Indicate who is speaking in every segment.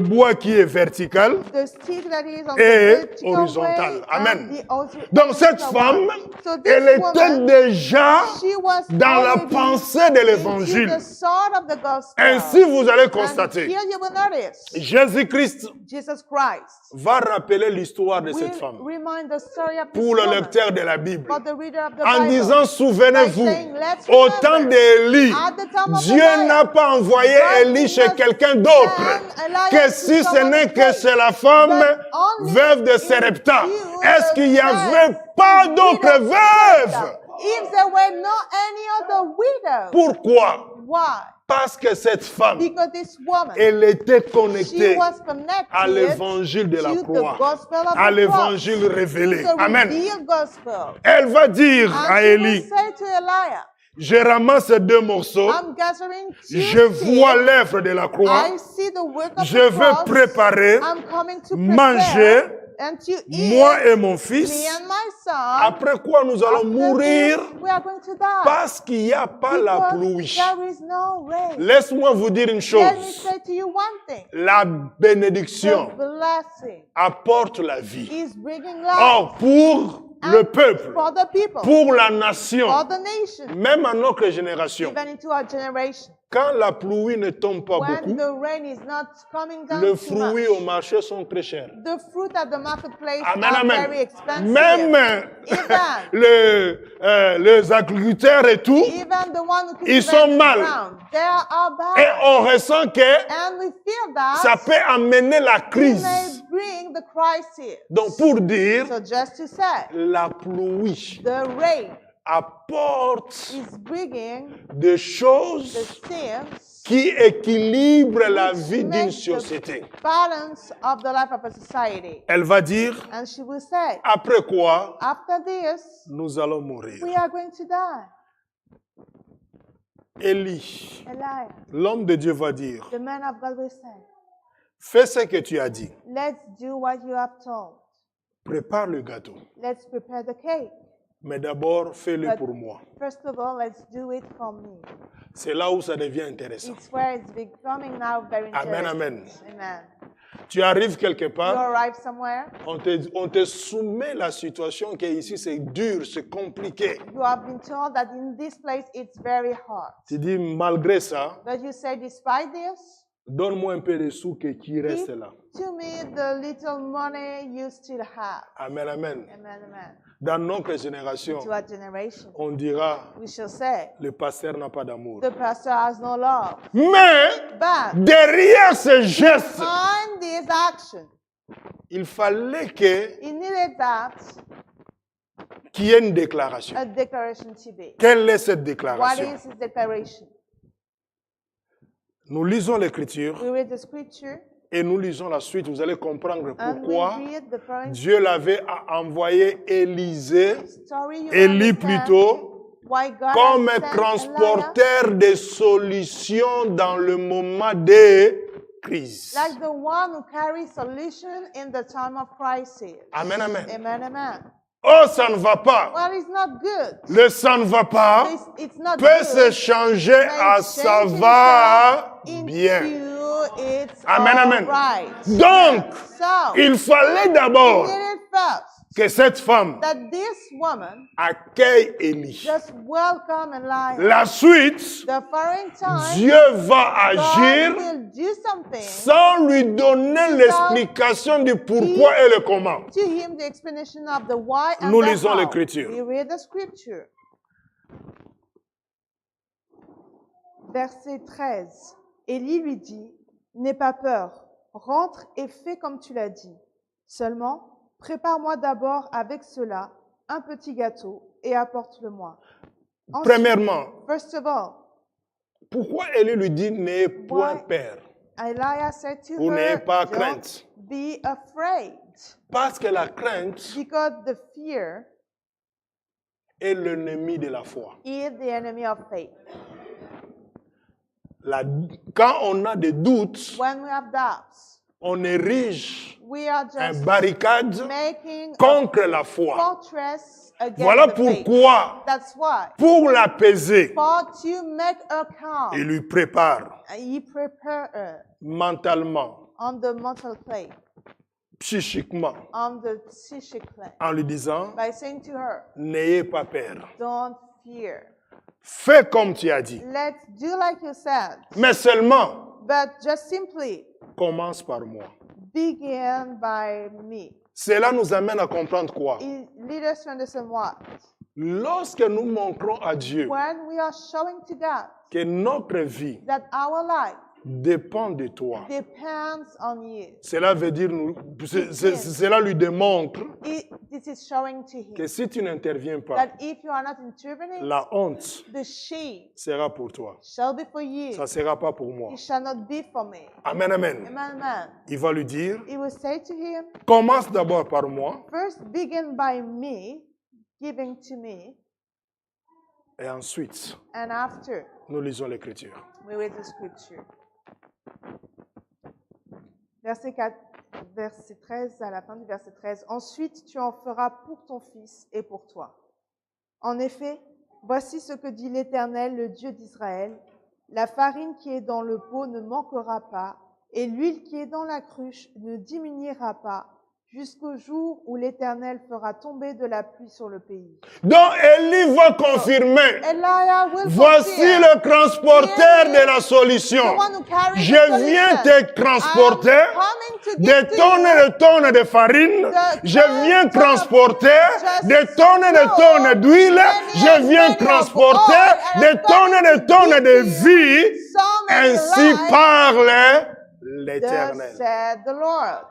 Speaker 1: bois qui est vertical
Speaker 2: the stick that is on
Speaker 1: et
Speaker 2: the vertical
Speaker 1: horizontal.
Speaker 2: way
Speaker 1: Amen.
Speaker 2: and the horizontal
Speaker 1: Donc cette femme,
Speaker 2: So this
Speaker 1: elle était
Speaker 2: woman,
Speaker 1: déjà
Speaker 2: she was
Speaker 1: dans la
Speaker 2: already
Speaker 1: pensée de
Speaker 2: into
Speaker 1: l'évangile.
Speaker 2: the thought of the gospel.
Speaker 1: Ainsi, vous allez
Speaker 2: And
Speaker 1: constater,
Speaker 2: here you will notice
Speaker 1: Jésus-Christ
Speaker 2: Jesus Christ
Speaker 1: va rappeler l'histoire de cette
Speaker 2: will
Speaker 1: femme
Speaker 2: remind the story of this
Speaker 1: pour le
Speaker 2: woman
Speaker 1: lecteur de la Bible.
Speaker 2: for the reader of the
Speaker 1: En
Speaker 2: Bible.
Speaker 1: disant, souvenez-vous,
Speaker 2: By saying, let's
Speaker 1: au temps
Speaker 2: remember,
Speaker 1: d'Élie,
Speaker 2: at the time of
Speaker 1: Dieu
Speaker 2: Elijah,
Speaker 1: n'a pas envoyé
Speaker 2: God
Speaker 1: Élie
Speaker 2: did
Speaker 1: chez
Speaker 2: not
Speaker 1: quelqu'un d'autre
Speaker 2: send Elijah
Speaker 1: que
Speaker 2: to
Speaker 1: si ce
Speaker 2: someone's
Speaker 1: n'est que
Speaker 2: place,
Speaker 1: c'est la femme
Speaker 2: but only
Speaker 1: veuve de
Speaker 2: in
Speaker 1: Sarepta.
Speaker 2: you,
Speaker 1: Est-ce
Speaker 2: the
Speaker 1: qu'il n'y avait
Speaker 2: man,
Speaker 1: pas
Speaker 2: the
Speaker 1: d'autres
Speaker 2: widow
Speaker 1: veuves?
Speaker 2: Sarepta. If there were not any other widow,
Speaker 1: Pourquoi?
Speaker 2: why?
Speaker 1: Parce que cette femme,
Speaker 2: Because this woman,
Speaker 1: elle était
Speaker 2: she
Speaker 1: connectée
Speaker 2: was connected
Speaker 1: à l'évangile de la
Speaker 2: to
Speaker 1: croix,
Speaker 2: the gospel of
Speaker 1: à
Speaker 2: the
Speaker 1: l'évangile
Speaker 2: cross,
Speaker 1: révélé.
Speaker 2: to the
Speaker 1: Amen.
Speaker 2: revealed gospel.
Speaker 1: Elle va dire
Speaker 2: And
Speaker 1: à
Speaker 2: she will
Speaker 1: Élie,
Speaker 2: say to Elijah,
Speaker 1: je ramasse ces deux morceaux,
Speaker 2: I'm gathering two
Speaker 1: je vois
Speaker 2: sticks.
Speaker 1: l'œuvre de la croix,
Speaker 2: I see the work of
Speaker 1: je
Speaker 2: the
Speaker 1: veux
Speaker 2: cross.
Speaker 1: préparer,
Speaker 2: I'm coming to
Speaker 1: manger,
Speaker 2: prepare and to eat,
Speaker 1: moi et mon
Speaker 2: me
Speaker 1: fils,
Speaker 2: and my son.
Speaker 1: après quoi nous allons
Speaker 2: After
Speaker 1: mourir
Speaker 2: this, we are going to die.
Speaker 1: parce qu'il n'y a pas la
Speaker 2: Because
Speaker 1: pluie.
Speaker 2: there is no rain.
Speaker 1: Laisse-moi vous dire une
Speaker 2: Let me
Speaker 1: chose,
Speaker 2: say to you one thing.
Speaker 1: la bénédiction
Speaker 2: The blessing
Speaker 1: apporte la vie.
Speaker 2: is bringing life
Speaker 1: Or, pour le peuple,
Speaker 2: for the people,
Speaker 1: pour la nation,
Speaker 2: for the nation,
Speaker 1: même à notre génération,
Speaker 2: even into our generation.
Speaker 1: quand la pluie ne tombe pas
Speaker 2: When
Speaker 1: beaucoup,
Speaker 2: the rain is not coming down
Speaker 1: les
Speaker 2: too
Speaker 1: fruits
Speaker 2: much,
Speaker 1: au marché sont très chers.
Speaker 2: the fruit at the marketplace
Speaker 1: Amen,
Speaker 2: are
Speaker 1: amen.
Speaker 2: very expensive.
Speaker 1: Même
Speaker 2: Even
Speaker 1: les agriculteurs et tout,
Speaker 2: Even the one who
Speaker 1: ils
Speaker 2: cultivate
Speaker 1: sont
Speaker 2: the
Speaker 1: mal.
Speaker 2: ground, they are
Speaker 1: Et
Speaker 2: bad.
Speaker 1: on ressent que
Speaker 2: And we feel that
Speaker 1: ça peut amener la
Speaker 2: it
Speaker 1: crise.
Speaker 2: may bring the crisis.
Speaker 1: Donc pour dire,
Speaker 2: So just to say,
Speaker 1: la pluie
Speaker 2: the rain
Speaker 1: apporte
Speaker 2: is bringing
Speaker 1: des
Speaker 2: the
Speaker 1: choses
Speaker 2: things
Speaker 1: qui équilibrent la
Speaker 2: which
Speaker 1: vie d'une
Speaker 2: make
Speaker 1: société.
Speaker 2: the balance of the life of a society.
Speaker 1: Elle va dire,
Speaker 2: And she will say,
Speaker 1: après quoi,
Speaker 2: after this,
Speaker 1: nous allons mourir.
Speaker 2: we are going to die.
Speaker 1: Élie,
Speaker 2: Elijah,
Speaker 1: l'homme de Dieu va dire,
Speaker 2: the man of God will say,
Speaker 1: fais ce que tu as dit.
Speaker 2: let's do what you have told.
Speaker 1: Prépare le gâteau.
Speaker 2: Let's prepare the cake.
Speaker 1: Mais d'abord, fais-le
Speaker 2: But
Speaker 1: pour moi.
Speaker 2: first of all, let's do it for me.
Speaker 1: C'est là où ça devient intéressant.
Speaker 2: It's where it's becoming now very
Speaker 1: Amen,
Speaker 2: interesting.
Speaker 1: amen.
Speaker 2: Amen.
Speaker 1: Tu arrives quelque
Speaker 2: You
Speaker 1: part,
Speaker 2: arrive somewhere,
Speaker 1: on te soumet la situation qui est ici, c'est dur, c'est compliqué.
Speaker 2: you have been told that in this place it's very hard.
Speaker 1: Tu dis, malgré ça,
Speaker 2: But you say, despite this,
Speaker 1: donne-moi un peu de sous qui reste
Speaker 2: give
Speaker 1: là.
Speaker 2: to me the little money you still have.
Speaker 1: Amen, amen.
Speaker 2: Amen, amen.
Speaker 1: Dans notre génération,
Speaker 2: To our generation,
Speaker 1: on dira,
Speaker 2: we shall say,
Speaker 1: le pasteur n'a pas d'amour.
Speaker 2: the pastor has no love.
Speaker 1: Mais,
Speaker 2: But
Speaker 1: derrière ce geste,
Speaker 2: behind this action,
Speaker 1: il fallait qu'il
Speaker 2: it needed that
Speaker 1: y ait une déclaration.
Speaker 2: a declaration to be.
Speaker 1: Quelle est cette
Speaker 2: What
Speaker 1: déclaration?
Speaker 2: is his declaration?
Speaker 1: Nous lisons l'Écriture
Speaker 2: We read the scripture
Speaker 1: et nous lisons la suite. Vous allez comprendre
Speaker 2: and
Speaker 1: pourquoi
Speaker 2: we read the following
Speaker 1: Dieu l'avait envoyé Élisée,
Speaker 2: story. You
Speaker 1: Élie
Speaker 2: understand
Speaker 1: plutôt,
Speaker 2: why God
Speaker 1: comme
Speaker 2: has
Speaker 1: un
Speaker 2: sent
Speaker 1: transporteur de solutions dans le moment des crises.
Speaker 2: Elijah, like the one who carries solution in the time of crisis.
Speaker 1: Amen, amen.
Speaker 2: Amen, amen.
Speaker 1: Oh, ça ne va pas.
Speaker 2: Well, it's not good.
Speaker 1: Le ça ne va pas
Speaker 2: It's not
Speaker 1: peut se
Speaker 2: good.
Speaker 1: changer
Speaker 2: May
Speaker 1: à ça
Speaker 2: change
Speaker 1: va
Speaker 2: itself
Speaker 1: bien.
Speaker 2: into it's
Speaker 1: Amen, amen.
Speaker 2: all right.
Speaker 1: Donc,
Speaker 2: So,
Speaker 1: il fallait d'abord
Speaker 2: we needed first
Speaker 1: que cette femme
Speaker 2: that this woman
Speaker 1: accueille Élie.
Speaker 2: just welcome Elijah.
Speaker 1: La suite,
Speaker 2: The following time,
Speaker 1: Dieu va
Speaker 2: God
Speaker 1: agir
Speaker 2: will do something
Speaker 1: sans lui donner l'explication du pourquoi et le comment.
Speaker 2: to him the explanation of the why and
Speaker 1: Nous
Speaker 2: the
Speaker 1: lisons
Speaker 2: how.
Speaker 1: l'Écriture.
Speaker 2: We read the scripture. Verset 13. Élie lui dit, n'aie pas peur, rentre et fais comme tu l'as dit. Seulement, prépare-moi d'abord avec cela un petit gâteau et apporte-le-moi. Ensuite,
Speaker 1: Premièrement,
Speaker 2: first of all,
Speaker 1: pourquoi Élie lui dit n'ayez point
Speaker 2: Why?
Speaker 1: peur
Speaker 2: Elijah said to
Speaker 1: ou n'ayez
Speaker 2: her,
Speaker 1: pas
Speaker 2: don't
Speaker 1: crainte?
Speaker 2: be afraid,
Speaker 1: Parce que la crainte
Speaker 2: because the fear
Speaker 1: est l'ennemi de la foi.
Speaker 2: is the enemy of faith.
Speaker 1: Quand on a des doutes,
Speaker 2: When we have doubts,
Speaker 1: on érige
Speaker 2: we are
Speaker 1: un
Speaker 2: just
Speaker 1: barricade
Speaker 2: making a
Speaker 1: contre la foi.
Speaker 2: fortress against
Speaker 1: Voilà
Speaker 2: the faith.
Speaker 1: pourquoi,
Speaker 2: That's why,
Speaker 1: pour l'apaiser,
Speaker 2: for to make her calm,
Speaker 1: il lui prépare
Speaker 2: he prepare her
Speaker 1: mentalement,
Speaker 2: on the mental plane,
Speaker 1: psychiquement,
Speaker 2: on the psychic plane,
Speaker 1: en lui disant,
Speaker 2: by saying to her,
Speaker 1: n'ayez pas peur.
Speaker 2: don't fear.
Speaker 1: Fais comme tu as dit.
Speaker 2: Let's do like you said,
Speaker 1: Mais seulement,
Speaker 2: but just simply
Speaker 1: commence par moi.
Speaker 2: begin by me.
Speaker 1: Cela nous amène à comprendre quoi?
Speaker 2: It lead us to understand what?
Speaker 1: Lorsque nous montrons à Dieu
Speaker 2: When we are showing to God
Speaker 1: que notre vie
Speaker 2: that our life
Speaker 1: dépend de toi,
Speaker 2: depends on you,
Speaker 1: cela veut dire, cela lui démontre
Speaker 2: this is showing to
Speaker 1: que
Speaker 2: him
Speaker 1: si tu n'interviens pas,
Speaker 2: that if you are not intervening,
Speaker 1: la honte
Speaker 2: the shame
Speaker 1: sera pour toi.
Speaker 2: shall be for you.
Speaker 1: Ça ne sera pas pour moi.
Speaker 2: It shall not be for me.
Speaker 1: Amen, amen.
Speaker 2: Amen, amen.
Speaker 1: Il va lui dire,
Speaker 2: He will say to him,
Speaker 1: commence d'abord par moi
Speaker 2: first begin by me, giving to me,
Speaker 1: et ensuite,
Speaker 2: and after
Speaker 1: nous lisons l'Écriture.
Speaker 2: we read the scripture. Verset 4, verset 13, à la fin du verset 13. Ensuite, tu en feras pour ton fils et pour toi. En effet, voici ce que dit l'Éternel, le Dieu d'Israël. La farine qui est dans le pot ne manquera pas, et l'huile qui est dans la cruche ne diminuera pas, jusqu'au jour où l'Éternel fera tomber de la pluie sur le pays.
Speaker 1: Donc Élie va confirmer.
Speaker 2: Elijah will
Speaker 1: Voici
Speaker 2: fulfill.
Speaker 1: le transporteur de la solution.
Speaker 2: The one who carries
Speaker 1: Je
Speaker 2: the
Speaker 1: viens
Speaker 2: solution.
Speaker 1: te transporter
Speaker 2: I'm coming to give
Speaker 1: des
Speaker 2: to
Speaker 1: tonnes
Speaker 2: you
Speaker 1: et des tonnes de farine.
Speaker 2: the
Speaker 1: Je viens
Speaker 2: tonnes
Speaker 1: transporter
Speaker 2: just
Speaker 1: des tonnes et des tonnes d'huile. Je viens transporter des tonnes et des tonnes de vie.
Speaker 2: some in
Speaker 1: Ainsi
Speaker 2: life,
Speaker 1: parle
Speaker 2: thus
Speaker 1: l'Éternel.
Speaker 2: said the Lord.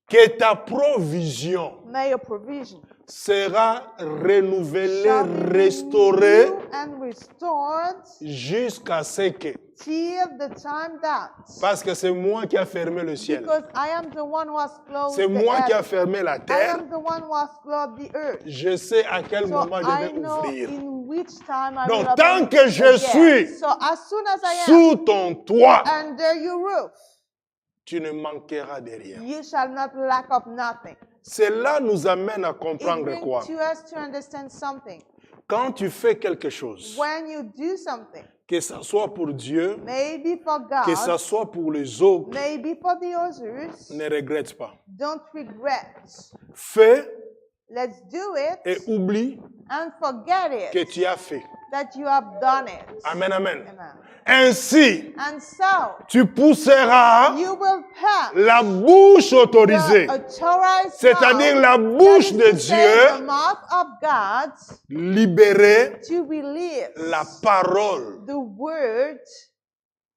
Speaker 1: Que ta provision
Speaker 2: May your provision
Speaker 1: sera renouvelée,
Speaker 2: shall be
Speaker 1: restaurée
Speaker 2: renewed and restored
Speaker 1: jusqu'à ce que...
Speaker 2: till the time that,
Speaker 1: Parce que c'est moi qui a fermé le ciel.
Speaker 2: because I am the one who has closed
Speaker 1: C'est
Speaker 2: the
Speaker 1: moi qui a
Speaker 2: earth.
Speaker 1: fermé la
Speaker 2: I
Speaker 1: terre.
Speaker 2: am the one who has closed the earth.
Speaker 1: Je sais à quel
Speaker 2: So
Speaker 1: moment je
Speaker 2: I
Speaker 1: vais
Speaker 2: know
Speaker 1: ouvrir.
Speaker 2: in which time I
Speaker 1: Donc,
Speaker 2: will
Speaker 1: tant
Speaker 2: open
Speaker 1: que je
Speaker 2: again.
Speaker 1: suis
Speaker 2: So as soon as I am
Speaker 1: sous ton toit,
Speaker 2: under your roof,
Speaker 1: tu ne manqueras de rien.
Speaker 2: you shall not lack of nothing.
Speaker 1: Cela nous amène à
Speaker 2: It
Speaker 1: comprendre
Speaker 2: brings
Speaker 1: quoi?
Speaker 2: to us to understand something.
Speaker 1: Quand tu fais quelque chose,
Speaker 2: When you do something,
Speaker 1: que ce soit pour Dieu,
Speaker 2: maybe for
Speaker 1: que ce
Speaker 2: God,
Speaker 1: soit pour les autres,
Speaker 2: maybe for the others,
Speaker 1: ne regrette pas.
Speaker 2: don't regret.
Speaker 1: Fais
Speaker 2: Let's do
Speaker 1: et
Speaker 2: it
Speaker 1: oublie
Speaker 2: and forget
Speaker 1: que
Speaker 2: it
Speaker 1: tu as fait.
Speaker 2: that you have done it.
Speaker 1: Amen, amen.
Speaker 2: Amen.
Speaker 1: Ainsi,
Speaker 2: And so,
Speaker 1: tu pousseras
Speaker 2: you will pass
Speaker 1: la bouche autorisée,
Speaker 2: the authorized
Speaker 1: c'est-à-dire
Speaker 2: mouth,
Speaker 1: la
Speaker 2: that
Speaker 1: bouche
Speaker 2: is
Speaker 1: de
Speaker 2: to say,
Speaker 1: Dieu,
Speaker 2: the mouth of God,
Speaker 1: libérer
Speaker 2: to release
Speaker 1: la parole
Speaker 2: the word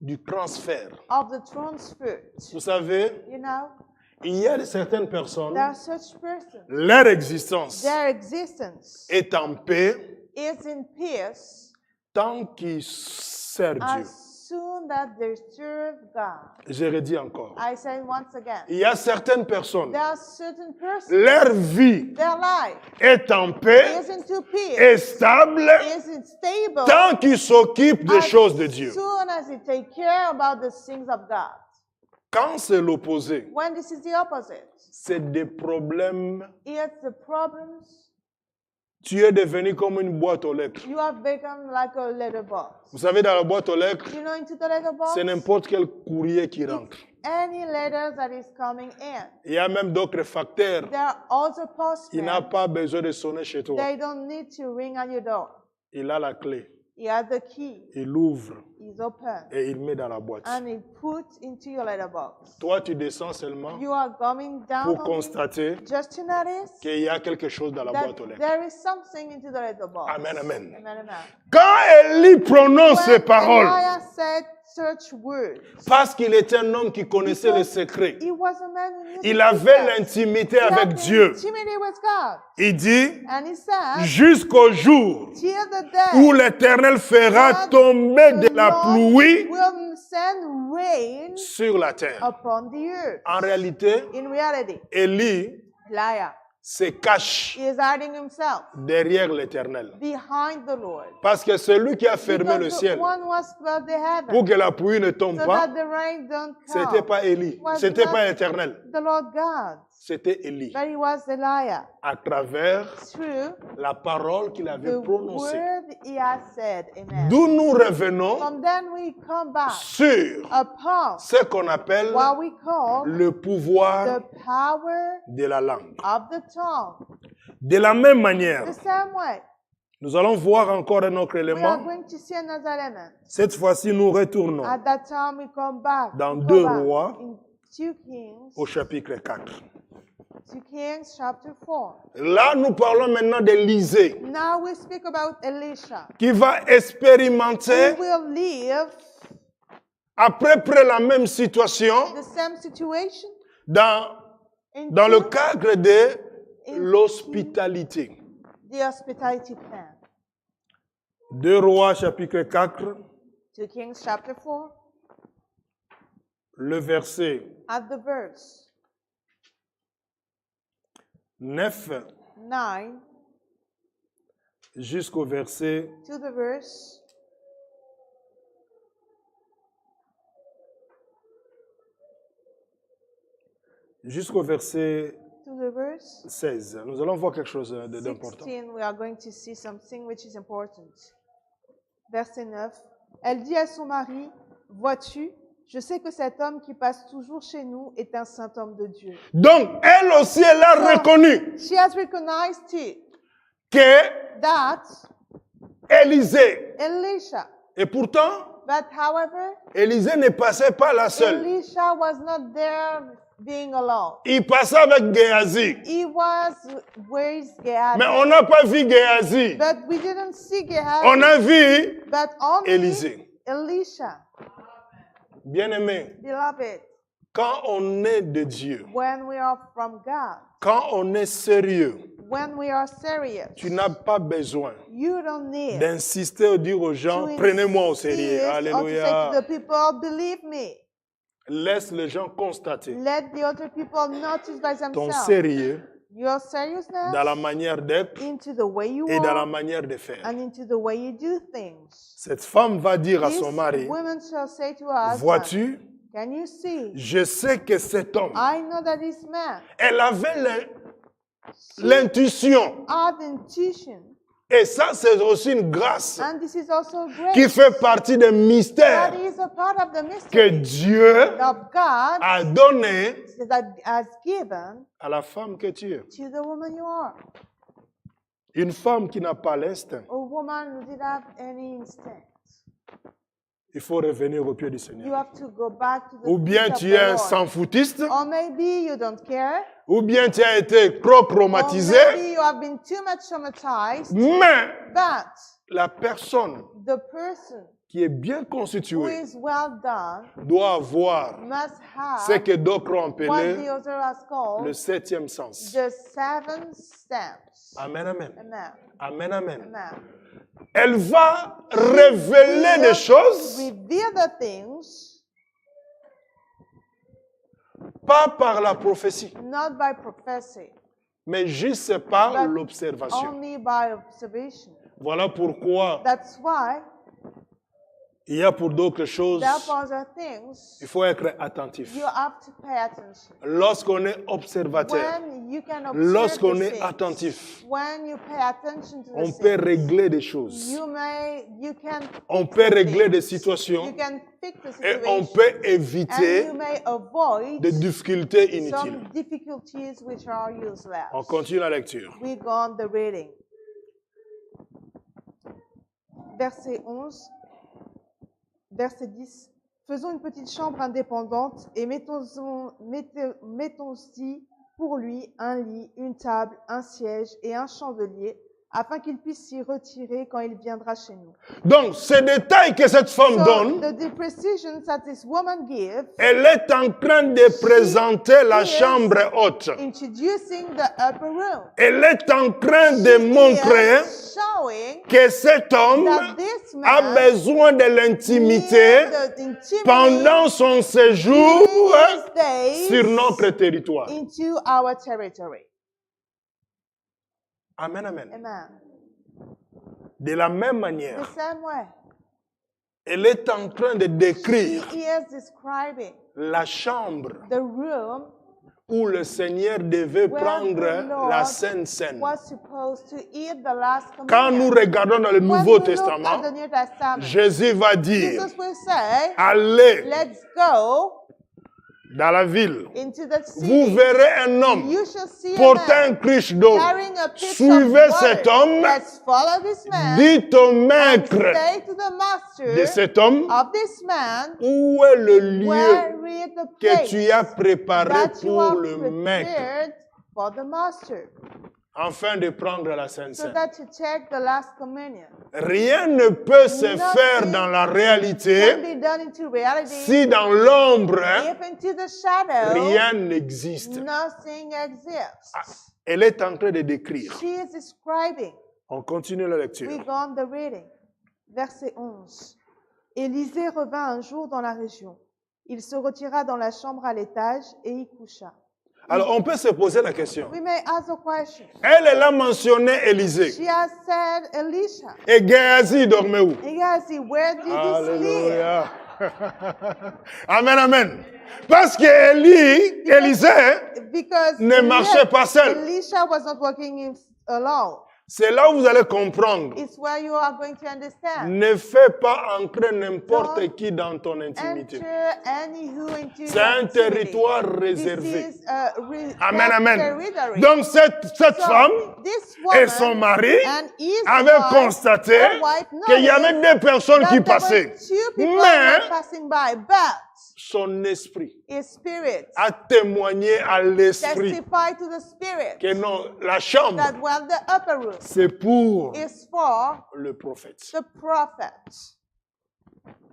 Speaker 1: du transfert.
Speaker 2: of the transfer.
Speaker 1: Vous savez,
Speaker 2: You know,
Speaker 1: il y a certaines personnes,
Speaker 2: there are such persons.
Speaker 1: leur existence
Speaker 2: Their existence
Speaker 1: est en paix
Speaker 2: is in peace
Speaker 1: tant qu'ils servent Dieu.
Speaker 2: as soon that they serve God.
Speaker 1: Je redis encore.
Speaker 2: I say once again,
Speaker 1: Il y a certaines personnes,
Speaker 2: there are certain persons,
Speaker 1: leur vie
Speaker 2: their life
Speaker 1: est en paix
Speaker 2: is into peace,
Speaker 1: et stable
Speaker 2: is stable
Speaker 1: tant qu'ils s'occupent des choses de Dieu.
Speaker 2: as soon as they take care about the things of God.
Speaker 1: Quand c'est l'opposé,
Speaker 2: When this is the opposite,
Speaker 1: c'est des problèmes.
Speaker 2: it's the problems.
Speaker 1: Tu es devenu comme une boîte aux lettres.
Speaker 2: You have become like a letterbox.
Speaker 1: Vous savez, dans la boîte aux lettres,
Speaker 2: You know, into the letterbox,
Speaker 1: c'est n'importe quel courrier qui rentre.
Speaker 2: any letters that is coming in.
Speaker 1: Il y a même d'autres facteurs.
Speaker 2: There are also
Speaker 1: Il n'a
Speaker 2: postmen.
Speaker 1: pas besoin de sonner chez toi.
Speaker 2: They don't need to ring on your door.
Speaker 1: Il a la clé.
Speaker 2: He has the key.
Speaker 1: Il ouvre
Speaker 2: He's open.
Speaker 1: et il met dans la boîte.
Speaker 2: And he puts into your letterbox.
Speaker 1: Toi, tu descends seulement
Speaker 2: You are coming down
Speaker 1: pour
Speaker 2: on
Speaker 1: constater
Speaker 2: just to notice
Speaker 1: qu'il y a quelque chose dans la
Speaker 2: that
Speaker 1: boîte aux lettres.
Speaker 2: there is something into the letterbox.
Speaker 1: Amen, amen.
Speaker 2: Amen, amen.
Speaker 1: Quand Élie prononce ces
Speaker 2: When
Speaker 1: paroles,
Speaker 2: Elijah said such words,
Speaker 1: parce qu'il était un homme qui connaissait les secrets,
Speaker 2: he was a man who knew
Speaker 1: il
Speaker 2: the
Speaker 1: avait
Speaker 2: secrets.
Speaker 1: l'intimité
Speaker 2: He had
Speaker 1: avec Dieu.
Speaker 2: intimacy with God.
Speaker 1: Il dit,
Speaker 2: And he said,
Speaker 1: jusqu'au jour
Speaker 2: till the day
Speaker 1: où l'Éternel fera tomber de la pluie
Speaker 2: will send rain
Speaker 1: sur la terre.
Speaker 2: upon the earth.
Speaker 1: En réalité,
Speaker 2: In reality,
Speaker 1: Élie,
Speaker 2: Elijah,
Speaker 1: se cache
Speaker 2: He is hiding himself
Speaker 1: derrière l'Éternel.
Speaker 2: behind the Lord.
Speaker 1: Parce que celui qui a fermé le
Speaker 2: Because the
Speaker 1: ciel
Speaker 2: one who has closed the heaven,
Speaker 1: pour que la pluie ne tombe
Speaker 2: so
Speaker 1: pas,
Speaker 2: that the rain don't
Speaker 1: c'était
Speaker 2: come.
Speaker 1: pas Élie,
Speaker 2: Was
Speaker 1: c'était
Speaker 2: not
Speaker 1: pas l'Éternel,
Speaker 2: the Lord God,
Speaker 1: c'était Élie.
Speaker 2: but it was Elijah.
Speaker 1: À travers
Speaker 2: Through
Speaker 1: la parole qu'il avait
Speaker 2: the
Speaker 1: prononcée.
Speaker 2: word he has said. Amen.
Speaker 1: D'où nous revenons
Speaker 2: From then we come back
Speaker 1: sur
Speaker 2: upon
Speaker 1: ce qu'on appelle
Speaker 2: what we call
Speaker 1: le pouvoir
Speaker 2: the power
Speaker 1: de la langue.
Speaker 2: of the tongue.
Speaker 1: De la même manière,
Speaker 2: The same way,
Speaker 1: nous allons voir encore un autre
Speaker 2: we are
Speaker 1: élément.
Speaker 2: going to see another element.
Speaker 1: Cette fois-ci, nous retournons
Speaker 2: At that time we come back.
Speaker 1: Dans
Speaker 2: we go
Speaker 1: 2
Speaker 2: back
Speaker 1: Rois,
Speaker 2: in 2 Kings,
Speaker 1: au chapitre 4.
Speaker 2: 2 Kings chapter 4.
Speaker 1: Là, nous parlons maintenant d'Élisée,
Speaker 2: Now we speak about Elisha.
Speaker 1: qui va
Speaker 2: Who
Speaker 1: expérimenter
Speaker 2: will live
Speaker 1: à peu près la même situation
Speaker 2: the same situation
Speaker 1: dans
Speaker 2: in
Speaker 1: le cadre de l'hospitalité.
Speaker 2: the hospitality plan.
Speaker 1: 2 Rois, chapitre 4,
Speaker 2: 2 Kings chapter 4,
Speaker 1: le verset
Speaker 2: at the verse
Speaker 1: 9
Speaker 2: 9
Speaker 1: jusqu'au verset
Speaker 2: to the verse
Speaker 1: jusqu'au verset
Speaker 2: to the verse
Speaker 1: 16. Nous allons voir quelque chose d'important.
Speaker 2: 16, we are going to see something which is important. Verset 9. Elle dit à son mari, vois-tu, je sais que cet homme qui passe toujours chez nous est un saint homme de Dieu.
Speaker 1: Donc, elle aussi, elle a
Speaker 2: So,
Speaker 1: reconnu
Speaker 2: She has recognized it,
Speaker 1: que
Speaker 2: that
Speaker 1: Élisée,
Speaker 2: Elisha,
Speaker 1: et pourtant,
Speaker 2: but however,
Speaker 1: Élisée ne passait pas là seul.
Speaker 2: Elisha was not there being alone.
Speaker 1: Il passait avec Géasi.
Speaker 2: He was, where is Gehazi?
Speaker 1: Mais on n'a pas vu Géasi.
Speaker 2: But we didn't see Gehazi,
Speaker 1: On a vu
Speaker 2: but only
Speaker 1: Élisée.
Speaker 2: Elisha.
Speaker 1: Bien-aimé,
Speaker 2: Beloved,
Speaker 1: quand on est de Dieu,
Speaker 2: when we are from God,
Speaker 1: quand on est sérieux,
Speaker 2: when we are serious,
Speaker 1: tu n'as pas besoin
Speaker 2: you don't need
Speaker 1: d'insister ou dire aux gens,
Speaker 2: to
Speaker 1: prenez-moi au sérieux.
Speaker 2: insist or to say to
Speaker 1: Alléluia.
Speaker 2: the people, believe me.
Speaker 1: Laisse les gens constater
Speaker 2: Let the other people notice by
Speaker 1: ton
Speaker 2: themselves
Speaker 1: sérieux
Speaker 2: your seriousness
Speaker 1: dans la manière d'être
Speaker 2: into the way you
Speaker 1: et dans la
Speaker 2: walk
Speaker 1: manière de faire.
Speaker 2: and into the way you do things.
Speaker 1: Cette femme va dire à
Speaker 2: This
Speaker 1: son mari,
Speaker 2: woman shall say to her husband,
Speaker 1: vois-tu,
Speaker 2: can you see?
Speaker 1: je sais que cet homme,
Speaker 2: I know that this man
Speaker 1: elle avait l'intuition.
Speaker 2: had intuition,
Speaker 1: Et ça, c'est aussi une grâce
Speaker 2: and this is also
Speaker 1: qui
Speaker 2: great.
Speaker 1: fait partie des mystères
Speaker 2: That is a part of the
Speaker 1: que
Speaker 2: mystery
Speaker 1: Dieu
Speaker 2: of God
Speaker 1: a donné
Speaker 2: that has given
Speaker 1: à la femme que tu es.
Speaker 2: to the woman you are.
Speaker 1: Une femme qui n'a pas l'instinct.
Speaker 2: A woman who did have any instinct.
Speaker 1: Il faut revenir au pied du
Speaker 2: You
Speaker 1: Seigneur.
Speaker 2: have to go back to the
Speaker 1: Ou bien
Speaker 2: feet of
Speaker 1: tu
Speaker 2: the
Speaker 1: es un
Speaker 2: Lord.
Speaker 1: sans-foutiste,
Speaker 2: Or maybe you don't care.
Speaker 1: ou bien tu as été trop
Speaker 2: Or
Speaker 1: traumatisé,
Speaker 2: maybe you have been too much traumatized.
Speaker 1: mais
Speaker 2: But
Speaker 1: la personne
Speaker 2: the person
Speaker 1: qui est bien
Speaker 2: who
Speaker 1: constituée
Speaker 2: is well done
Speaker 1: doit avoir
Speaker 2: must
Speaker 1: ce
Speaker 2: have
Speaker 1: que d'autres ont
Speaker 2: what the
Speaker 1: appelé
Speaker 2: author has called
Speaker 1: le 7e sens.
Speaker 2: the 7 steps.
Speaker 1: Amen, amen.
Speaker 2: Amen.
Speaker 1: Amen, amen.
Speaker 2: Amen.
Speaker 1: Elle va révéler des choses,
Speaker 2: Reveal the things,
Speaker 1: pas par la prophétie,
Speaker 2: not by prophecy,
Speaker 1: mais juste par
Speaker 2: but
Speaker 1: l'observation.
Speaker 2: only by observation.
Speaker 1: Voilà pourquoi
Speaker 2: That's why
Speaker 1: il y a pour d'autres choses,
Speaker 2: there are other things
Speaker 1: il faut être attentif.
Speaker 2: you have to pay attention.
Speaker 1: Lorsqu'on est observateur,
Speaker 2: When you can observe
Speaker 1: lorsqu'on
Speaker 2: the
Speaker 1: est
Speaker 2: things,
Speaker 1: attentif,
Speaker 2: when you pay attention to the
Speaker 1: on peut
Speaker 2: things,
Speaker 1: régler des choses.
Speaker 2: you can
Speaker 1: On
Speaker 2: fix
Speaker 1: peut
Speaker 2: the
Speaker 1: régler des
Speaker 2: things.
Speaker 1: situations
Speaker 2: You can fix the
Speaker 1: et on
Speaker 2: situation,
Speaker 1: peut
Speaker 2: and
Speaker 1: éviter
Speaker 2: you may avoid
Speaker 1: des difficultés inutiles.
Speaker 2: some difficulties which are useless.
Speaker 1: On continue la lecture.
Speaker 2: We go on the reading. Verset 11, verset 10. Faisons une petite chambre indépendante et mettons-y pour lui un lit, une table, un siège et un chandelier, afin qu'il puisse s'y retirer quand il viendra chez nous.
Speaker 1: Donc, ces détails que cette femme
Speaker 2: So,
Speaker 1: donne,
Speaker 2: the precisions that this woman gives,
Speaker 1: elle est en train de présenter la
Speaker 2: is
Speaker 1: chambre haute.
Speaker 2: introducing the upper room.
Speaker 1: Elle est en train de
Speaker 2: She
Speaker 1: montrer
Speaker 2: is showing
Speaker 1: que cet homme
Speaker 2: that this
Speaker 1: a
Speaker 2: man
Speaker 1: besoin de l'intimité
Speaker 2: needs the intimacy
Speaker 1: pendant son séjour
Speaker 2: in his days
Speaker 1: sur notre territoire.
Speaker 2: into our territory.
Speaker 1: Amen, amen.
Speaker 2: Amen.
Speaker 1: De la même
Speaker 2: The
Speaker 1: manière,
Speaker 2: same way,
Speaker 1: elle est en train de
Speaker 2: she
Speaker 1: décrire
Speaker 2: is describing
Speaker 1: la chambre
Speaker 2: the room
Speaker 1: où le Seigneur devait
Speaker 2: where
Speaker 1: prendre
Speaker 2: the
Speaker 1: la
Speaker 2: Lord
Speaker 1: Sainte Seine.
Speaker 2: was supposed to eat the last
Speaker 1: Quand nous
Speaker 2: communion.
Speaker 1: regardons dans le
Speaker 2: When
Speaker 1: Nouveau
Speaker 2: we look
Speaker 1: Testament,
Speaker 2: at the New Testament,
Speaker 1: Jésus va dire,
Speaker 2: Jesus will say,
Speaker 1: allez
Speaker 2: let's go
Speaker 1: dans la ville.
Speaker 2: into the
Speaker 1: Vous
Speaker 2: city.
Speaker 1: verrez un homme
Speaker 2: You shall see a
Speaker 1: portant un
Speaker 2: man
Speaker 1: cruche d'eau.
Speaker 2: carrying a pitcher
Speaker 1: Suivez
Speaker 2: of
Speaker 1: cet
Speaker 2: water.
Speaker 1: homme.
Speaker 2: Let's follow this man
Speaker 1: Dites au
Speaker 2: and
Speaker 1: maître
Speaker 2: say to the
Speaker 1: de
Speaker 2: master
Speaker 1: cet homme,
Speaker 2: of this man,
Speaker 1: où est le lieu
Speaker 2: where is the
Speaker 1: que
Speaker 2: place
Speaker 1: tu as préparé
Speaker 2: that you
Speaker 1: pour
Speaker 2: are
Speaker 1: le maître,
Speaker 2: prepared for the master,
Speaker 1: afin de prendre la Sainte
Speaker 2: so
Speaker 1: Seine.
Speaker 2: that you take the last communion.
Speaker 1: Rien ne peut se
Speaker 2: Nothing
Speaker 1: faire dans la
Speaker 2: can
Speaker 1: réalité
Speaker 2: be done into reality
Speaker 1: si dans l'ombre,
Speaker 2: if into the shadow
Speaker 1: rien n'existe.
Speaker 2: nothing exists.
Speaker 1: Elle est en train de décrire.
Speaker 2: She is describing.
Speaker 1: On continue la lecture.
Speaker 2: We go on the reading. Verset 11. Élisée revint un jour dans la région. Il se retira dans la chambre à l'étage et y coucha.
Speaker 1: Alors, on peut se poser la question.
Speaker 2: We may ask a question.
Speaker 1: Elle a mentionné Élisée.
Speaker 2: She has said Elisha.
Speaker 1: Et Géasi dormait où?
Speaker 2: And Gehazi, where did he sleep?
Speaker 1: Alléluia. Amen, amen. Parce que Élisée
Speaker 2: Because
Speaker 1: ne marchait pas seul.
Speaker 2: Elisha was not walking alone.
Speaker 1: C'est là où vous allez comprendre.
Speaker 2: It's where you are going to understand.
Speaker 1: Ne fais pas entrer n'importe
Speaker 2: Don't
Speaker 1: qui dans ton intimité.
Speaker 2: Enter anywho into
Speaker 1: C'est
Speaker 2: your
Speaker 1: un
Speaker 2: intimity.
Speaker 1: territoire
Speaker 2: This
Speaker 1: réservé.
Speaker 2: is a
Speaker 1: Amen, amen.
Speaker 2: territory.
Speaker 1: Donc cette
Speaker 2: So,
Speaker 1: femme
Speaker 2: this
Speaker 1: et
Speaker 2: woman
Speaker 1: son mari
Speaker 2: and his
Speaker 1: avaient
Speaker 2: wife,
Speaker 1: constaté
Speaker 2: her wife
Speaker 1: qu'il y avait
Speaker 2: noticed
Speaker 1: deux personnes
Speaker 2: that
Speaker 1: qui
Speaker 2: there were
Speaker 1: passaient.
Speaker 2: two people
Speaker 1: Mais
Speaker 2: were passing by, but
Speaker 1: son esprit
Speaker 2: his spirit
Speaker 1: a témoigné à l'esprit
Speaker 2: testified to the spirit
Speaker 1: que non, la chambre,
Speaker 2: that well the upper room
Speaker 1: c'est pour
Speaker 2: is for
Speaker 1: le prophète.
Speaker 2: the prophet.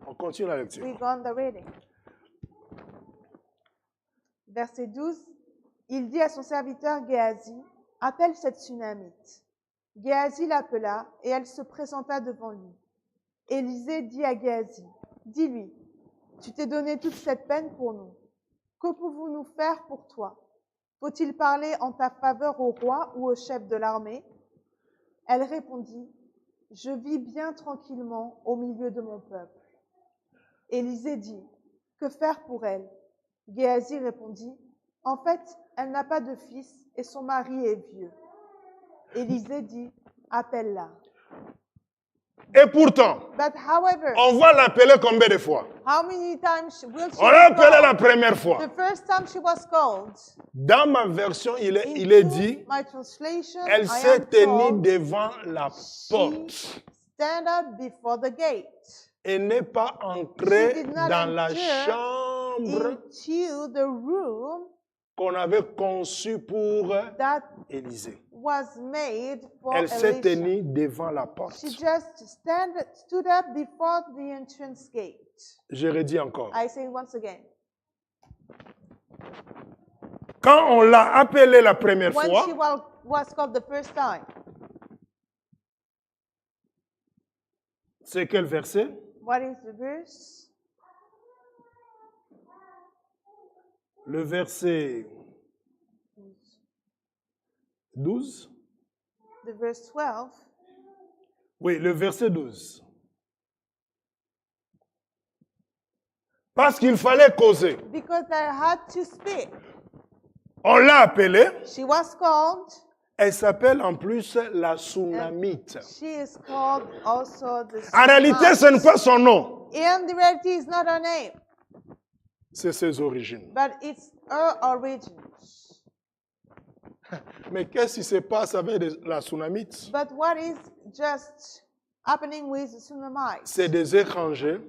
Speaker 1: On continue la lecture.
Speaker 2: We go on the reading. Verset 12. Il dit à son serviteur Géhazi, appelle cette Sunamite. Géhazi l'appela et elle se présenta devant lui. Élisée dit à Géhazi, dis-lui, tu t'es donné toute cette peine pour nous. Que pouvons-nous faire pour toi? Faut-il parler en ta faveur au roi ou au chef de l'armée? Elle répondit, je vis bien tranquillement au milieu de mon peuple. Élisée dit, que faire pour elle? Géhazi répondit, en fait, elle n'a pas de fils et son mari est vieux. Élisée dit, appelle-la.
Speaker 1: Et pourtant,
Speaker 2: But however,
Speaker 1: on va l'appeler combien de fois?
Speaker 2: how many times will she
Speaker 1: On l'a
Speaker 2: be
Speaker 1: appelé
Speaker 2: called?
Speaker 1: la première fois.
Speaker 2: The first time she was called,
Speaker 1: Dans ma version, il
Speaker 2: in
Speaker 1: est dit,
Speaker 2: my translation,
Speaker 1: elle
Speaker 2: I
Speaker 1: s'est
Speaker 2: am
Speaker 1: tenue
Speaker 2: told,
Speaker 1: devant la
Speaker 2: she
Speaker 1: porte
Speaker 2: stand up before the gate
Speaker 1: et n'est pas entrée
Speaker 2: She did not
Speaker 1: dans la
Speaker 2: enter
Speaker 1: chambre
Speaker 2: into the room
Speaker 1: qu'on avait conçue pour
Speaker 2: that
Speaker 1: Élisée.
Speaker 2: was made for
Speaker 1: Elle s'est
Speaker 2: Elisha.
Speaker 1: tenue devant la porte.
Speaker 2: She just stood up before the entrance gate.
Speaker 1: Je redis encore.
Speaker 2: I say it once again.
Speaker 1: Quand on l'a appelée la première
Speaker 2: When
Speaker 1: fois,
Speaker 2: she was called the first time,
Speaker 1: c'est quel verset?
Speaker 2: what is the verse?
Speaker 1: Le verset 12?
Speaker 2: The verse 12.
Speaker 1: Oui, le verset 12. Parce qu'il fallait causer.
Speaker 2: Because I had to speak.
Speaker 1: On l'a appelée.
Speaker 2: She was called.
Speaker 1: Elle s'appelle en plus la Sunamite.
Speaker 2: She is called also the
Speaker 1: En réalité, ce n'est pas son nom.
Speaker 2: In the reality, it's not her name,
Speaker 1: C'est ses origines.
Speaker 2: but it's her origins.
Speaker 1: Mais qu'est-ce qui se passe avec la Sunamite?
Speaker 2: But what is just happening with the Sunamites?
Speaker 1: C'est des étrangers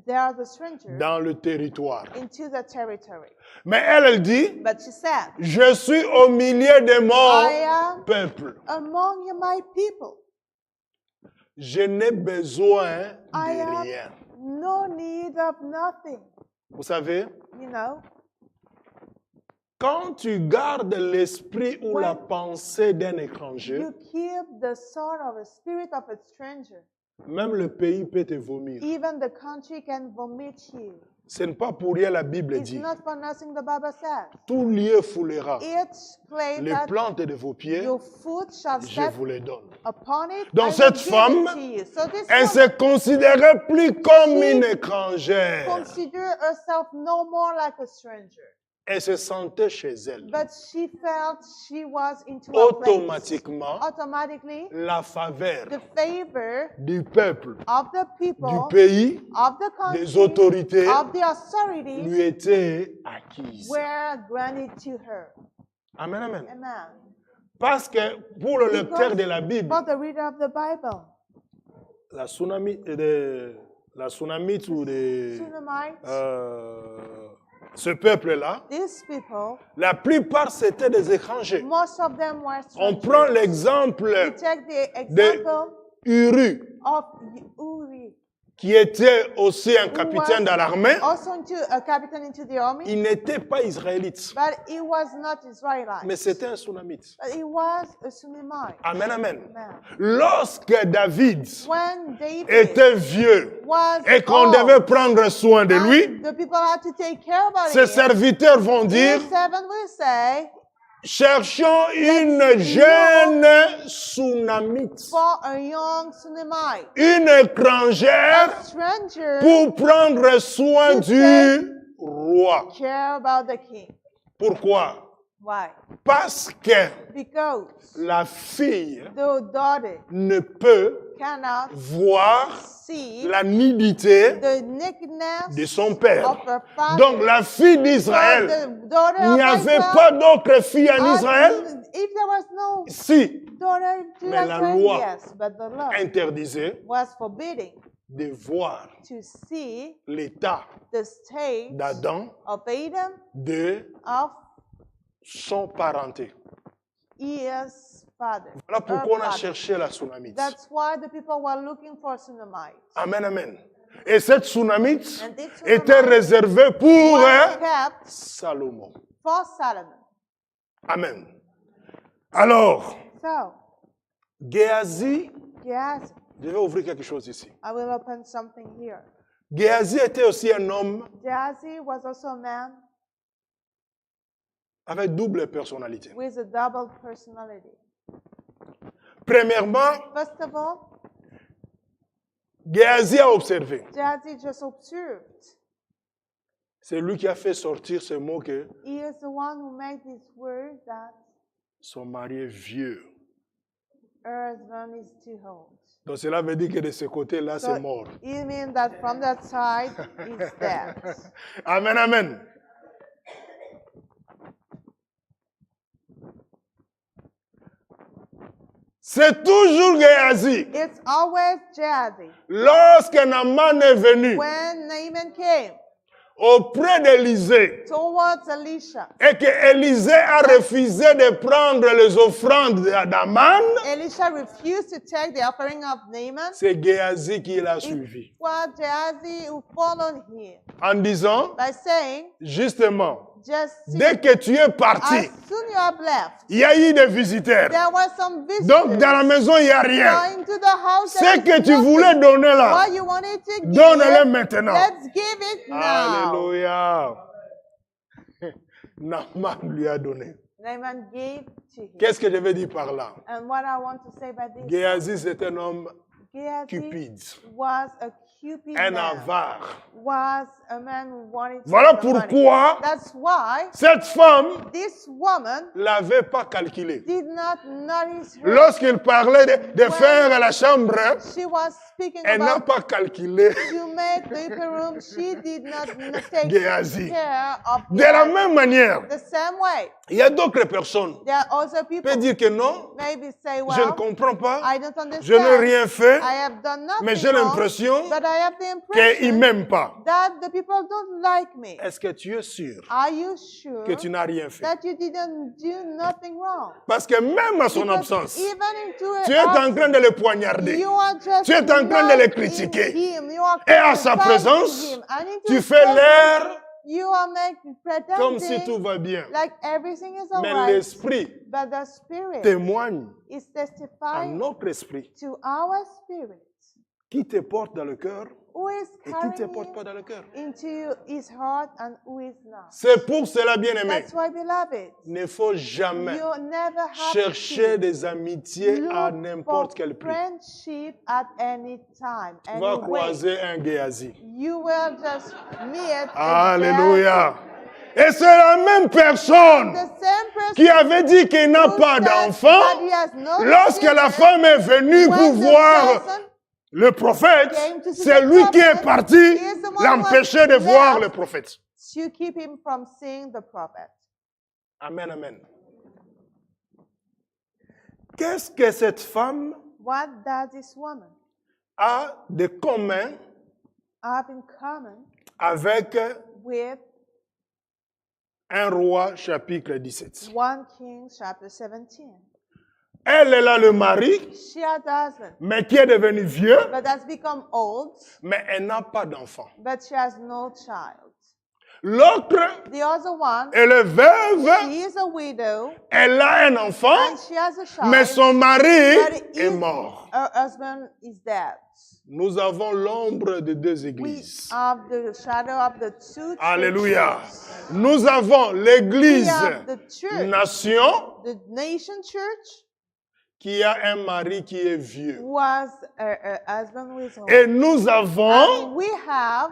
Speaker 2: They are the strangers
Speaker 1: dans le territoire.
Speaker 2: into the territory.
Speaker 1: Mais elle dit,
Speaker 2: But she said,
Speaker 1: je suis au milieu de
Speaker 2: I
Speaker 1: mon
Speaker 2: am
Speaker 1: peuple.
Speaker 2: among my people.
Speaker 1: Je n'ai besoin
Speaker 2: I
Speaker 1: de
Speaker 2: have
Speaker 1: rien.
Speaker 2: no need of nothing.
Speaker 1: Vous savez,
Speaker 2: You know,
Speaker 1: quand tu gardes l'esprit ou
Speaker 2: When
Speaker 1: la pensée d'un étranger,
Speaker 2: you keep the sort of a spirit of a stranger.
Speaker 1: même le pays peut te vomir.
Speaker 2: Even the country can vomit you.
Speaker 1: Ce n'est pas pour rien la Bible
Speaker 2: It's
Speaker 1: dit.
Speaker 2: not for nothing the Bible says.
Speaker 1: Tout lieu foulera.
Speaker 2: Each place
Speaker 1: Les
Speaker 2: that
Speaker 1: plantes de vos pieds,
Speaker 2: your foot shall
Speaker 1: je
Speaker 2: step
Speaker 1: vous les donne.
Speaker 2: upon it,
Speaker 1: Donc
Speaker 2: I will
Speaker 1: cette
Speaker 2: give
Speaker 1: femme,
Speaker 2: it to you. So this
Speaker 1: elle
Speaker 2: woman
Speaker 1: se considérait plus comme
Speaker 2: She
Speaker 1: une étrangère.
Speaker 2: consider herself no more like a stranger,
Speaker 1: Elle se sentait chez elle.
Speaker 2: but she felt she was into a place.
Speaker 1: Automatiquement,
Speaker 2: Automatically,
Speaker 1: la faveur
Speaker 2: the favor
Speaker 1: du peuple,
Speaker 2: of the people,
Speaker 1: du pays,
Speaker 2: of the country,
Speaker 1: des autorités
Speaker 2: of the authorities
Speaker 1: lui était acquise.
Speaker 2: were granted to her.
Speaker 1: Amen, amen.
Speaker 2: Amen.
Speaker 1: Parce que pour le lecteur de la Bible,
Speaker 2: For the reader of the Bible,
Speaker 1: la tsunamite ou
Speaker 2: Shunammite,
Speaker 1: ce peuple-là,
Speaker 2: these people,
Speaker 1: la plupart c'était des étrangers.
Speaker 2: most of them were
Speaker 1: On
Speaker 2: strangers.
Speaker 1: prend l'exemple
Speaker 2: We take the example
Speaker 1: Uru,
Speaker 2: of Uri,
Speaker 1: qui était aussi un capitaine dans l'armée.
Speaker 2: also a captain into the army,
Speaker 1: Il n'était pas israélite,
Speaker 2: but he was not Israelite.
Speaker 1: mais c'était un tsunamite.
Speaker 2: But he was a Shunammite.
Speaker 1: Amen, amen.
Speaker 2: Amen.
Speaker 1: Lorsque David
Speaker 2: When David
Speaker 1: était vieux
Speaker 2: was
Speaker 1: et qu'on
Speaker 2: old,
Speaker 1: devait prendre soin de lui,
Speaker 2: and the people had to take care about
Speaker 1: ses
Speaker 2: him,
Speaker 1: serviteurs vont dire,
Speaker 2: his servant will say,
Speaker 1: cherchons une jeune tsunamite,
Speaker 2: for a young Shunammite,
Speaker 1: une étrangère
Speaker 2: a stranger,
Speaker 1: pour prendre soin
Speaker 2: to
Speaker 1: du roi.
Speaker 2: care about the king.
Speaker 1: Pourquoi?
Speaker 2: Why?
Speaker 1: Parce que
Speaker 2: Because
Speaker 1: la fille
Speaker 2: the daughter
Speaker 1: ne peut
Speaker 2: cannot
Speaker 1: voir
Speaker 2: see
Speaker 1: la nudité
Speaker 2: the nakedness
Speaker 1: de son père.
Speaker 2: of her father.
Speaker 1: Donc la fille
Speaker 2: So
Speaker 1: d'Israël,
Speaker 2: the daughter
Speaker 1: il n'y
Speaker 2: of
Speaker 1: avait
Speaker 2: Israel,
Speaker 1: pas d'autre fille en Israël?
Speaker 2: if there was no
Speaker 1: Si,
Speaker 2: daughter to
Speaker 1: Mais la
Speaker 2: Israel,
Speaker 1: loi
Speaker 2: yes, but the law
Speaker 1: interdisait
Speaker 2: was forbidding
Speaker 1: de voir
Speaker 2: to see
Speaker 1: l'état
Speaker 2: the state
Speaker 1: d'Adam
Speaker 2: of Adam,
Speaker 1: de
Speaker 2: of
Speaker 1: son parenté.
Speaker 2: his father.
Speaker 1: Voilà
Speaker 2: her
Speaker 1: pourquoi on a
Speaker 2: father.
Speaker 1: cherché la tsunamite.
Speaker 2: That's why the people were looking for Shunammite.
Speaker 1: Amen, amen. Et cette tsunamite
Speaker 2: And this Shunammite
Speaker 1: était réservée pour
Speaker 2: was kept
Speaker 1: Salomon.
Speaker 2: for Solomon.
Speaker 1: Amen. Alors,
Speaker 2: So,
Speaker 1: Géasi,
Speaker 2: Gehazi,
Speaker 1: je vais ouvrir quelque chose ici.
Speaker 2: I will open something here.
Speaker 1: Géasi était aussi un homme
Speaker 2: Gehazi was also a man
Speaker 1: avec double personnalité.
Speaker 2: with a double personality.
Speaker 1: Premièrement,
Speaker 2: First of all,
Speaker 1: Géasi a observé.
Speaker 2: Gehazi just observed.
Speaker 1: C'est lui qui a fait sortir ce mot que
Speaker 2: He is the one who made this word that
Speaker 1: son mari est vieux.
Speaker 2: her husband is too old.
Speaker 1: Donc cela veut dire que de ce côté-là, c'est mort.
Speaker 2: It means that from that side, it's dead.
Speaker 1: Amen, amen. C'est toujours Géasi.
Speaker 2: It's always Gehazi.
Speaker 1: Lorsque Naaman est venu
Speaker 2: When Naaman came
Speaker 1: auprès d'Élisée
Speaker 2: towards Elisha,
Speaker 1: et que Élisée a refusé de prendre les offrandes d'Aman,
Speaker 2: Elisha refused to take the offering of Naaman.
Speaker 1: c'est Géasi qui l'a suivi.
Speaker 2: Well, Gehazi who followed him
Speaker 1: En disant,
Speaker 2: by saying,
Speaker 1: justement,
Speaker 2: just see,
Speaker 1: dès que tu es
Speaker 2: as
Speaker 1: parti,
Speaker 2: soon you have left,
Speaker 1: il y a eu des visiteurs.
Speaker 2: there were some visitors.
Speaker 1: Donc dans la maison, il n'y a rien.
Speaker 2: Going to the house.
Speaker 1: Ce
Speaker 2: there
Speaker 1: que
Speaker 2: is
Speaker 1: tu
Speaker 2: nothing.
Speaker 1: voulais donner là,
Speaker 2: What you wanted to give,
Speaker 1: donne-le maintenant.
Speaker 2: let's give it now.
Speaker 1: Alléluia. Naaman lui a donné.
Speaker 2: Naaman gave to him.
Speaker 1: Qu'est-ce que je veux dire par là?
Speaker 2: And what I want to say by this,
Speaker 1: Géasi, c'est un homme
Speaker 2: Gehazi
Speaker 1: cupide,
Speaker 2: was a cupid
Speaker 1: un
Speaker 2: man,
Speaker 1: avare.
Speaker 2: was a man who wanted to
Speaker 1: Voilà
Speaker 2: have money.
Speaker 1: pourquoi
Speaker 2: That's why
Speaker 1: cette femme
Speaker 2: this woman
Speaker 1: l'avait pas calculé.
Speaker 2: did not notice her.
Speaker 1: Lorsqu'il parlait de faire la chambre,
Speaker 2: She was speaking
Speaker 1: elle n'a
Speaker 2: about
Speaker 1: pas calculé
Speaker 2: to make the upper room. She did not take
Speaker 1: Géasi.
Speaker 2: care of
Speaker 1: De la
Speaker 2: Gehazi.
Speaker 1: même manière,
Speaker 2: The same way,
Speaker 1: il y a d'autres personnes
Speaker 2: there are also
Speaker 1: qui
Speaker 2: people
Speaker 1: peuvent dire que non,
Speaker 2: maybe say,
Speaker 1: je ne
Speaker 2: well,
Speaker 1: comprends pas,
Speaker 2: I don't understand.
Speaker 1: je n'ai rien fait,
Speaker 2: I have done nothing
Speaker 1: mais j'ai
Speaker 2: wrong,
Speaker 1: l'impression
Speaker 2: but I have the
Speaker 1: qu'ils ne
Speaker 2: impression
Speaker 1: m'aiment pas.
Speaker 2: that the people don't like me.
Speaker 1: Est-ce que tu es sûr
Speaker 2: Are you sure
Speaker 1: que tu n'as rien fait?
Speaker 2: that you didn't do nothing wrong?
Speaker 1: Parce que même à son
Speaker 2: Because
Speaker 1: absence,
Speaker 2: even into
Speaker 1: tu es en train de le poignarder.
Speaker 2: you are just
Speaker 1: Tu es en train de le
Speaker 2: not
Speaker 1: critiquer.
Speaker 2: in him. You are
Speaker 1: Et à sa
Speaker 2: criticizing
Speaker 1: présence,
Speaker 2: him. And in
Speaker 1: tu
Speaker 2: his
Speaker 1: fais
Speaker 2: presence,
Speaker 1: l'air
Speaker 2: you are making
Speaker 1: comme si
Speaker 2: pretending
Speaker 1: tout va bien.
Speaker 2: like everything is
Speaker 1: Mais
Speaker 2: alright,
Speaker 1: l'esprit
Speaker 2: but the spirit
Speaker 1: témoigne
Speaker 2: is
Speaker 1: à
Speaker 2: testifying
Speaker 1: notre esprit
Speaker 2: to our spirit
Speaker 1: qui te porte dans le cœur
Speaker 2: Who is
Speaker 1: et qui ne te
Speaker 2: carrying
Speaker 1: porte pas
Speaker 2: you
Speaker 1: dans le cœur.
Speaker 2: into his heart and who is not.
Speaker 1: C'est pour cela, bien-aimé,
Speaker 2: That's why, beloved,
Speaker 1: il ne faut jamais
Speaker 2: you never have
Speaker 1: chercher
Speaker 2: to
Speaker 1: des amitiés à
Speaker 2: look
Speaker 1: n'importe
Speaker 2: for
Speaker 1: quel prix.
Speaker 2: friendship at any time,
Speaker 1: Tu vas
Speaker 2: any way.
Speaker 1: croiser un Géasi.
Speaker 2: You will just meet
Speaker 1: Alléluia. Et c'est la même personne
Speaker 2: the same person
Speaker 1: qui avait dit qu'il n'a
Speaker 2: who
Speaker 1: pas
Speaker 2: said
Speaker 1: d'enfant
Speaker 2: that he has no
Speaker 1: lorsque la
Speaker 2: children.
Speaker 1: femme est venue pour
Speaker 2: When the
Speaker 1: voir
Speaker 2: person
Speaker 1: le prophète.
Speaker 2: came to see
Speaker 1: C'est
Speaker 2: the
Speaker 1: lui qui est
Speaker 2: prophet,
Speaker 1: parti
Speaker 2: he is the one who
Speaker 1: l'empêcher
Speaker 2: was
Speaker 1: de voir
Speaker 2: left
Speaker 1: le prophète.
Speaker 2: to keep him from seeing the prophet.
Speaker 1: Amen, amen. Qu'est-ce que cette femme
Speaker 2: What does this woman
Speaker 1: a de commun
Speaker 2: have in common
Speaker 1: avec
Speaker 2: with
Speaker 1: un roi chapitre 17?
Speaker 2: 1 Kings chapter 17?
Speaker 1: Elle est là le mari,
Speaker 2: She has a husband,
Speaker 1: mais qui est devenu vieux,
Speaker 2: but has become old,
Speaker 1: mais elle n'a pas d'enfant.
Speaker 2: but she has no child.
Speaker 1: L'autre,
Speaker 2: The other one,
Speaker 1: elle est veuve,
Speaker 2: she is a widow,
Speaker 1: elle a un enfant,
Speaker 2: and she has a child,
Speaker 1: mais son mari
Speaker 2: but
Speaker 1: est mort.
Speaker 2: her husband is dead.
Speaker 1: Nous avons l'ombre de deux
Speaker 2: We
Speaker 1: églises.
Speaker 2: have the shadow of the two
Speaker 1: Alléluia.
Speaker 2: churches.
Speaker 1: Nous avons
Speaker 2: We
Speaker 1: l'église
Speaker 2: have the church,
Speaker 1: nation
Speaker 2: the nation church,
Speaker 1: qui a un mari qui est vieux.
Speaker 2: who has a husband who is old.
Speaker 1: Et nous avons
Speaker 2: And we have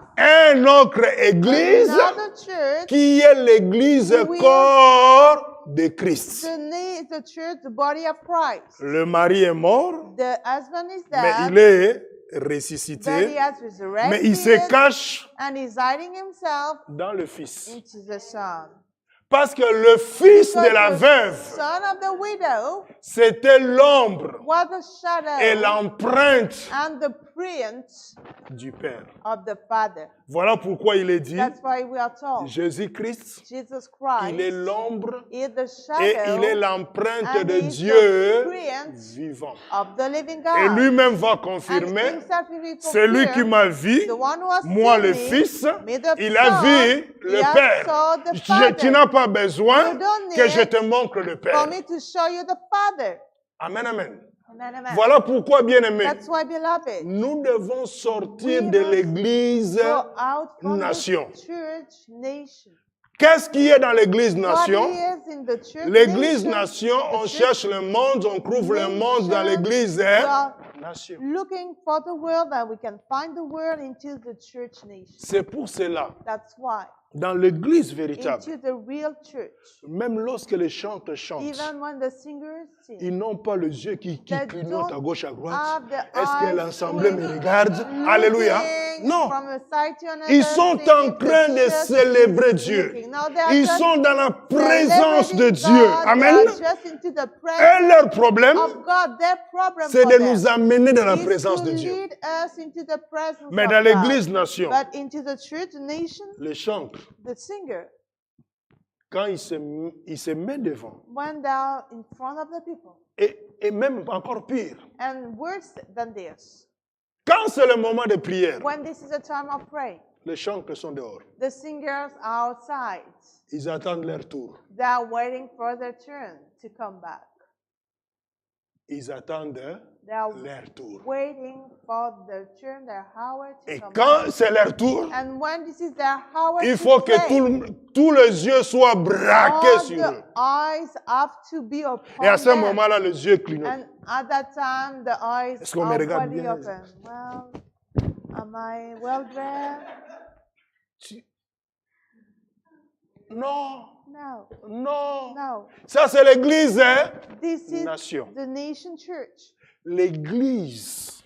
Speaker 1: une autre église
Speaker 2: another church,
Speaker 1: qui est l'église
Speaker 2: Oui.
Speaker 1: corps de Christ.
Speaker 2: the church, the body of Christ.
Speaker 1: Le mari est mort,
Speaker 2: The husband is
Speaker 1: mais
Speaker 2: dead,
Speaker 1: il est
Speaker 2: but he
Speaker 1: ressuscité,
Speaker 2: has
Speaker 1: mais il se
Speaker 2: resurrected,
Speaker 1: cache
Speaker 2: and he's hiding himself
Speaker 1: dans le Fils.
Speaker 2: into the Son.
Speaker 1: Parce que le fils de la
Speaker 2: Because the
Speaker 1: veuve,
Speaker 2: son of the widow
Speaker 1: c'était l'ombre
Speaker 2: was the shadow
Speaker 1: et l'empreinte
Speaker 2: and the print
Speaker 1: du Père.
Speaker 2: of the Father.
Speaker 1: Voilà pourquoi il est dit,
Speaker 2: That's why we are told
Speaker 1: Jésus-Christ,
Speaker 2: Jesus
Speaker 1: il est
Speaker 2: Christ
Speaker 1: l'ombre
Speaker 2: is the
Speaker 1: et il est
Speaker 2: shadow
Speaker 1: l'empreinte
Speaker 2: and
Speaker 1: de
Speaker 2: is the
Speaker 1: Dieu
Speaker 2: print
Speaker 1: vivant.
Speaker 2: of the living
Speaker 1: Et
Speaker 2: God.
Speaker 1: lui-même va
Speaker 2: And
Speaker 1: confirmer,
Speaker 2: himself will
Speaker 1: c'est lui qui
Speaker 2: confirm,
Speaker 1: m'a vu,
Speaker 2: the one who has
Speaker 1: moi
Speaker 2: seen
Speaker 1: le
Speaker 2: me,
Speaker 1: Fils,
Speaker 2: me the
Speaker 1: il a
Speaker 2: Son,
Speaker 1: vu le
Speaker 2: he has
Speaker 1: Père.
Speaker 2: saw the
Speaker 1: Tu
Speaker 2: Father.
Speaker 1: n'as pas besoin
Speaker 2: You don't
Speaker 1: que je
Speaker 2: need
Speaker 1: te montre le Père.
Speaker 2: for me to show you the Father.
Speaker 1: Amen, amen.
Speaker 2: Amen, amen.
Speaker 1: Voilà pourquoi, bien-aimé,
Speaker 2: That's why, beloved,
Speaker 1: nous devons sortir
Speaker 2: We
Speaker 1: de
Speaker 2: must
Speaker 1: l'église
Speaker 2: go out from
Speaker 1: nation.
Speaker 2: the church nation.
Speaker 1: Qu'est-ce qui est dans l'église
Speaker 2: What
Speaker 1: nation?
Speaker 2: is in the church
Speaker 1: L'église
Speaker 2: nation?
Speaker 1: nation, on cherche le monde, on trouve le monde dans l'église
Speaker 2: We are
Speaker 1: nation.
Speaker 2: looking for the world, and we can find the world into the church nation.
Speaker 1: C'est pour cela,
Speaker 2: That's why
Speaker 1: dans l'église véritable,
Speaker 2: into the real church,
Speaker 1: même lorsque les chanteurs chantent,
Speaker 2: even when the singers sing,
Speaker 1: ils n'ont pas les yeux qui
Speaker 2: They
Speaker 1: clignotent à
Speaker 2: don't
Speaker 1: gauche, à droite.
Speaker 2: have the
Speaker 1: Est-ce que
Speaker 2: eyes
Speaker 1: l'assemblée me
Speaker 2: looking
Speaker 1: regarde? Alléluia. Non.
Speaker 2: from a side to another,
Speaker 1: Ils sont en
Speaker 2: singing,
Speaker 1: train de
Speaker 2: just
Speaker 1: célébrer Dieu.
Speaker 2: looking. No, they are
Speaker 1: Ils
Speaker 2: just
Speaker 1: sont dans la présence de
Speaker 2: celebrating
Speaker 1: Dieu.
Speaker 2: God.
Speaker 1: Amen.
Speaker 2: They are just into the
Speaker 1: Et
Speaker 2: presence
Speaker 1: leur problème,
Speaker 2: of God. Their problem
Speaker 1: c'est
Speaker 2: for
Speaker 1: de
Speaker 2: them
Speaker 1: nous amener dans la
Speaker 2: is
Speaker 1: présence
Speaker 2: to
Speaker 1: de Dieu.
Speaker 2: lead us into the presence
Speaker 1: Mais
Speaker 2: of
Speaker 1: dans
Speaker 2: God.
Speaker 1: l'église nation,
Speaker 2: But into the church nation,
Speaker 1: les chantres,
Speaker 2: the singer
Speaker 1: quand il se met devant,
Speaker 2: went down in front of the people.
Speaker 1: et même encore pire,
Speaker 2: And worse than this,
Speaker 1: quand c'est le moment de prière,
Speaker 2: when this is a time of prayer,
Speaker 1: les chantres sont dehors.
Speaker 2: the singers are outside.
Speaker 1: Ils attendent leur tour.
Speaker 2: They are waiting for their turn to come back.
Speaker 1: Ils attendent
Speaker 2: They are
Speaker 1: leur tour.
Speaker 2: waiting for their turn, their hour to
Speaker 1: Et
Speaker 2: come
Speaker 1: quand
Speaker 2: back.
Speaker 1: c'est leur tour,
Speaker 2: And when this is their hour
Speaker 1: il
Speaker 2: to
Speaker 1: faut que
Speaker 2: pray,
Speaker 1: tous les yeux soient braqués
Speaker 2: all
Speaker 1: sur
Speaker 2: the
Speaker 1: eux.
Speaker 2: eyes have to be upon
Speaker 1: Et à ce
Speaker 2: them.
Speaker 1: moment-là, les yeux clignotent.
Speaker 2: And at that time, the eyes
Speaker 1: Est-ce qu'on me
Speaker 2: are
Speaker 1: regarde
Speaker 2: fully
Speaker 1: bien?
Speaker 2: open. Well, am I well dressed?
Speaker 1: Non,
Speaker 2: No,
Speaker 1: non.
Speaker 2: no.
Speaker 1: Ça, c'est l'église
Speaker 2: This is
Speaker 1: nation.
Speaker 2: the nation church,
Speaker 1: L'église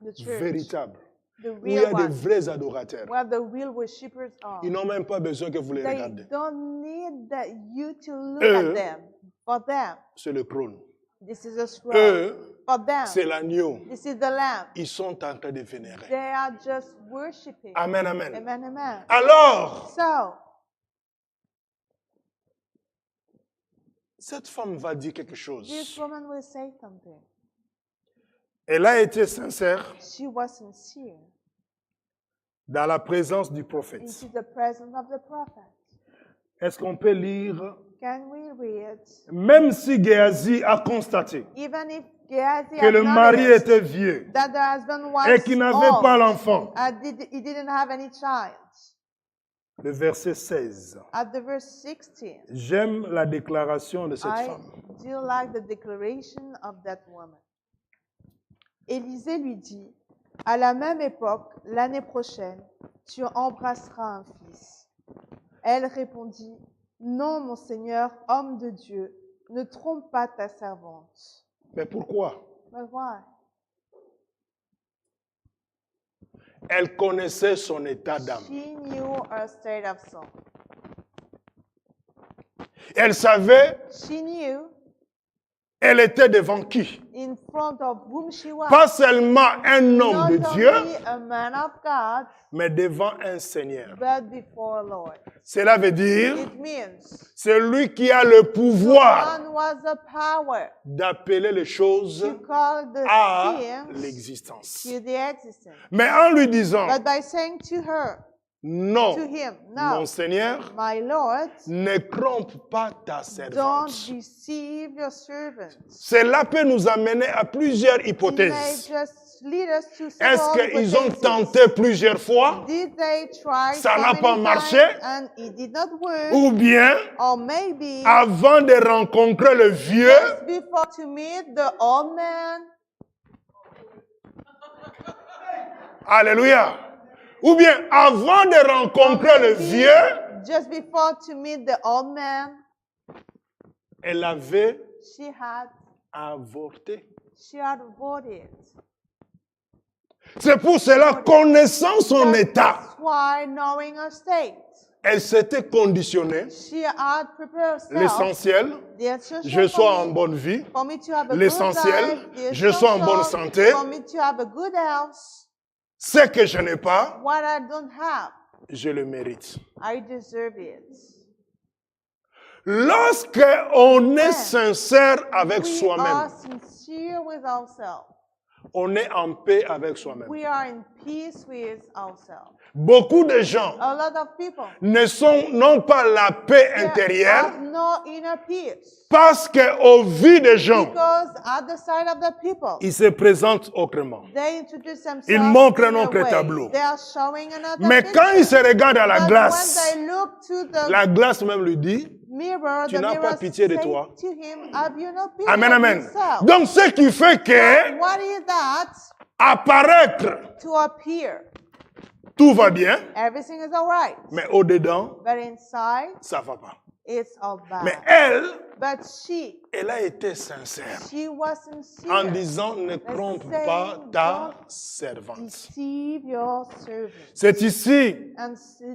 Speaker 2: the church,
Speaker 1: véritable,
Speaker 2: the
Speaker 1: où il y a
Speaker 2: real
Speaker 1: des
Speaker 2: one,
Speaker 1: vrais adorateurs.
Speaker 2: where the real worshippers are.
Speaker 1: Ils n'ont même pas besoin que vous les
Speaker 2: They
Speaker 1: regardiez.
Speaker 2: don't need that you to look
Speaker 1: Eux,
Speaker 2: at them. For them,
Speaker 1: C'est le trône.
Speaker 2: this is a scroll.
Speaker 1: Eux,
Speaker 2: For them,
Speaker 1: c'est l'agneau.
Speaker 2: this is the lamb.
Speaker 1: Ils sont en train de vénérer.
Speaker 2: They are just worshiping.
Speaker 1: Amen, amen.
Speaker 2: Amen, amen.
Speaker 1: Alors,
Speaker 2: So,
Speaker 1: cette femme va dire quelque
Speaker 2: this
Speaker 1: chose.
Speaker 2: woman will say something.
Speaker 1: Elle a été sincère
Speaker 2: She was sincere
Speaker 1: dans la présence du prophète.
Speaker 2: into the presence of the prophet.
Speaker 1: Est-ce qu'on peut lire,
Speaker 2: Can we read?
Speaker 1: même si Géasi a constaté
Speaker 2: Even if Gehazi
Speaker 1: que le mari
Speaker 2: acknowledged
Speaker 1: était vieux
Speaker 2: that the husband was
Speaker 1: et qu'il n'avait
Speaker 2: old.
Speaker 1: pas l'enfant.
Speaker 2: He didn't have any child.
Speaker 1: Le verset 16.
Speaker 2: At the verse 16,
Speaker 1: J'aime la déclaration de cette
Speaker 2: I
Speaker 1: femme.
Speaker 2: do like the declaration of that woman. Élisée lui dit, à la même époque, l'année prochaine, tu embrasseras un fils. Elle répondit, non, mon Seigneur, homme de Dieu, ne trompe pas ta servante.
Speaker 1: Mais pourquoi?
Speaker 2: But why?
Speaker 1: Elle connaissait son état d'âme.
Speaker 2: She knew her state of soul.
Speaker 1: Elle savait,
Speaker 2: She knew
Speaker 1: elle était devant qui?
Speaker 2: in front of whom she was.
Speaker 1: Pas seulement un homme de
Speaker 2: Not
Speaker 1: Dieu,
Speaker 2: only a man of God,
Speaker 1: mais devant un Seigneur.
Speaker 2: but before Lord.
Speaker 1: Cela veut dire,
Speaker 2: It means
Speaker 1: c'est lui qui a le pouvoir
Speaker 2: one was the power
Speaker 1: d'appeler les choses
Speaker 2: to call the
Speaker 1: à
Speaker 2: things
Speaker 1: l'existence.
Speaker 2: to the existence.
Speaker 1: Mais en lui disant,
Speaker 2: But by saying to her,
Speaker 1: non,
Speaker 2: to him,
Speaker 1: mon
Speaker 2: no,
Speaker 1: Seigneur,
Speaker 2: my Lord,
Speaker 1: ne trompe pas ta
Speaker 2: don't
Speaker 1: servante.
Speaker 2: deceive your servant.
Speaker 1: Cela peut nous amener à plusieurs
Speaker 2: It may
Speaker 1: hypothèses.
Speaker 2: just lead us to
Speaker 1: Est-ce
Speaker 2: several
Speaker 1: qu'ils ont
Speaker 2: hypotheses.
Speaker 1: tenté plusieurs fois?
Speaker 2: Did they try
Speaker 1: Ça
Speaker 2: so
Speaker 1: n'a
Speaker 2: many
Speaker 1: pas
Speaker 2: times
Speaker 1: marché?
Speaker 2: and it did not work?
Speaker 1: Ou bien,
Speaker 2: Or maybe
Speaker 1: avant de rencontrer le vieux,
Speaker 2: just before to meet the old man?
Speaker 1: alléluia. Ou bien, avant de rencontrer le vieux,
Speaker 2: Just before to meet the old man,
Speaker 1: elle avait
Speaker 2: she had
Speaker 1: avorté.
Speaker 2: voted.
Speaker 1: C'est pour cela, connaissant son état,
Speaker 2: That's why, knowing her state,
Speaker 1: elle s'était conditionnée.
Speaker 2: she had prepared herself.
Speaker 1: L'essentiel,
Speaker 2: The essential
Speaker 1: je sois
Speaker 2: for
Speaker 1: en
Speaker 2: me-
Speaker 1: bonne vie.
Speaker 2: for me to have a good
Speaker 1: L'essentiel,
Speaker 2: life, the
Speaker 1: je sois en bonne
Speaker 2: essential
Speaker 1: santé.
Speaker 2: for me to have a good health.
Speaker 1: Ce que je n'ai pas,
Speaker 2: What I don't have,
Speaker 1: je le mérite.
Speaker 2: I deserve it.
Speaker 1: Lorsque on est sincère avec
Speaker 2: We
Speaker 1: soi-même,
Speaker 2: are sincere with ourselves.
Speaker 1: on est en paix avec soi-même.
Speaker 2: We are in peace with ourselves.
Speaker 1: Beaucoup de gens
Speaker 2: A lot of people,
Speaker 1: n'ont pas la paix
Speaker 2: they
Speaker 1: intérieure
Speaker 2: have no inner peace.
Speaker 1: parce qu'au vu des gens,
Speaker 2: Because at the side of the people,
Speaker 1: ils se présentent autrement.
Speaker 2: they introduce themselves
Speaker 1: Ils montrent un
Speaker 2: in a
Speaker 1: autre
Speaker 2: way.
Speaker 1: tableau.
Speaker 2: They are showing another
Speaker 1: Mais
Speaker 2: picture.
Speaker 1: quand ils se regardent à la
Speaker 2: But
Speaker 1: glace,
Speaker 2: when they look to the
Speaker 1: la glace même lui dit,
Speaker 2: mirror,
Speaker 1: tu
Speaker 2: the
Speaker 1: n'as
Speaker 2: mirror
Speaker 1: pas pitié de
Speaker 2: say
Speaker 1: toi.
Speaker 2: to him, have you no pity
Speaker 1: Amen,
Speaker 2: of
Speaker 1: amen.
Speaker 2: yourself?
Speaker 1: Donc ce qui fait que
Speaker 2: What is that?
Speaker 1: apparaître,
Speaker 2: To appear.
Speaker 1: tout va bien,
Speaker 2: Everything is all right.
Speaker 1: mais au-dedans,
Speaker 2: But inside,
Speaker 1: ça va pas.
Speaker 2: it's all bad.
Speaker 1: Mais elle,
Speaker 2: But she
Speaker 1: elle a été sincère
Speaker 2: was sincere.
Speaker 1: en disant ne trompe pas ta servante.
Speaker 2: Deceive your servant.
Speaker 1: C'est ici
Speaker 2: And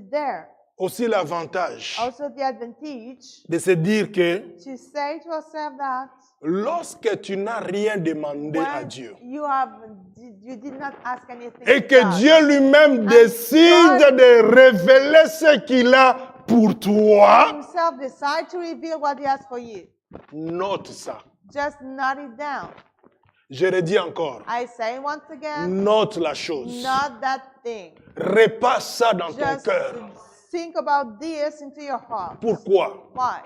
Speaker 2: there,
Speaker 1: aussi l'avantage
Speaker 2: also the advantage
Speaker 1: de se dire que
Speaker 2: to say to yourself that
Speaker 1: lorsque tu n'as rien demandé à
Speaker 2: when
Speaker 1: Dieu
Speaker 2: you did not ask anything
Speaker 1: et
Speaker 2: to
Speaker 1: que
Speaker 2: God,
Speaker 1: Dieu lui-même décide
Speaker 2: God-
Speaker 1: de révéler ce qu'il a pour toi,
Speaker 2: himself decide to reveal what he has for you.
Speaker 1: note ça.
Speaker 2: Just note it down.
Speaker 1: Je le dis encore,
Speaker 2: I say once again,
Speaker 1: note la chose.
Speaker 2: not that thing.
Speaker 1: Repasse ça dans ton
Speaker 2: Just
Speaker 1: cœur.
Speaker 2: think about this into your heart.
Speaker 1: Pourquoi?
Speaker 2: Why?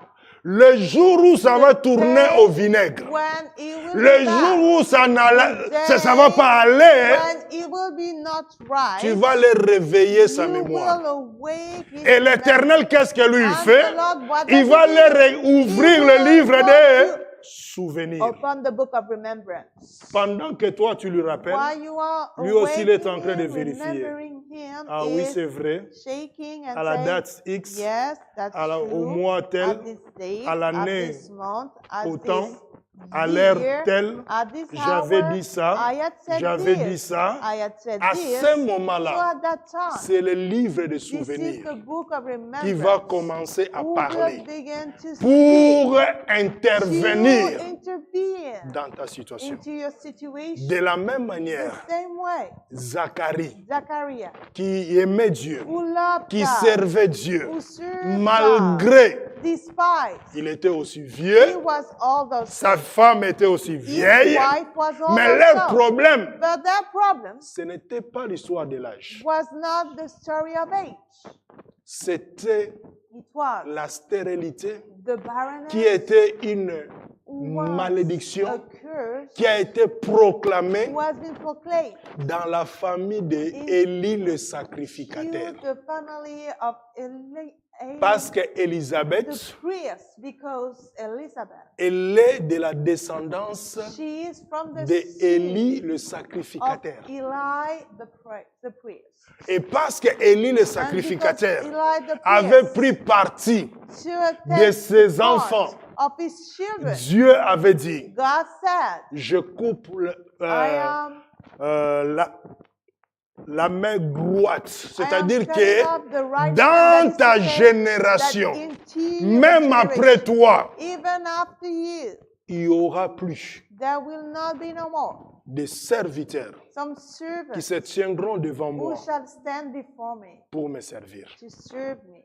Speaker 1: Le jour où ça va tourner au vinaigre,
Speaker 2: When it will
Speaker 1: le
Speaker 2: be
Speaker 1: jour
Speaker 2: bad,
Speaker 1: où ça va pas aller,
Speaker 2: when it will be not right,
Speaker 1: tu vas le réveiller sa
Speaker 2: you
Speaker 1: mémoire.
Speaker 2: will awake his
Speaker 1: Et l'Éternel, qu'est-ce qu'il lui
Speaker 2: And
Speaker 1: fait?
Speaker 2: the Lord, what
Speaker 1: Il
Speaker 2: does
Speaker 1: va
Speaker 2: he
Speaker 1: leur
Speaker 2: do?
Speaker 1: ouvrir
Speaker 2: He
Speaker 1: le
Speaker 2: will
Speaker 1: livre
Speaker 2: go
Speaker 1: des souvenirs.
Speaker 2: upon the book of remembrance.
Speaker 1: Pendant que toi, tu lui rappelles,
Speaker 2: While you are
Speaker 1: lui aussi, il est en
Speaker 2: awakening
Speaker 1: train de
Speaker 2: him,
Speaker 1: vérifier.
Speaker 2: remembering him,
Speaker 1: Ah oui,
Speaker 2: is
Speaker 1: c'est vrai.
Speaker 2: shaking and
Speaker 1: À la
Speaker 2: saying,
Speaker 1: date X,
Speaker 2: yes, that's
Speaker 1: au
Speaker 2: true.
Speaker 1: mois tel,
Speaker 2: At this date,
Speaker 1: à l'année
Speaker 2: at this month, at
Speaker 1: au
Speaker 2: this
Speaker 1: temps, à l'heure
Speaker 2: year,
Speaker 1: telle,
Speaker 2: at this
Speaker 1: j'avais
Speaker 2: hour,
Speaker 1: dit ça,
Speaker 2: I had said
Speaker 1: j'avais
Speaker 2: this,
Speaker 1: dit ça.
Speaker 2: I had said
Speaker 1: À
Speaker 2: this.
Speaker 1: ce
Speaker 2: So
Speaker 1: moment-là,
Speaker 2: at that time,
Speaker 1: c'est le livre de
Speaker 2: this is
Speaker 1: souvenirs
Speaker 2: the book of remembrance
Speaker 1: qui va commencer à
Speaker 2: who
Speaker 1: parler
Speaker 2: will begin to speak,
Speaker 1: pour
Speaker 2: to
Speaker 1: intervenir
Speaker 2: intervene
Speaker 1: dans ta situation.
Speaker 2: into your situation.
Speaker 1: De la même
Speaker 2: The
Speaker 1: manière,
Speaker 2: same way,
Speaker 1: Zacharie,
Speaker 2: Zachariah,
Speaker 1: qui aimait Dieu,
Speaker 2: who loved
Speaker 1: qui
Speaker 2: God,
Speaker 1: servait Dieu,
Speaker 2: who served
Speaker 1: malgré,
Speaker 2: God, despised,
Speaker 1: il était aussi
Speaker 2: he
Speaker 1: vieux,
Speaker 2: was also
Speaker 1: sa femme était aussi
Speaker 2: his
Speaker 1: vieille,
Speaker 2: wife was
Speaker 1: mais leur
Speaker 2: also.
Speaker 1: problème,
Speaker 2: But their problem
Speaker 1: ce n'était pas l'histoire de l'âge,
Speaker 2: was not the story of age.
Speaker 1: c'était
Speaker 2: It was
Speaker 1: la stérilité
Speaker 2: the barrenness
Speaker 1: qui était une
Speaker 2: was
Speaker 1: malédiction
Speaker 2: a curse
Speaker 1: qui a été proclamé
Speaker 2: who has been proclaimed
Speaker 1: dans la famille d'Élie le sacrificateur.
Speaker 2: to the family of Eli,
Speaker 1: Parce
Speaker 2: the
Speaker 1: qu'Élisabeth,
Speaker 2: priest, because Elizabeth,
Speaker 1: elle est de la descendance
Speaker 2: she is from the
Speaker 1: d'Élie
Speaker 2: seed
Speaker 1: le
Speaker 2: of
Speaker 1: sacrificateur.
Speaker 2: Eli the priest.
Speaker 1: Et parce qu'Élie le
Speaker 2: And
Speaker 1: sacrificateur
Speaker 2: because Eli the
Speaker 1: avait
Speaker 2: priest
Speaker 1: pris parti
Speaker 2: took
Speaker 1: de ses
Speaker 2: part
Speaker 1: enfants,
Speaker 2: of his children,
Speaker 1: Dieu avait dit,
Speaker 2: God said,
Speaker 1: je coupe
Speaker 2: I am
Speaker 1: la main droite.
Speaker 2: I am
Speaker 1: C'est-à-dire
Speaker 2: setting
Speaker 1: que
Speaker 2: up the right hand,
Speaker 1: dans
Speaker 2: that
Speaker 1: ta
Speaker 2: is to say
Speaker 1: génération,
Speaker 2: that into your
Speaker 1: même
Speaker 2: generation,
Speaker 1: après toi,
Speaker 2: even after you,
Speaker 1: il n'y aura plus
Speaker 2: there will not be no more
Speaker 1: de serviteurs
Speaker 2: some
Speaker 1: qui
Speaker 2: servants
Speaker 1: se tiendront devant
Speaker 2: who
Speaker 1: moi
Speaker 2: shall stand before me
Speaker 1: pour me servir.
Speaker 2: to serve me.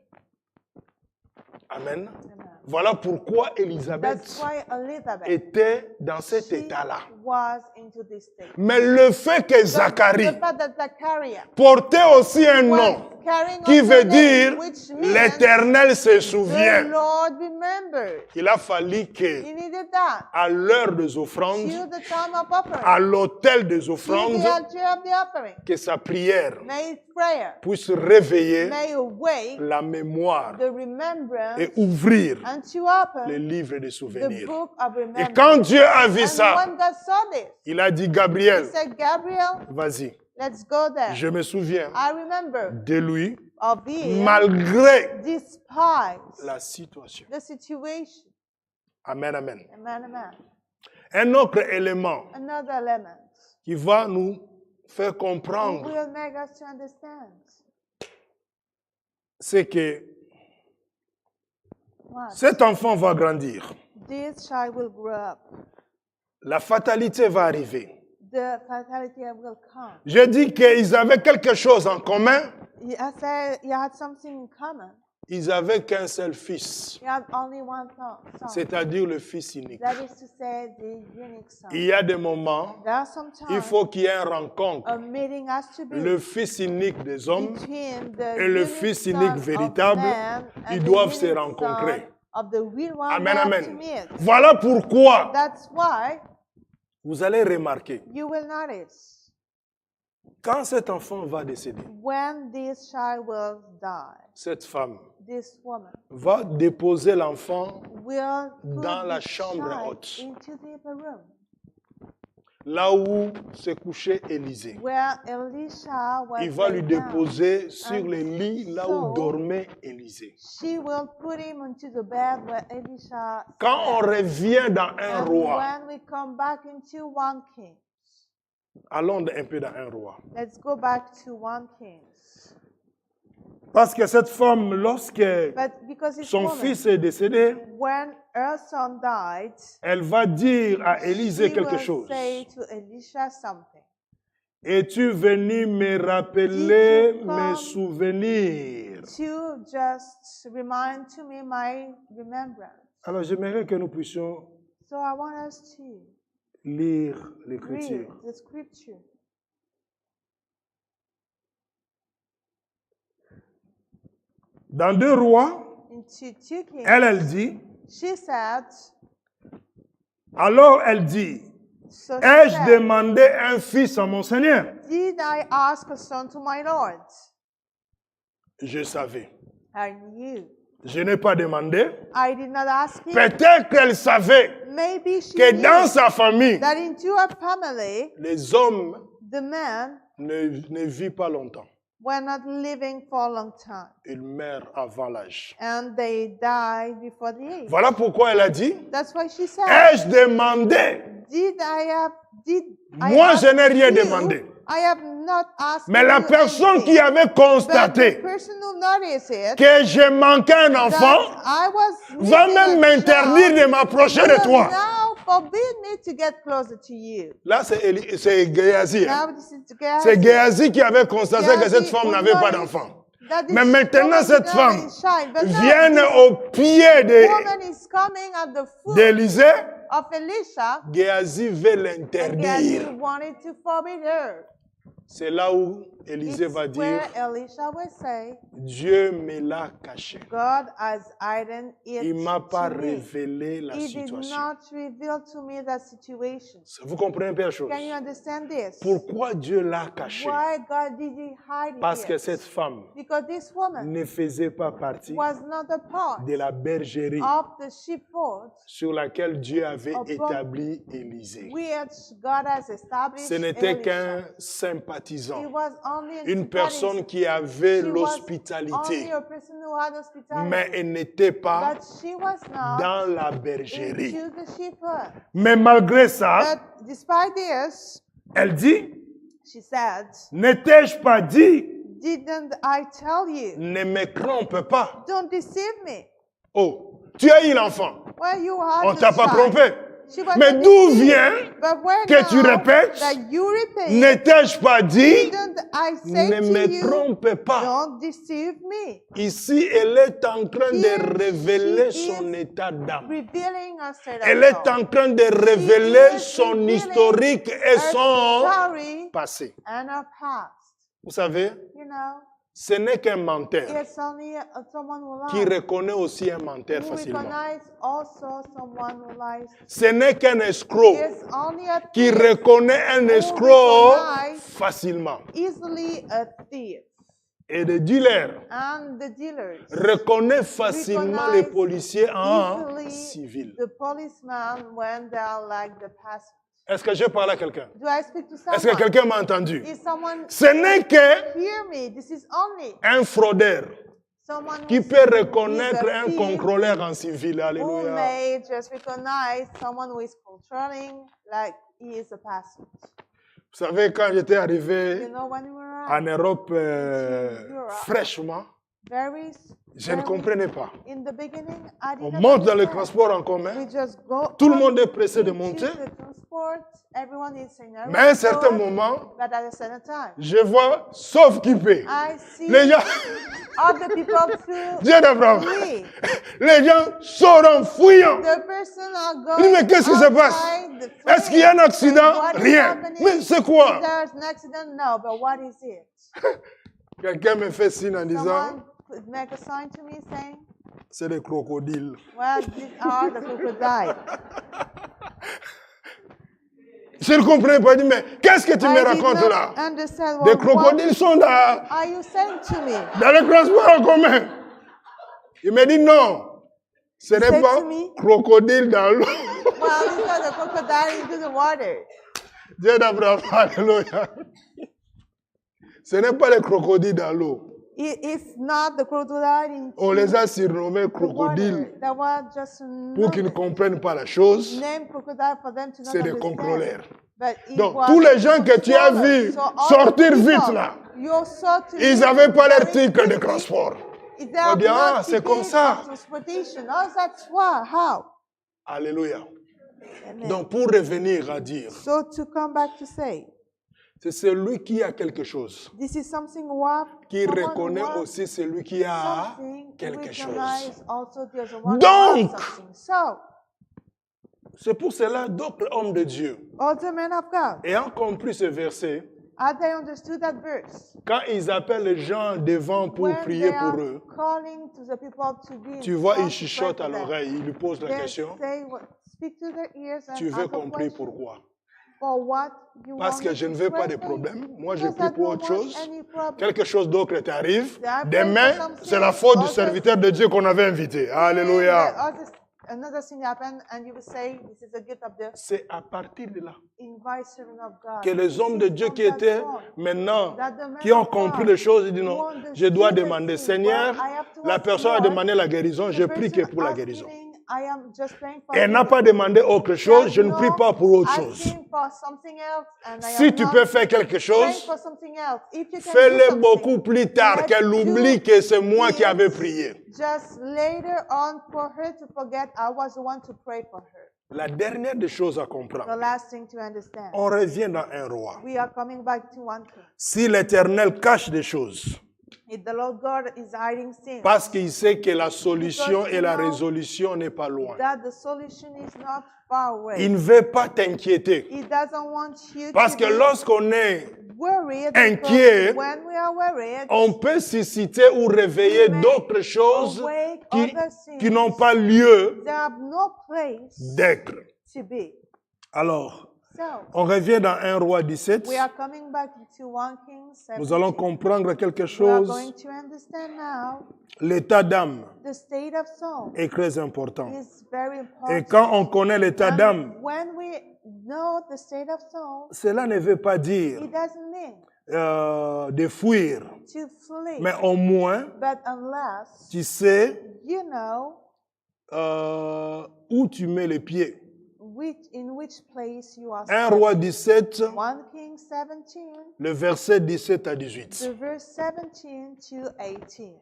Speaker 1: Amen.
Speaker 2: Amen.
Speaker 1: Voilà pourquoi Élisabeth
Speaker 2: That's why Elizabeth,
Speaker 1: était dans cet
Speaker 2: she
Speaker 1: état-là.
Speaker 2: was into this state.
Speaker 1: Mais le fait que
Speaker 2: The
Speaker 1: Zacharie
Speaker 2: fact that Zachariah
Speaker 1: portait aussi un
Speaker 2: was
Speaker 1: nom
Speaker 2: carrying
Speaker 1: qui
Speaker 2: on
Speaker 1: veut
Speaker 2: the name,
Speaker 1: dire
Speaker 2: which means
Speaker 1: l'Éternel se
Speaker 2: the
Speaker 1: souvient.
Speaker 2: Lord remembered.
Speaker 1: Il a fallu que,
Speaker 2: He needed that.
Speaker 1: à l'heure des offrandes,
Speaker 2: Till the time of
Speaker 1: à
Speaker 2: offering.
Speaker 1: l'autel des
Speaker 2: Till
Speaker 1: offrandes,
Speaker 2: the altar of the offering.
Speaker 1: que sa prière
Speaker 2: May his prayer,
Speaker 1: puisse réveiller
Speaker 2: may awake
Speaker 1: la mémoire
Speaker 2: the remembrance
Speaker 1: et ouvrir
Speaker 2: and to open
Speaker 1: les livres de
Speaker 2: the
Speaker 1: souvenirs.
Speaker 2: book of
Speaker 1: Et
Speaker 2: remembrance.
Speaker 1: quand Dieu a vu
Speaker 2: And
Speaker 1: ça,
Speaker 2: when God saw this,
Speaker 1: il a dit,
Speaker 2: he
Speaker 1: Gabriel,
Speaker 2: said, Gabriel,
Speaker 1: vas-y,
Speaker 2: let's go there.
Speaker 1: je me souviens
Speaker 2: I remember
Speaker 1: de lui,
Speaker 2: of him,
Speaker 1: malgré
Speaker 2: despite
Speaker 1: la situation.
Speaker 2: the situation.
Speaker 1: Amen, amen.
Speaker 2: Amen, amen.
Speaker 1: Un autre élément
Speaker 2: Another element
Speaker 1: qui va nous faire
Speaker 2: who
Speaker 1: comprendre,
Speaker 2: will make us to understand
Speaker 1: c'est que
Speaker 2: what
Speaker 1: cet enfant va grandir.
Speaker 2: this child will grow up.
Speaker 1: La fatalité va arriver.
Speaker 2: The fatality will come.
Speaker 1: Je dis qu'ils avaient quelque chose en commun.
Speaker 2: I said you had something in common.
Speaker 1: Ils avaient qu'un seul fils,
Speaker 2: You had only one son.
Speaker 1: c'est-à-dire le fils unique.
Speaker 2: That is to say, the unique son.
Speaker 1: Il y a des moments,
Speaker 2: There are some
Speaker 1: il
Speaker 2: times
Speaker 1: faut qu'il y ait une rencontre.
Speaker 2: a meeting has to be
Speaker 1: Le fils unique des hommes
Speaker 2: between the
Speaker 1: et le
Speaker 2: unique
Speaker 1: fils
Speaker 2: son
Speaker 1: unique
Speaker 2: of
Speaker 1: véritable,
Speaker 2: man and
Speaker 1: ils
Speaker 2: the
Speaker 1: doivent se
Speaker 2: unique
Speaker 1: rencontrer.
Speaker 2: son of the real one.
Speaker 1: Amen,
Speaker 2: they have
Speaker 1: amen.
Speaker 2: to meet.
Speaker 1: Voilà pourquoi
Speaker 2: That's why
Speaker 1: vous allez remarquer,
Speaker 2: you will notice
Speaker 1: quand cet enfant va décéder,
Speaker 2: when this child will die,
Speaker 1: cette femme
Speaker 2: this woman
Speaker 1: va déposer l'enfant
Speaker 2: will put
Speaker 1: dans la
Speaker 2: the
Speaker 1: chambre
Speaker 2: child
Speaker 1: haute,
Speaker 2: into the upper room
Speaker 1: là où se couchait Élisée.
Speaker 2: where Elisha was
Speaker 1: Il va lui
Speaker 2: laid down.
Speaker 1: déposer sur
Speaker 2: And
Speaker 1: le lit là
Speaker 2: so,
Speaker 1: où dormait Élisée.
Speaker 2: She will put him into the bed where Elisha
Speaker 1: Quand on
Speaker 2: slept.
Speaker 1: revient dans un
Speaker 2: And
Speaker 1: roi,
Speaker 2: when we come back into 1 King,
Speaker 1: allons un peu dans un roi.
Speaker 2: let's go back to 1 Kings.
Speaker 1: Parce que cette femme, lorsque
Speaker 2: But because this
Speaker 1: son
Speaker 2: woman,
Speaker 1: fils est décédé,
Speaker 2: when her son died,
Speaker 1: elle va dire à Élisée
Speaker 2: she
Speaker 1: quelque
Speaker 2: will
Speaker 1: chose.
Speaker 2: say to Elisha something.
Speaker 1: Es-tu venu me rappeler
Speaker 2: Did you
Speaker 1: mes
Speaker 2: come
Speaker 1: souvenirs?
Speaker 2: To just remind to me my remembrance.
Speaker 1: Alors j'aimerais que nous puissions
Speaker 2: So I want us to
Speaker 1: lire
Speaker 2: read
Speaker 1: l'Écriture.
Speaker 2: the scripture.
Speaker 1: Dans 2 Rois,
Speaker 2: Into 2 Kings,
Speaker 1: elle dit,
Speaker 2: she said,
Speaker 1: alors elle dit,
Speaker 2: so she
Speaker 1: ai-je
Speaker 2: said,
Speaker 1: demandé un fils à mon Seigneur?
Speaker 2: did I ask a son to my Lord?
Speaker 1: Je savais.
Speaker 2: I knew.
Speaker 1: Je n'ai pas demandé.
Speaker 2: I did not ask him.
Speaker 1: Peut-être qu'elle savait
Speaker 2: Maybe she
Speaker 1: que
Speaker 2: knew
Speaker 1: dans sa famille,
Speaker 2: that into her family,
Speaker 1: les hommes
Speaker 2: the men
Speaker 1: ne vivent pas longtemps.
Speaker 2: were not living for a long time.
Speaker 1: Ils meurent avant l'âge.
Speaker 2: And they died before the age.
Speaker 1: Voilà pourquoi elle a dit,
Speaker 2: That's why she said,
Speaker 1: ai-je demandé? Moi,
Speaker 2: ask
Speaker 1: je n'ai rien
Speaker 2: you?
Speaker 1: demandé.
Speaker 2: I have not asked
Speaker 1: Mais la
Speaker 2: you
Speaker 1: personne
Speaker 2: anything.
Speaker 1: qui avait
Speaker 2: But the
Speaker 1: constaté
Speaker 2: person who noticed it,
Speaker 1: que j'ai manqué un enfant
Speaker 2: that I was
Speaker 1: va
Speaker 2: missing
Speaker 1: même
Speaker 2: a
Speaker 1: m'interdire
Speaker 2: child,
Speaker 1: de m'approcher de
Speaker 2: will
Speaker 1: toi.
Speaker 2: now forbid me to get closer to you.
Speaker 1: Là, c'est Géasi. Hein?
Speaker 2: Now this is Gehazi.
Speaker 1: C'est Géasi qui avait constaté que cette femme n'avait pas d'enfant. Mais maintenant, cette femme vient au pied
Speaker 2: woman is coming at the foot
Speaker 1: d'Élisée.
Speaker 2: of Elisha,
Speaker 1: Géasi veut
Speaker 2: and Gehazi
Speaker 1: l'interdire.
Speaker 2: wanted to forbid her.
Speaker 1: C'est là où Élisée
Speaker 2: It's
Speaker 1: va dire,
Speaker 2: where Elisha will say,
Speaker 1: Dieu me l'a caché.
Speaker 2: God has hidden it
Speaker 1: Il ne m'a pas
Speaker 2: to me.
Speaker 1: révélé la
Speaker 2: He did
Speaker 1: situation.
Speaker 2: not reveal to me that situation.
Speaker 1: Vous comprenez bien la chose?
Speaker 2: Can you understand this?
Speaker 1: Pourquoi Dieu l'a caché?
Speaker 2: Why God did he hide
Speaker 1: Parce que
Speaker 2: it?
Speaker 1: cette femme
Speaker 2: Because this woman
Speaker 1: ne faisait pas partie
Speaker 2: was not a part
Speaker 1: de la bergerie
Speaker 2: of the sheepfold
Speaker 1: sur laquelle Dieu avait
Speaker 2: Upon
Speaker 1: établi Élisée.
Speaker 2: which God has established.
Speaker 1: Ce n'était
Speaker 2: Elisha.
Speaker 1: qu'un
Speaker 2: It
Speaker 1: sympathisant,
Speaker 2: was only a
Speaker 1: une personne qui avait
Speaker 2: She was
Speaker 1: l'hospitalité,
Speaker 2: only a person who had hospitality,
Speaker 1: mais elle n'était pas
Speaker 2: but she was not
Speaker 1: dans la bergerie.
Speaker 2: into the sheepfold.
Speaker 1: Mais malgré ça,
Speaker 2: But despite this,
Speaker 1: elle dit,
Speaker 2: she said,
Speaker 1: n'étais-je pas dit,
Speaker 2: didn't I tell you?
Speaker 1: ne me trompe pas.
Speaker 2: Don't deceive me.
Speaker 1: Oh, tu as eu l'enfant,
Speaker 2: Well, you had
Speaker 1: on ne
Speaker 2: the
Speaker 1: t'a pas
Speaker 2: child.
Speaker 1: trompé.
Speaker 2: She was
Speaker 1: Mais
Speaker 2: not
Speaker 1: d'où
Speaker 2: deceived.
Speaker 1: vient
Speaker 2: But where
Speaker 1: que tu
Speaker 2: now
Speaker 1: répètes,
Speaker 2: that you repeat,
Speaker 1: n'étais-je pas dit,
Speaker 2: didn't I say
Speaker 1: ne
Speaker 2: to
Speaker 1: me
Speaker 2: you,
Speaker 1: trompe pas.
Speaker 2: don't deceive me?
Speaker 1: Ici, elle est en train
Speaker 2: Here
Speaker 1: de révéler
Speaker 2: she
Speaker 1: son
Speaker 2: is
Speaker 1: état d'âme.
Speaker 2: Revealing her state of
Speaker 1: Elle est
Speaker 2: soul.
Speaker 1: en train de révéler
Speaker 2: is
Speaker 1: son
Speaker 2: revealing
Speaker 1: historique et
Speaker 2: her
Speaker 1: son
Speaker 2: story
Speaker 1: passé.
Speaker 2: and her past.
Speaker 1: Vous savez,
Speaker 2: You know,
Speaker 1: ce n'est qu'un menteur
Speaker 2: it's only someone who
Speaker 1: qui
Speaker 2: lies.
Speaker 1: reconnaît aussi un menteur
Speaker 2: Who
Speaker 1: facilement.
Speaker 2: recognize also someone who lies.
Speaker 1: Ce n'est qu'un escroc
Speaker 2: It's only a
Speaker 1: qui
Speaker 2: thief,
Speaker 1: reconnaît un escroc
Speaker 2: recognize
Speaker 1: facilement.
Speaker 2: easily a thief.
Speaker 1: Et le dealer
Speaker 2: And the dealers
Speaker 1: reconnaît facilement les
Speaker 2: recognize
Speaker 1: policiers en
Speaker 2: easily
Speaker 1: civil.
Speaker 2: the policeman when they are like the passenger.
Speaker 1: Est-ce que je parle à quelqu'un?
Speaker 2: Do I speak to
Speaker 1: Est-ce que
Speaker 2: someone?
Speaker 1: quelqu'un m'a entendu?
Speaker 2: Is someone
Speaker 1: Ce n'est qu'un
Speaker 2: hear me? This is only
Speaker 1: fraudeur
Speaker 2: someone
Speaker 1: qui
Speaker 2: who
Speaker 1: peut
Speaker 2: is
Speaker 1: reconnaître
Speaker 2: a
Speaker 1: un
Speaker 2: thief
Speaker 1: contrôleur en civil.
Speaker 2: who
Speaker 1: Alléluia.
Speaker 2: may just recognize someone who is controlling like he is a passenger.
Speaker 1: Vous savez, quand j'étais
Speaker 2: You
Speaker 1: arrivé
Speaker 2: know, when we were
Speaker 1: en Europe
Speaker 2: Europe.
Speaker 1: fraîchement,
Speaker 2: very
Speaker 1: je ne comprenais pas.
Speaker 2: in the beginning, I
Speaker 1: On
Speaker 2: didn't
Speaker 1: monte dans le
Speaker 2: understand.
Speaker 1: transport en commun,
Speaker 2: We just go
Speaker 1: tout le
Speaker 2: on
Speaker 1: monde est pressé de
Speaker 2: into
Speaker 1: monter,
Speaker 2: the transport. Everyone is in a
Speaker 1: mais à un
Speaker 2: rush,
Speaker 1: certain moment,
Speaker 2: but at a certain time,
Speaker 1: je vois sauf qui paie.
Speaker 2: I see
Speaker 1: Les gens,
Speaker 2: other people too.
Speaker 1: Dieu d'Abraham,
Speaker 2: Me.
Speaker 1: les gens sortent en fouillant.
Speaker 2: The person are
Speaker 1: Je
Speaker 2: going
Speaker 1: dis, mais qu'est-ce qui se passe?
Speaker 2: outside the
Speaker 1: Est-ce qu'il y a un
Speaker 2: frame.
Speaker 1: accident?
Speaker 2: What is
Speaker 1: Rien.
Speaker 2: happening?
Speaker 1: Mais c'est quoi?
Speaker 2: There's an accident? No, but what is it?
Speaker 1: Quelqu'un me fait signe en disant,
Speaker 2: Someone could make a sign to me saying,
Speaker 1: c'est des crocodiles.
Speaker 2: well, these are the crocodiles.
Speaker 1: Je ne comprenais pas. Je dis, mais qu'est-ce que tu me
Speaker 2: I did
Speaker 1: racontes
Speaker 2: not
Speaker 1: là?
Speaker 2: understand
Speaker 1: Des
Speaker 2: what
Speaker 1: crocodiles sont dans
Speaker 2: are you saying to me?
Speaker 1: le transport en commun. Il me dit non. Ce n'est
Speaker 2: said
Speaker 1: pas
Speaker 2: to me-
Speaker 1: crocodile dans l'eau.
Speaker 2: Well, these are the crocodile into the water.
Speaker 1: Dieu d'Abraham, alléluia. Ce n'est pas les crocodiles dans l'eau.
Speaker 2: It's not the crocodile into
Speaker 1: On les a surnommés
Speaker 2: the
Speaker 1: crocodiles
Speaker 2: water. That was just
Speaker 1: pour qu'ils ne comprennent pas la chose.
Speaker 2: name crocodile for them to not
Speaker 1: C'est des
Speaker 2: understand.
Speaker 1: contrôleurs.
Speaker 2: But it
Speaker 1: Donc,
Speaker 2: was
Speaker 1: tous les gens que tu as
Speaker 2: controllers.
Speaker 1: vus
Speaker 2: So all
Speaker 1: sortir
Speaker 2: the
Speaker 1: vite
Speaker 2: people
Speaker 1: là,
Speaker 2: you saw to
Speaker 1: ils
Speaker 2: leave
Speaker 1: n'avaient pas leur
Speaker 2: very
Speaker 1: titre de
Speaker 2: quickly,
Speaker 1: transport.
Speaker 2: they
Speaker 1: On
Speaker 2: have
Speaker 1: dit, ah,
Speaker 2: not
Speaker 1: c'est comme
Speaker 2: ticket
Speaker 1: ça.
Speaker 2: of transportation. Oh, that's why. How?
Speaker 1: Alléluia.
Speaker 2: Amen.
Speaker 1: Donc, pour revenir à dire,
Speaker 2: So to come back to say,
Speaker 1: c'est celui qui a quelque chose,
Speaker 2: this is something what
Speaker 1: qui
Speaker 2: someone
Speaker 1: reconnaît
Speaker 2: wants
Speaker 1: aussi celui qui a
Speaker 2: something,
Speaker 1: quelque chose.
Speaker 2: recognize also there's a one who
Speaker 1: Donc,
Speaker 2: wants something. So,
Speaker 1: c'est pour cela d'autres hommes de Dieu,
Speaker 2: all the men of God,
Speaker 1: ayant compris ce verset,
Speaker 2: had they understood that verse?
Speaker 1: quand ils appellent les gens devant pour
Speaker 2: When
Speaker 1: prier
Speaker 2: they
Speaker 1: pour
Speaker 2: are
Speaker 1: eux,
Speaker 2: calling to the people to be
Speaker 1: tu vois,
Speaker 2: involved
Speaker 1: ils
Speaker 2: to
Speaker 1: chuchotent
Speaker 2: pray
Speaker 1: à
Speaker 2: for them,
Speaker 1: l'oreille, ils lui posent la
Speaker 2: they
Speaker 1: question,
Speaker 2: say, speak to their ears and
Speaker 1: tu veux
Speaker 2: ask a
Speaker 1: qu'on prie
Speaker 2: question.
Speaker 1: pourquoi?
Speaker 2: For what you
Speaker 1: Parce
Speaker 2: want
Speaker 1: que
Speaker 2: me
Speaker 1: je
Speaker 2: to
Speaker 1: ne veux
Speaker 2: pray
Speaker 1: pas de
Speaker 2: for you.
Speaker 1: problème, moi je
Speaker 2: Because
Speaker 1: prie
Speaker 2: I
Speaker 1: pour
Speaker 2: don't
Speaker 1: autre
Speaker 2: want
Speaker 1: chose,
Speaker 2: any problem.
Speaker 1: quelque chose d'autre t'arrive,
Speaker 2: They are praying
Speaker 1: demain,
Speaker 2: for something,
Speaker 1: c'est la faute du
Speaker 2: others-
Speaker 1: serviteur de Dieu qu'on avait invité. Alléluia.
Speaker 2: Another thing happened, and you will say, this is a gift of the
Speaker 1: C'est à partir de là
Speaker 2: invite servant of God.
Speaker 1: que les hommes de Dieu qui étaient maintenant,
Speaker 2: That the men
Speaker 1: qui ont
Speaker 2: of
Speaker 1: compris
Speaker 2: God
Speaker 1: les choses, ils disent
Speaker 2: who
Speaker 1: non,
Speaker 2: understood
Speaker 1: je dois
Speaker 2: the
Speaker 1: demander,
Speaker 2: thing,
Speaker 1: Seigneur,
Speaker 2: well, I have to
Speaker 1: la
Speaker 2: ask
Speaker 1: personne a
Speaker 2: Lord,
Speaker 1: demandé la guérison, je
Speaker 2: the
Speaker 1: prie que
Speaker 2: person
Speaker 1: pour la guérison.
Speaker 2: asking, I am just praying for
Speaker 1: Elle n'a
Speaker 2: healing.
Speaker 1: pas demandé autre chose, je ne prie pas pour autre chose.
Speaker 2: Asking for something else, and I
Speaker 1: Si
Speaker 2: am
Speaker 1: tu
Speaker 2: not
Speaker 1: peux faire quelque
Speaker 2: praying
Speaker 1: chose,
Speaker 2: for something else. If you can do
Speaker 1: fais-le
Speaker 2: something,
Speaker 1: beaucoup plus tard,
Speaker 2: let's
Speaker 1: qu'elle
Speaker 2: do
Speaker 1: oublie que c'est moi qui
Speaker 2: it
Speaker 1: avais prié.
Speaker 2: Just later on for her to forget I was the one to pray for her.
Speaker 1: La dernière des choses à
Speaker 2: The
Speaker 1: comprendre,
Speaker 2: last thing to understand.
Speaker 1: on revient dans un roi.
Speaker 2: We are coming back to one thing.
Speaker 1: Si l'Éternel cache des choses,
Speaker 2: The Lord God is hiding sin.
Speaker 1: Parce qu'il sait que la solution et la résolution n'est pas loin.
Speaker 2: That the solution is not far away.
Speaker 1: Il ne veut pas t'inquiéter.
Speaker 2: He doesn't want you
Speaker 1: Parce
Speaker 2: to
Speaker 1: que
Speaker 2: be
Speaker 1: lourlorsqu'on est
Speaker 2: worried,
Speaker 1: inquiet,
Speaker 2: because when we are worried,
Speaker 1: on peut susciter ou réveiller d'autres choses qui n'ont pas lieu
Speaker 2: they have no place
Speaker 1: d'être.
Speaker 2: to be.
Speaker 1: Alors,
Speaker 2: So,
Speaker 1: on revient dans 1 Roi 17.
Speaker 2: we are coming back to 1 Kings 17.
Speaker 1: Nous allons comprendre quelque
Speaker 2: We are
Speaker 1: chose.
Speaker 2: going to understand now
Speaker 1: L'état d'âme
Speaker 2: the state of soul
Speaker 1: est très important.
Speaker 2: is very important.
Speaker 1: Et quand on connaît l'état
Speaker 2: And
Speaker 1: d'âme,
Speaker 2: when we know the state of soul,
Speaker 1: cela ne veut pas dire
Speaker 2: it doesn't mean
Speaker 1: de fuir,
Speaker 2: to flee,
Speaker 1: mais au moins,
Speaker 2: but unless
Speaker 1: tu sais
Speaker 2: you know
Speaker 1: où tu mets les pieds.
Speaker 2: in which place you are
Speaker 1: 1 Roi 17,
Speaker 2: 1 Kings 17,
Speaker 1: le verset 17 à 18.
Speaker 2: the verse 17 to 18.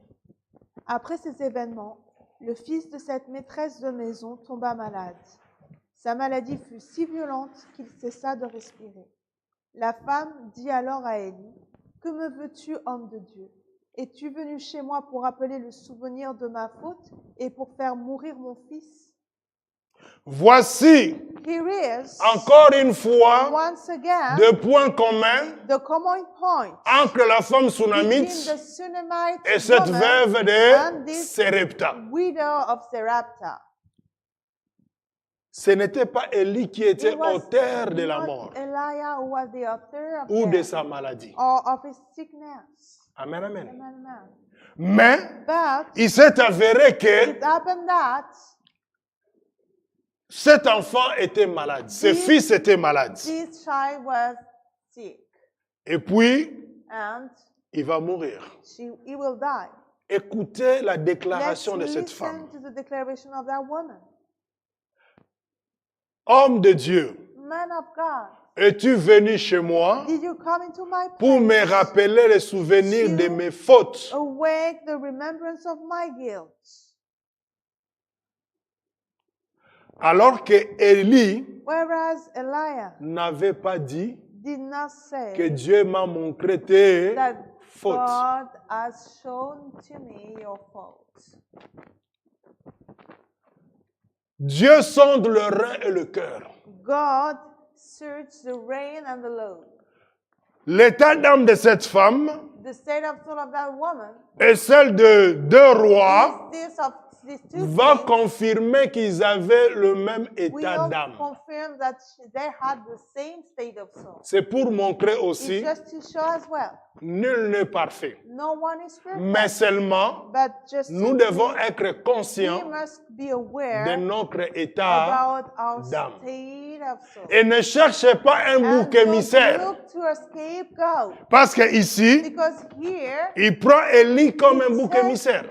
Speaker 2: Après ces événements, le fils de cette maîtresse de maison tomba malade. Sa maladie fut si violente qu'il cessa de respirer. La femme dit alors à Élie, « Que me veux-tu, homme de Dieu? Es-tu venu chez moi pour rappeler le souvenir de ma faute et pour faire mourir mon fils? »
Speaker 1: Voici,
Speaker 2: Here is,
Speaker 1: encore une fois,
Speaker 2: once again,
Speaker 1: deux points communs
Speaker 2: the common point
Speaker 1: entre la femme
Speaker 2: between
Speaker 1: sunamite
Speaker 2: the Shunammite
Speaker 1: et cette
Speaker 2: woman
Speaker 1: veuve
Speaker 2: and
Speaker 1: de
Speaker 2: this
Speaker 1: Serepta.
Speaker 2: widow of Sarepta.
Speaker 1: Ce n'était pas Élie qui était
Speaker 2: It was
Speaker 1: auteur de la
Speaker 2: not
Speaker 1: mort
Speaker 2: Elijah who was the author of
Speaker 1: ou de
Speaker 2: death
Speaker 1: sa maladie.
Speaker 2: or of his sickness.
Speaker 1: Amen, amen.
Speaker 2: Amen, amen.
Speaker 1: Mais
Speaker 2: But
Speaker 1: il s'est avéré que
Speaker 2: it happened that
Speaker 1: cet enfant était malade, ce fils était malade.
Speaker 2: this child was sick
Speaker 1: Et puis,
Speaker 2: and
Speaker 1: il va mourir.
Speaker 2: he will die.
Speaker 1: Écoutez la
Speaker 2: Let's
Speaker 1: déclaration de cette
Speaker 2: listen
Speaker 1: femme.
Speaker 2: to the declaration of that woman.
Speaker 1: Homme de Dieu,
Speaker 2: Man of God,
Speaker 1: es-tu venu chez moi
Speaker 2: did you come into my
Speaker 1: pour me
Speaker 2: place
Speaker 1: rappeler les souvenirs de mes fautes?
Speaker 2: awake the remembrance of my guilt?
Speaker 1: Alors que Élie
Speaker 2: Whereas Elijah
Speaker 1: n'avait pas dit
Speaker 2: did not say
Speaker 1: que Dieu m'a montré tes
Speaker 2: that
Speaker 1: fautes.
Speaker 2: God has shown to me your faults.
Speaker 1: Dieu sonde le rein et le cœur.
Speaker 2: God searched the rein and the load.
Speaker 1: L'état d'âme de cette femme
Speaker 2: The state of soul of that woman
Speaker 1: et celle de deux rois
Speaker 2: is this of these two
Speaker 1: va
Speaker 2: kings
Speaker 1: confirmer qu'ils avaient le même état
Speaker 2: will
Speaker 1: d'âme.
Speaker 2: confirm that they had the same state of soul.
Speaker 1: C'est pour montrer
Speaker 2: It's
Speaker 1: aussi,
Speaker 2: just to show as well.
Speaker 1: nul n'est parfait.
Speaker 2: No one is perfect.
Speaker 1: Mais seulement,
Speaker 2: But just
Speaker 1: nous
Speaker 2: simply,
Speaker 1: devons être
Speaker 2: we
Speaker 1: conscients
Speaker 2: must be
Speaker 1: de
Speaker 2: aware
Speaker 1: notre état
Speaker 2: about our
Speaker 1: d'âme.
Speaker 2: state of soul.
Speaker 1: Et ne cherchez pas un
Speaker 2: And
Speaker 1: bouc émissaire.
Speaker 2: don't look to a scapegoat.
Speaker 1: Parce que ici,
Speaker 2: Because here,
Speaker 1: il prend Élie comme un
Speaker 2: it
Speaker 1: bouc
Speaker 2: says
Speaker 1: émissaire.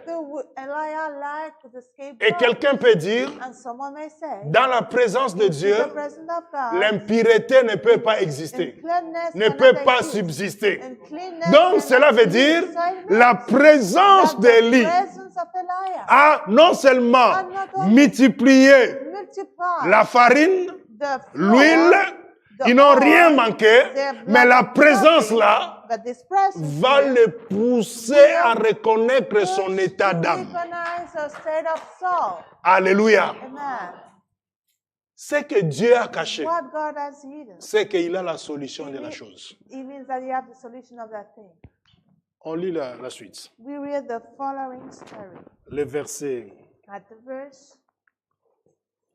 Speaker 2: Elijah like the
Speaker 1: Et
Speaker 2: scapegoat.
Speaker 1: quelqu'un peut dire,
Speaker 2: And someone may say,
Speaker 1: dans la présence de Dieu,
Speaker 2: in the presence of God,
Speaker 1: l'impureté ne peut pas
Speaker 2: and
Speaker 1: exister,
Speaker 2: cleanness
Speaker 1: ne
Speaker 2: cannot
Speaker 1: peut pas
Speaker 2: exist.
Speaker 1: subsister.
Speaker 2: And cleanness
Speaker 1: Donc
Speaker 2: cannot
Speaker 1: cela veut dire
Speaker 2: exist. So it
Speaker 1: la
Speaker 2: means
Speaker 1: présence
Speaker 2: that the
Speaker 1: d'Élie
Speaker 2: presence of Elijah
Speaker 1: a non seulement multiplié
Speaker 2: multiply
Speaker 1: la farine,
Speaker 2: the
Speaker 1: l'huile,
Speaker 2: the
Speaker 1: ils n'ont
Speaker 2: oil,
Speaker 1: rien manqué, mais la présence là
Speaker 2: but this presence
Speaker 1: va
Speaker 2: here
Speaker 1: le pousser à reconnaître son état d'âme.
Speaker 2: recognize a state of soul.
Speaker 1: Alléluia.
Speaker 2: Amen.
Speaker 1: Ce que Dieu a caché,
Speaker 2: What God has hidden,
Speaker 1: c'est qu'il a la solution de la chose.
Speaker 2: it means that you have the solution of that thing.
Speaker 1: On lit la suite.
Speaker 2: We read the following story
Speaker 1: Le verset
Speaker 2: at the verse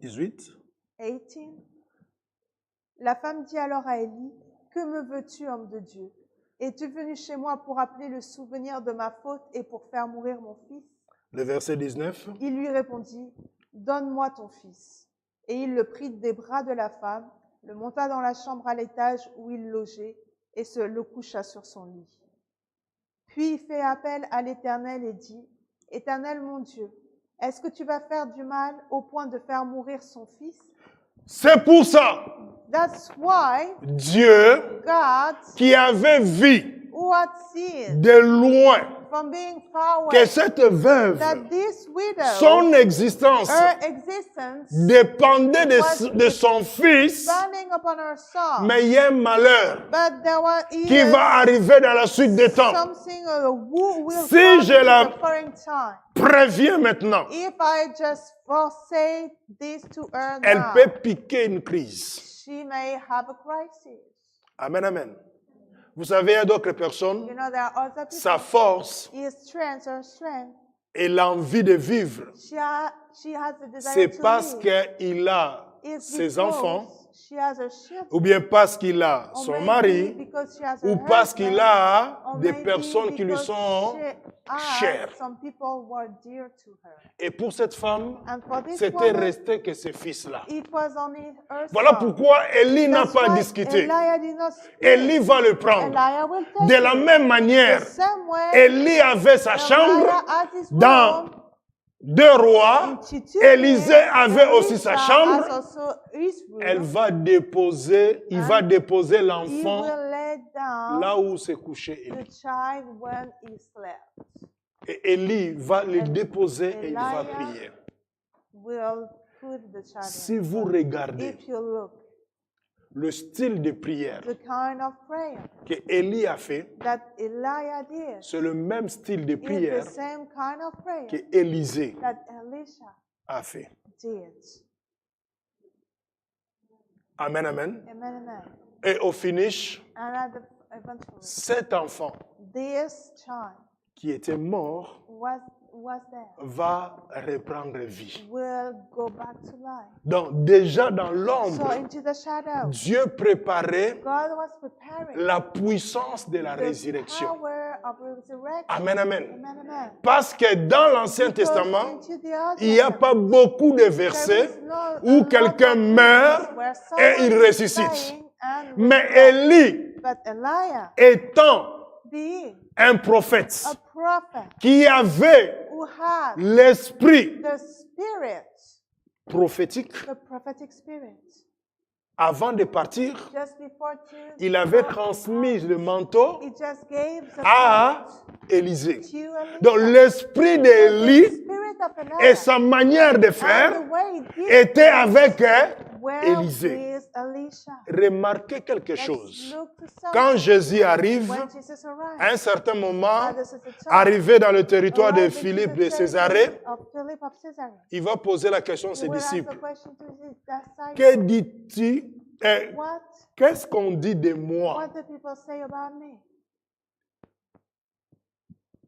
Speaker 1: 18.
Speaker 2: 18. La femme dit alors à Élie, « Que me veux-tu, homme de Dieu? Es-tu venu chez moi pour rappeler le souvenir de ma faute et pour faire mourir mon fils ?»
Speaker 1: Le verset 19.
Speaker 2: Il lui répondit, « Donne-moi ton fils. » Et il le prit des bras de la femme, le monta dans la chambre à l'étage où il logeait et le coucha sur son lit. Puis il fait appel à l'Éternel et dit, « Éternel mon Dieu, est-ce que tu vas faire du mal au point de faire mourir son fils? »
Speaker 1: C'est pour ça,
Speaker 2: That's why
Speaker 1: Dieu,
Speaker 2: God,
Speaker 1: qui avait vu
Speaker 2: who had seen
Speaker 1: de loin
Speaker 2: from being far away.
Speaker 1: que cette veuve,
Speaker 2: That this widow,
Speaker 1: son existence
Speaker 2: her existence
Speaker 1: dépendait de son fils,
Speaker 2: standing upon her son.
Speaker 1: mais il y a un malheur
Speaker 2: But there was
Speaker 1: qui va arriver dans la suite des temps.
Speaker 2: something will
Speaker 1: Si
Speaker 2: come
Speaker 1: je
Speaker 2: in
Speaker 1: la
Speaker 2: the foreign time.
Speaker 1: préviens maintenant,
Speaker 2: If I just say this to her
Speaker 1: elle
Speaker 2: now,
Speaker 1: peut piquer une crise.
Speaker 2: she may have a crisis.
Speaker 1: Amen, amen. Vous savez, il y a d'autres personnes,
Speaker 2: You know, there are other people.
Speaker 1: sa force
Speaker 2: His strength, her strength.
Speaker 1: et l'envie de vivre,
Speaker 2: She has the desire
Speaker 1: c'est
Speaker 2: to
Speaker 1: parce
Speaker 2: live.
Speaker 1: qu'il a
Speaker 2: It's
Speaker 1: ses
Speaker 2: because
Speaker 1: enfants,
Speaker 2: she has her children,
Speaker 1: ou bien parce qu'il a
Speaker 2: or
Speaker 1: son
Speaker 2: maybe
Speaker 1: mari,
Speaker 2: because she has her
Speaker 1: ou parce
Speaker 2: husband,
Speaker 1: qu'il a
Speaker 2: or
Speaker 1: des
Speaker 2: maybe
Speaker 1: personnes qui lui
Speaker 2: because
Speaker 1: sont
Speaker 2: she has
Speaker 1: chères.
Speaker 2: some people who are dear to her.
Speaker 1: Et pour cette femme,
Speaker 2: And for this
Speaker 1: c'était
Speaker 2: woman,
Speaker 1: resté que ce fils-là.
Speaker 2: it was only her
Speaker 1: Voilà
Speaker 2: son.
Speaker 1: pourquoi Élie n'a
Speaker 2: That's
Speaker 1: pas
Speaker 2: why
Speaker 1: discuté.
Speaker 2: Elijah did not speak.
Speaker 1: Élie va le prendre.
Speaker 2: Elijah will take
Speaker 1: De la
Speaker 2: it.
Speaker 1: même manière,
Speaker 2: The same way,
Speaker 1: Élie avait sa chambre
Speaker 2: Elijah has his
Speaker 1: dans
Speaker 2: room.
Speaker 1: 2 Rois. Élisée avait aussi sa
Speaker 2: Elisha
Speaker 1: chambre.
Speaker 2: has also his room.
Speaker 1: Il va déposer
Speaker 2: He
Speaker 1: l'enfant
Speaker 2: will lay down
Speaker 1: là où s'est couché
Speaker 2: the
Speaker 1: Élie.
Speaker 2: child when he slept.
Speaker 1: Et Élie va le déposer et il va
Speaker 2: Elijah
Speaker 1: prier.
Speaker 2: will put the child
Speaker 1: Si
Speaker 2: in.
Speaker 1: vous regardez
Speaker 2: If you look,
Speaker 1: le style de prière
Speaker 2: the kind of prayer
Speaker 1: que Élie a fait,
Speaker 2: that Elijah did
Speaker 1: c'est le même style de
Speaker 2: is the
Speaker 1: prière
Speaker 2: same kind of prayer
Speaker 1: que Élisée
Speaker 2: that Elisha
Speaker 1: a fait.
Speaker 2: did.
Speaker 1: Amen, amen.
Speaker 2: Amen, amen.
Speaker 1: Et au finish,
Speaker 2: And at the, eventually,
Speaker 1: cet enfant
Speaker 2: this child
Speaker 1: qui était mort
Speaker 2: was there,
Speaker 1: va reprendre vie.
Speaker 2: will go back to life.
Speaker 1: Donc déjà dans
Speaker 2: So
Speaker 1: l'ombre,
Speaker 2: into the shadow,
Speaker 1: Dieu préparait
Speaker 2: God was preparing
Speaker 1: la puissance de la
Speaker 2: the
Speaker 1: résurrection.
Speaker 2: power of resurrection.
Speaker 1: Amen, amen.
Speaker 2: Amen, amen.
Speaker 1: Parce que dans l'Ancien
Speaker 2: Because
Speaker 1: Testament,
Speaker 2: into the Old
Speaker 1: il n'y a
Speaker 2: Testament,
Speaker 1: pas beaucoup de
Speaker 2: there
Speaker 1: versets
Speaker 2: is no- a
Speaker 1: où
Speaker 2: lot
Speaker 1: quelqu'un
Speaker 2: of
Speaker 1: meurt
Speaker 2: places where
Speaker 1: et il
Speaker 2: someone is
Speaker 1: ressuscite.
Speaker 2: dying and
Speaker 1: Mais
Speaker 2: resurrects.
Speaker 1: Élie,
Speaker 2: But Elijah,
Speaker 1: étant
Speaker 2: being
Speaker 1: un prophète
Speaker 2: a prophet
Speaker 1: qui avait
Speaker 2: who had
Speaker 1: l'esprit
Speaker 2: the spirit,
Speaker 1: prophétique,
Speaker 2: the prophetic spirit,
Speaker 1: avant de partir,
Speaker 2: just before
Speaker 1: il avait transmis le manteau
Speaker 2: he just gave the
Speaker 1: à
Speaker 2: spirit
Speaker 1: Élisée.
Speaker 2: to Elisha.
Speaker 1: Donc l'esprit
Speaker 2: The
Speaker 1: d'Élie
Speaker 2: spirit of
Speaker 1: et
Speaker 2: Elijah
Speaker 1: sa manière de
Speaker 2: and
Speaker 1: faire
Speaker 2: the way he did
Speaker 1: était avec
Speaker 2: well
Speaker 1: Élisée.
Speaker 2: with Elisha.
Speaker 1: Remarquez quelque
Speaker 2: Let's
Speaker 1: chose.
Speaker 2: look to something.
Speaker 1: Quand Jésus arrive,
Speaker 2: When Jesus arrived,
Speaker 1: à un certain moment,
Speaker 2: at a certain time,
Speaker 1: arrivé dans le territoire de
Speaker 2: arrived into
Speaker 1: Philippe
Speaker 2: the
Speaker 1: de Césarée,
Speaker 2: territory of Philip of Caesarea,
Speaker 1: il va poser la question à
Speaker 2: he
Speaker 1: ses
Speaker 2: will ask
Speaker 1: disciples.
Speaker 2: the question to his disciples,
Speaker 1: Que dis-tu?
Speaker 2: what
Speaker 1: Qu'est-ce qu'on dit de moi?
Speaker 2: what do people say about me?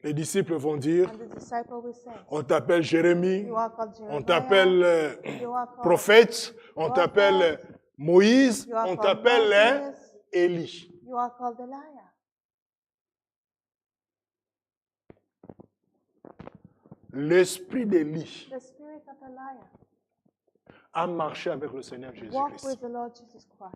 Speaker 1: Les disciples vont dire,
Speaker 2: And the disciple will say,
Speaker 1: on t'appelle Jérémie,
Speaker 2: you are called
Speaker 1: on
Speaker 2: Jeremiah,
Speaker 1: t'appelle
Speaker 2: you are called
Speaker 1: prophète, on t'appelle Moïse,
Speaker 2: You are
Speaker 1: on
Speaker 2: called
Speaker 1: t'appelle
Speaker 2: Moses.
Speaker 1: Élie.
Speaker 2: You are called Elijah.
Speaker 1: L'esprit d'Élie
Speaker 2: The spirit of Elijah
Speaker 1: a marché avec le Seigneur
Speaker 2: walked
Speaker 1: Jésus-Christ.
Speaker 2: with the Lord Jesus Christ.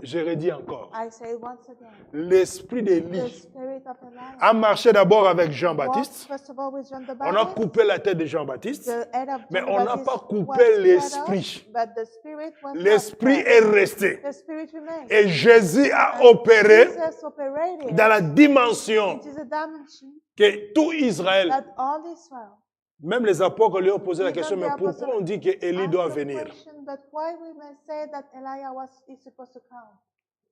Speaker 1: Je redis encore.
Speaker 2: I say it once again.
Speaker 1: L'esprit
Speaker 2: The
Speaker 1: d'Élie
Speaker 2: spirit of Elijah
Speaker 1: a marché d'abord avec
Speaker 2: walked
Speaker 1: Jean-Baptiste.
Speaker 2: first of all with John the
Speaker 1: On a
Speaker 2: Baptist.
Speaker 1: coupé la tête de Jean-Baptiste,
Speaker 2: The head of
Speaker 1: mais
Speaker 2: John
Speaker 1: on
Speaker 2: the
Speaker 1: n'a
Speaker 2: Baptist
Speaker 1: pas coupé
Speaker 2: was cut
Speaker 1: l'esprit.
Speaker 2: off, but the spirit was not
Speaker 1: L'esprit
Speaker 2: cut.
Speaker 1: est resté.
Speaker 2: The spirit remained.
Speaker 1: Et Jésus a
Speaker 2: And
Speaker 1: opéré
Speaker 2: Jesus operated
Speaker 1: dans la dimension
Speaker 2: into the dimension
Speaker 1: que tout Israël,
Speaker 2: that all Israel
Speaker 1: même les apôtres lui ont posé la
Speaker 2: Even
Speaker 1: question,
Speaker 2: the
Speaker 1: mais pourquoi
Speaker 2: apostles
Speaker 1: on dit qu'Élie doit
Speaker 2: asked the
Speaker 1: venir?
Speaker 2: question, but why we may say that Elijah is supposed to come?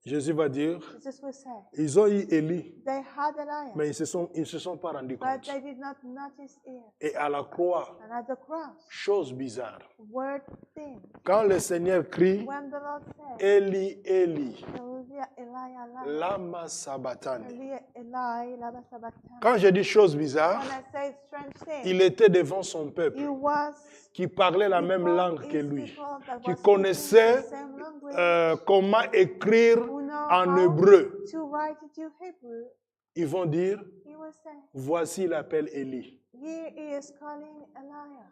Speaker 1: Jésus va dire,
Speaker 2: Jesus will say,
Speaker 1: ils ont eu Élie,
Speaker 2: they had Elijah,
Speaker 1: mais ils ne se sont pas rendus
Speaker 2: but
Speaker 1: compte.
Speaker 2: they did not notice it.
Speaker 1: Et à la croix,
Speaker 2: And at the cross,
Speaker 1: chose bizarre,
Speaker 2: word thing,
Speaker 1: quand le Seigneur crie,
Speaker 2: when the Lord said,
Speaker 1: Élie, Élie,
Speaker 2: Elijah,
Speaker 1: lama sabatani.
Speaker 2: Eli, lama sabachthani.
Speaker 1: Quand je dis chose bizarre,
Speaker 2: When I say strange thing,
Speaker 1: il était devant son peuple,
Speaker 2: he was
Speaker 1: qui parlait la même
Speaker 2: before
Speaker 1: langue que
Speaker 2: his
Speaker 1: lui,
Speaker 2: people that
Speaker 1: qui
Speaker 2: was speaking
Speaker 1: connaissait
Speaker 2: the same language,
Speaker 1: comment écrire
Speaker 2: who know
Speaker 1: en
Speaker 2: how
Speaker 1: hébreu.
Speaker 2: to write it to Hebrew.
Speaker 1: Ils vont dire,
Speaker 2: He will say,
Speaker 1: voici l'appel Élie.
Speaker 2: here he is calling Elijah.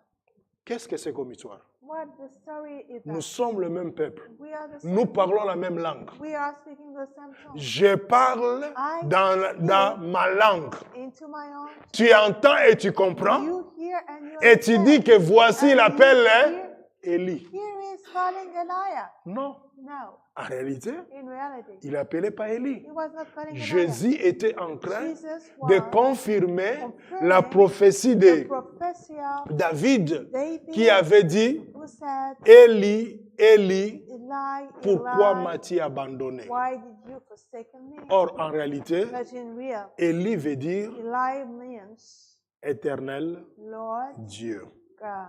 Speaker 1: Qu'est-ce que c'est comme histoire?
Speaker 2: What the story is
Speaker 1: Nous
Speaker 2: that?
Speaker 1: sommes le même peuple.
Speaker 2: We are the
Speaker 1: Nous
Speaker 2: same.
Speaker 1: parlons la même langue.
Speaker 2: We are speaking the same tongue.
Speaker 1: Je parle dans ma langue.
Speaker 2: Into my own.
Speaker 1: Tu entends et tu comprends.
Speaker 2: You hear and you
Speaker 1: Et tu dis
Speaker 2: understand.
Speaker 1: que voici
Speaker 2: And
Speaker 1: l'appel
Speaker 2: you hear,
Speaker 1: Élie.
Speaker 2: here is calling Elijah?
Speaker 1: Non.
Speaker 2: No.
Speaker 1: En réalité,
Speaker 2: In reality,
Speaker 1: il n'appelait pas Élie.
Speaker 2: he was not calling Elijah.
Speaker 1: Jésus était en train
Speaker 2: Jesus
Speaker 1: de
Speaker 2: was
Speaker 1: confirmer
Speaker 2: confirming
Speaker 1: la prophétie
Speaker 2: the
Speaker 1: de
Speaker 2: prophecy of
Speaker 1: David
Speaker 2: David,
Speaker 1: qui avait dit,
Speaker 2: who said,
Speaker 1: Élie, Élie,
Speaker 2: Eli,
Speaker 1: pourquoi
Speaker 2: Eli,
Speaker 1: m'as-tu abandonné?
Speaker 2: why did you forsake me?
Speaker 1: Or, en réalité,
Speaker 2: But in real,
Speaker 1: Élie veut dire
Speaker 2: Eli means
Speaker 1: éternel
Speaker 2: Lord
Speaker 1: Dieu.
Speaker 2: God.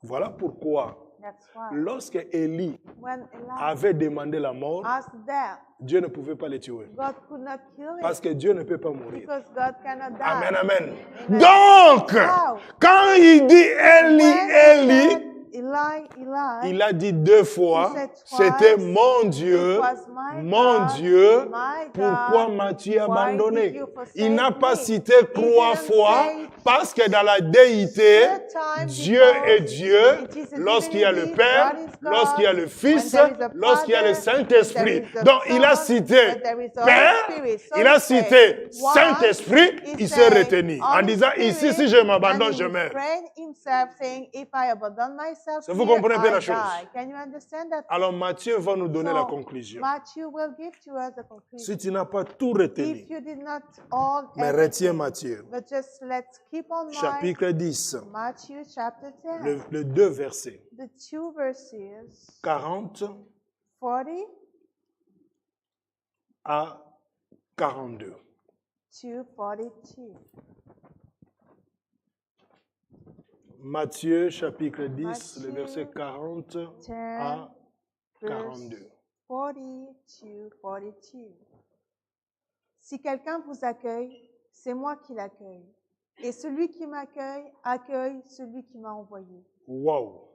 Speaker 1: Voilà pourquoi,
Speaker 2: That's why
Speaker 1: lorsque Élie
Speaker 2: when Eli
Speaker 1: avait demandé la mort,
Speaker 2: asked that,
Speaker 1: Dieu ne pouvait pas le tuer.
Speaker 2: God could not kill him
Speaker 1: Parce que Dieu ne peut pas mourir.
Speaker 2: because God cannot die.
Speaker 1: Amen, amen. Donc, quand il dit Élie,
Speaker 2: When he
Speaker 1: Élie,
Speaker 2: said, Eli, Eli,
Speaker 1: il a dit 2 fois,
Speaker 2: He said twice,
Speaker 1: c'était mon Dieu,
Speaker 2: it was my
Speaker 1: mon
Speaker 2: God,
Speaker 1: Dieu,
Speaker 2: my
Speaker 1: pourquoi
Speaker 2: God,
Speaker 1: m'as-tu
Speaker 2: why
Speaker 1: abandonné?
Speaker 2: did you forsake
Speaker 1: Il n'a pas
Speaker 2: me?
Speaker 1: cité
Speaker 2: He
Speaker 1: 3
Speaker 2: didn't
Speaker 1: fois
Speaker 2: say
Speaker 1: parce que dans la déité,
Speaker 2: third time
Speaker 1: Dieu
Speaker 2: because
Speaker 1: est Dieu,
Speaker 2: it is a
Speaker 1: lorsqu'il y a le
Speaker 2: divinity,
Speaker 1: Père,
Speaker 2: God is God,
Speaker 1: lorsqu'il y a le Fils,
Speaker 2: when there is a
Speaker 1: lorsqu'il y a le
Speaker 2: Father,
Speaker 1: Saint-Esprit.
Speaker 2: there is a
Speaker 1: Donc il a
Speaker 2: Son,
Speaker 1: cité
Speaker 2: when there is a
Speaker 1: Père,
Speaker 2: Holy Spirit. So
Speaker 1: il a
Speaker 2: he said,
Speaker 1: cité
Speaker 2: one,
Speaker 1: Saint-Esprit,
Speaker 2: he
Speaker 1: il s'est
Speaker 2: said,
Speaker 1: retenu en
Speaker 2: Holy
Speaker 1: disant ici,
Speaker 2: Spirit,
Speaker 1: si je m'abandonne,
Speaker 2: and
Speaker 1: je
Speaker 2: he
Speaker 1: meurs.
Speaker 2: refrained himself saying, if I abandon myself
Speaker 1: Ça, vous
Speaker 2: here,
Speaker 1: comprenez bien
Speaker 2: I
Speaker 1: la chose.
Speaker 2: die. Can you understand that?
Speaker 1: Alors Matthieu va nous donner la
Speaker 2: So,
Speaker 1: conclusion.
Speaker 2: Matthew will give to us the conclusion.
Speaker 1: Si tu n'as pas tout retenu,
Speaker 2: If you did not all
Speaker 1: mais retiens
Speaker 2: everything,
Speaker 1: Matthieu,
Speaker 2: but just let's keep on mind
Speaker 1: chapitre 10,
Speaker 2: Matthew chapter 10,
Speaker 1: le 2 versets,
Speaker 2: the 2 verses
Speaker 1: 40
Speaker 2: 40
Speaker 1: à 42.
Speaker 2: to 42.
Speaker 1: Matthieu chapitre 10,
Speaker 2: Matthieu
Speaker 1: le verset 40 à 42.
Speaker 2: 40 to 42. Si quelqu'un vous accueille, c'est moi qui l'accueille. Et celui qui m'accueille, accueille celui qui m'a envoyé.
Speaker 1: Wow!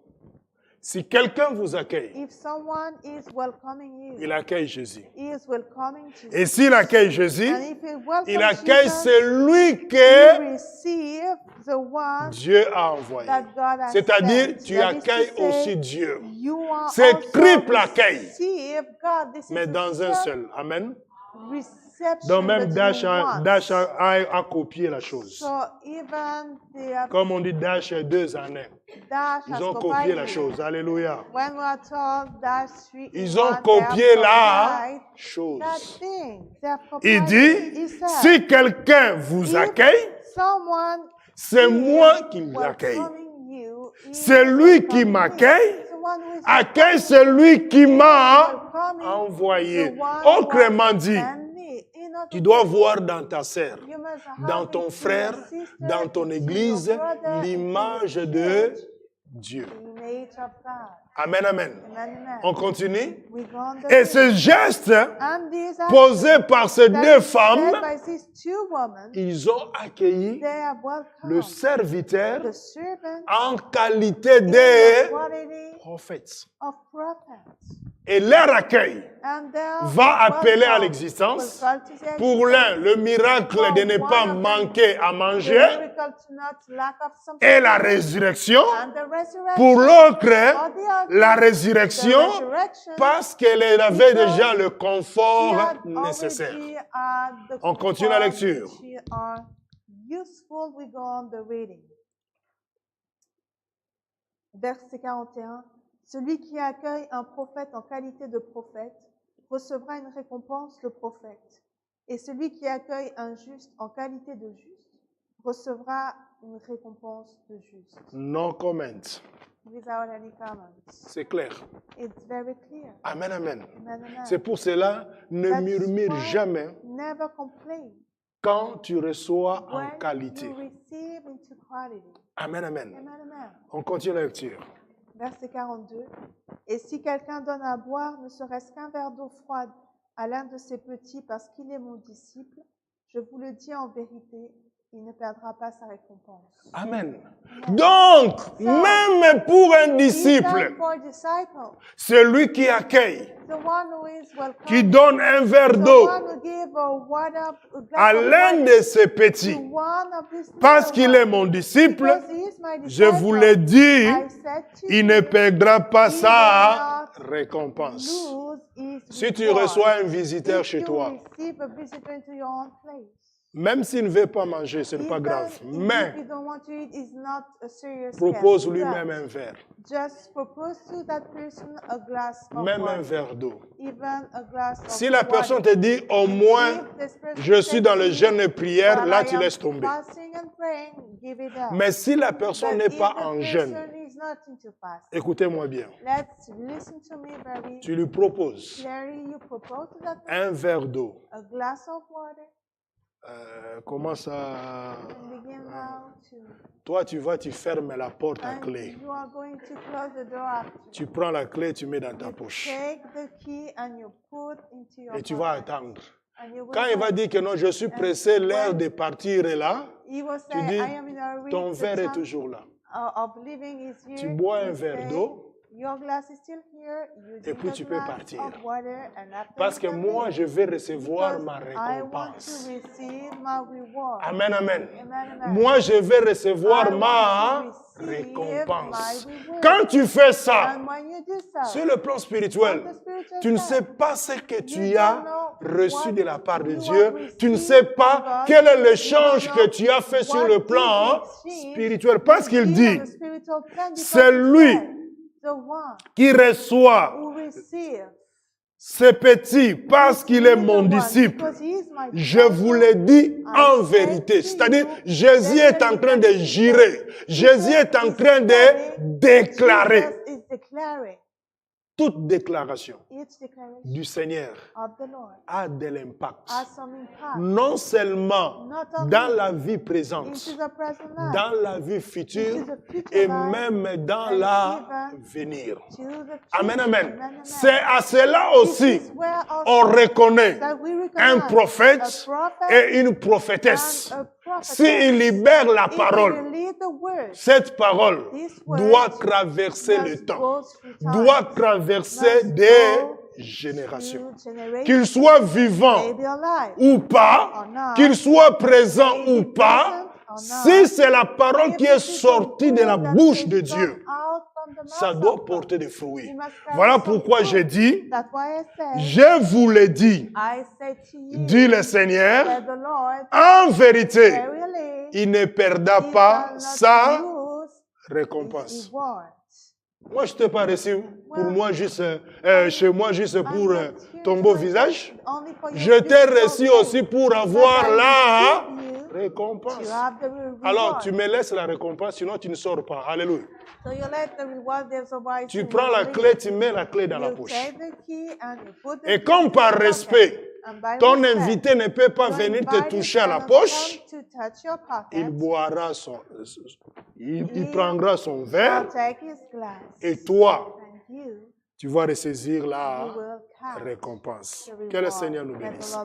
Speaker 1: Si quelqu'un vous accueille,
Speaker 2: If someone is welcoming you,
Speaker 1: il accueille Jésus.
Speaker 2: he is welcoming Jesus.
Speaker 1: Et s'il accueille Jésus,
Speaker 2: And if he welcomes
Speaker 1: il accueille
Speaker 2: Jesus,
Speaker 1: celui
Speaker 2: he
Speaker 1: que
Speaker 2: receive the one
Speaker 1: Dieu a envoyé.
Speaker 2: that God has
Speaker 1: C'est-à-dire,
Speaker 2: sent.
Speaker 1: tu
Speaker 2: That is to
Speaker 1: accueilles
Speaker 2: say,
Speaker 1: aussi Dieu.
Speaker 2: you are
Speaker 1: C'est
Speaker 2: also
Speaker 1: triple accueil,
Speaker 2: receive God. This
Speaker 1: mais
Speaker 2: is
Speaker 1: dans un seul. Amen.
Speaker 2: reception
Speaker 1: Donc même
Speaker 2: that
Speaker 1: Dash
Speaker 2: you want.
Speaker 1: a copié la chose.
Speaker 2: So even the
Speaker 1: Comme on dit Dash 2 en 1.
Speaker 2: Dash
Speaker 1: Ils
Speaker 2: has
Speaker 1: ont copié la
Speaker 2: copied.
Speaker 1: chose. Alléluia.
Speaker 2: When we are told Dash 3 in
Speaker 1: Ils ont
Speaker 2: 1,
Speaker 1: copié
Speaker 2: they have
Speaker 1: la
Speaker 2: copied that
Speaker 1: chose.
Speaker 2: thing. They have
Speaker 1: Il
Speaker 2: copied
Speaker 1: dit,
Speaker 2: it. He said,
Speaker 1: si quelqu'un vous
Speaker 2: if
Speaker 1: accueille,
Speaker 2: someone
Speaker 1: c'est
Speaker 2: is
Speaker 1: moi qui l'accueille.
Speaker 2: welcoming you, he is
Speaker 1: Celui qui
Speaker 2: welcoming
Speaker 1: m'accueille,
Speaker 2: me. The one who is
Speaker 1: accueille celui qui m'a
Speaker 2: welcoming
Speaker 1: envoyé.
Speaker 2: the one who
Speaker 1: Autrement
Speaker 2: has
Speaker 1: dit,
Speaker 2: sent me. In other
Speaker 1: tu dois
Speaker 2: words,
Speaker 1: voir dans ta sœur,
Speaker 2: you must have
Speaker 1: dans
Speaker 2: it
Speaker 1: ton
Speaker 2: in
Speaker 1: frère,
Speaker 2: your sister,
Speaker 1: dans ton
Speaker 2: in your
Speaker 1: église,
Speaker 2: brother,
Speaker 1: l'image
Speaker 2: in your
Speaker 1: de
Speaker 2: church,
Speaker 1: Dieu.
Speaker 2: the image of God.
Speaker 1: Amen, amen.
Speaker 2: Amen, amen.
Speaker 1: On continue.
Speaker 2: We go on the
Speaker 1: Et
Speaker 2: way.
Speaker 1: ce geste
Speaker 2: And these are
Speaker 1: posé par ces
Speaker 2: that
Speaker 1: deux
Speaker 2: is
Speaker 1: femmes,
Speaker 2: led by these two women,
Speaker 1: ils ont accueilli
Speaker 2: they have welcomed
Speaker 1: le serviteur
Speaker 2: the servant
Speaker 1: en qualité
Speaker 2: in the
Speaker 1: de
Speaker 2: quality
Speaker 1: prophètes.
Speaker 2: of prophets.
Speaker 1: Et leur accueil
Speaker 2: And their
Speaker 1: va appeler à
Speaker 2: welcome
Speaker 1: l'existence,
Speaker 2: will call to the
Speaker 1: pour l'un, le miracle de ne pas manquer à
Speaker 2: the
Speaker 1: manger
Speaker 2: miracle to not lack of something,
Speaker 1: et la résurrection.
Speaker 2: and the resurrection
Speaker 1: Pour l'autre,
Speaker 2: for the other,
Speaker 1: la
Speaker 2: the
Speaker 1: résurrection
Speaker 2: resurrection,
Speaker 1: parce qu'elle avait
Speaker 2: because
Speaker 1: déjà le
Speaker 2: she
Speaker 1: confort
Speaker 2: had
Speaker 1: nécessaire.
Speaker 2: already, the
Speaker 1: On continue la
Speaker 2: comfort
Speaker 1: lecture.
Speaker 2: which are useful. We go on the reading. Verset 41. Celui qui accueille un prophète en qualité de prophète recevra une récompense de prophète. Et celui qui accueille un juste en qualité de juste recevra une récompense de juste.
Speaker 1: No comment.
Speaker 2: Without any comments.
Speaker 1: C'est clair.
Speaker 2: It's very clear.
Speaker 1: Amen, amen.
Speaker 2: Amen, amen.
Speaker 1: C'est pour cela, ne
Speaker 2: That's
Speaker 1: murmure
Speaker 2: why
Speaker 1: jamais
Speaker 2: never complain
Speaker 1: quand tu reçois en
Speaker 2: when
Speaker 1: qualité.
Speaker 2: you receive into quality.
Speaker 1: Amen, amen.
Speaker 2: Amen, amen.
Speaker 1: On continue la lecture.
Speaker 2: Verset 42. Et si quelqu'un donne à boire ne serait-ce qu'un verre d'eau froide à l'un de ses petits parce qu'il est mon disciple, je vous le dis en vérité, il ne perdra pas sa récompense.
Speaker 1: Amen. Donc, même pour un disciple,
Speaker 2: Even for a disciple,
Speaker 1: celui qui accueille,
Speaker 2: the one who is welcome,
Speaker 1: qui donne un verre
Speaker 2: the
Speaker 1: d'eau
Speaker 2: one who give a water, a glass
Speaker 1: à
Speaker 2: of
Speaker 1: l'un
Speaker 2: water
Speaker 1: de ses
Speaker 2: to
Speaker 1: petits,
Speaker 2: one of these
Speaker 1: parce
Speaker 2: little
Speaker 1: qu'il
Speaker 2: ones,
Speaker 1: est mon disciple,
Speaker 2: because he is my
Speaker 1: je vous
Speaker 2: disciple,
Speaker 1: le dis,
Speaker 2: I said to
Speaker 1: il ne
Speaker 2: you,
Speaker 1: perdra pas
Speaker 2: he
Speaker 1: sa
Speaker 2: will not
Speaker 1: récompense.
Speaker 2: lose his
Speaker 1: Si tu
Speaker 2: reward.
Speaker 1: reçois un visiteur
Speaker 2: If
Speaker 1: chez
Speaker 2: you
Speaker 1: toi,
Speaker 2: receive a visitor into your own place,
Speaker 1: Même s'il ne veut pas manger, ce n'est pas grave. Mais
Speaker 2: If you don't want to eat, it's not a serious
Speaker 1: propose
Speaker 2: case.
Speaker 1: lui-même un verre.
Speaker 2: Just propose to that person a glass of
Speaker 1: Même un
Speaker 2: water.
Speaker 1: verre d'eau.
Speaker 2: Even a glass of
Speaker 1: Si la
Speaker 2: water.
Speaker 1: personne te dit, au moins,
Speaker 2: If this person
Speaker 1: je suis dans le
Speaker 2: says,
Speaker 1: jeûne et prière,
Speaker 2: "While
Speaker 1: là,
Speaker 2: I
Speaker 1: tu
Speaker 2: am
Speaker 1: laisses tomber.
Speaker 2: fasting and praying," give it up.
Speaker 1: Mais si la personne
Speaker 2: But
Speaker 1: n'est
Speaker 2: if
Speaker 1: pas
Speaker 2: the
Speaker 1: en jeûne,
Speaker 2: person is not into fasting,
Speaker 1: écoutez-moi bien,
Speaker 2: let's listen to me very
Speaker 1: tu lui proposes
Speaker 2: clearly. You propose to that person
Speaker 1: un verre d'eau.
Speaker 2: a glass of water
Speaker 1: Commence à...
Speaker 2: and begin now to.
Speaker 1: Toi, tu vas, tu fermes la porte à
Speaker 2: And
Speaker 1: clé.
Speaker 2: you are going to close the door after.
Speaker 1: Tu prends la clé, tu mets dans ta
Speaker 2: You
Speaker 1: poche.
Speaker 2: take the key and you put into your
Speaker 1: Et tu vas
Speaker 2: pocket.
Speaker 1: attendre.
Speaker 2: And you will
Speaker 1: Quand il va
Speaker 2: wait.
Speaker 1: dire que non, je suis pressé, l'heure de partir est là,
Speaker 2: He will
Speaker 1: tu
Speaker 2: say,
Speaker 1: dis,
Speaker 2: I am in a hurry.
Speaker 1: ton
Speaker 2: The
Speaker 1: verre est
Speaker 2: time
Speaker 1: toujours là.
Speaker 2: of living is here.
Speaker 1: Tu bois un
Speaker 2: You
Speaker 1: verre
Speaker 2: say,
Speaker 1: d'eau.
Speaker 2: Your glass is still here. You
Speaker 1: Et
Speaker 2: drink
Speaker 1: puis
Speaker 2: a
Speaker 1: tu peux
Speaker 2: glass
Speaker 1: partir.
Speaker 2: of water, and after
Speaker 1: Parce que
Speaker 2: you can
Speaker 1: moi,
Speaker 2: leave.
Speaker 1: je vais recevoir
Speaker 2: Because
Speaker 1: ma
Speaker 2: I want
Speaker 1: récompense.
Speaker 2: to receive my reward.
Speaker 1: Amen, amen.
Speaker 2: Amen, amen.
Speaker 1: Moi, je vais recevoir
Speaker 2: I want
Speaker 1: ma
Speaker 2: to receive
Speaker 1: récompense.
Speaker 2: my reward.
Speaker 1: Quand tu fais ça,
Speaker 2: And when you do so,
Speaker 1: sur le plan spirituel,
Speaker 2: on the spiritual
Speaker 1: tu ne
Speaker 2: side,
Speaker 1: sais pas ce que tu
Speaker 2: you
Speaker 1: as
Speaker 2: don't know
Speaker 1: reçu
Speaker 2: what
Speaker 1: de la part de
Speaker 2: you
Speaker 1: Dieu.
Speaker 2: have
Speaker 1: Tu ne
Speaker 2: received
Speaker 1: sais
Speaker 2: from
Speaker 1: pas
Speaker 2: God.
Speaker 1: quel est
Speaker 2: You
Speaker 1: l'échange
Speaker 2: don't
Speaker 1: que
Speaker 2: know
Speaker 1: tu as fait sur
Speaker 2: what
Speaker 1: le
Speaker 2: is
Speaker 1: plan
Speaker 2: the exchange
Speaker 1: spirituel. Parce qu'il
Speaker 2: you
Speaker 1: dit,
Speaker 2: did on the spiritual plan, because
Speaker 1: c'est
Speaker 2: he
Speaker 1: lui
Speaker 2: said, the one
Speaker 1: qui reçoit
Speaker 2: who receives
Speaker 1: ce petit parce qu'il est mon disciple. Je vous le dis en vérité. C'est-à-dire, Jésus est en train de jurer. Jésus est en train de déclarer. Toute déclaration du Seigneur a de l'impact. Non seulement dans la vie présente, dans la vie future et même dans l'avenir. Amen, amen. C'est à cela aussi on reconnaît un prophète et une prophétesse. S'il libère la parole, cette parole doit traverser le temps, doit traverser des générations. Qu'il soit vivant ou pas, qu'il soit présent ou pas, si c'est la parole qui est sortie de la bouche de Dieu, ça doit porter des fruits. Voilà pourquoi j'ai dit, je vous le dis, dit le Seigneur, en vérité, il ne perdra pas sa récompense. Moi, je t'ai pas reçu pour moi juste, chez moi juste pour ton beau visage. Je t'ai reçu aussi pour avoir la récompense. Alors, tu me laisses la récompense, sinon tu ne sors pas. Alléluia. Tu prends la clé, tu mets la clé dans la poche. Et comme par respect, ton invité ne peut pas venir te toucher à la poche, il boira il prendra son verre et toi, tu vas ressaisir la récompense. Que le Seigneur nous bénisse.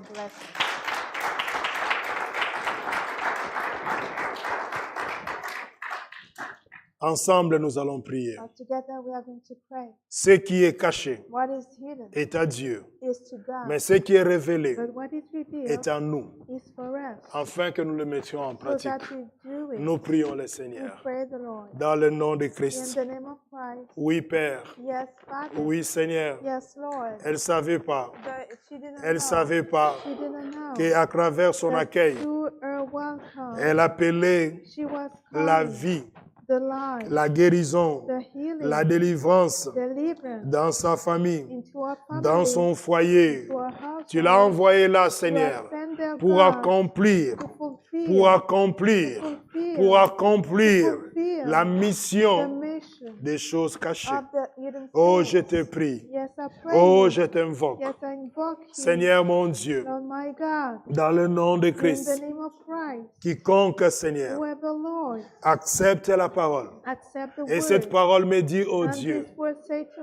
Speaker 1: Ensemble, nous allons prier. Ce qui est caché est à Dieu, mais ce qui est révélé est à nous, afin que nous le mettions en pratique. Nous prions le Seigneur, dans le nom de Christ. Oui, Père. Oui, Seigneur. Elle ne savait pas. Elle ne savait pas qu'à travers son accueil, elle appelait la vie, la guérison, la délivrance dans sa famille, dans son foyer. Tu l'as envoyé là, Seigneur, pour accomplir la mission des choses cachées. Oh, je te prie. Oh, je t'invoque. Seigneur mon Dieu, dans le nom de Christ, quiconque, Seigneur, accepte la parole. Et cette parole me dit, oh Dieu,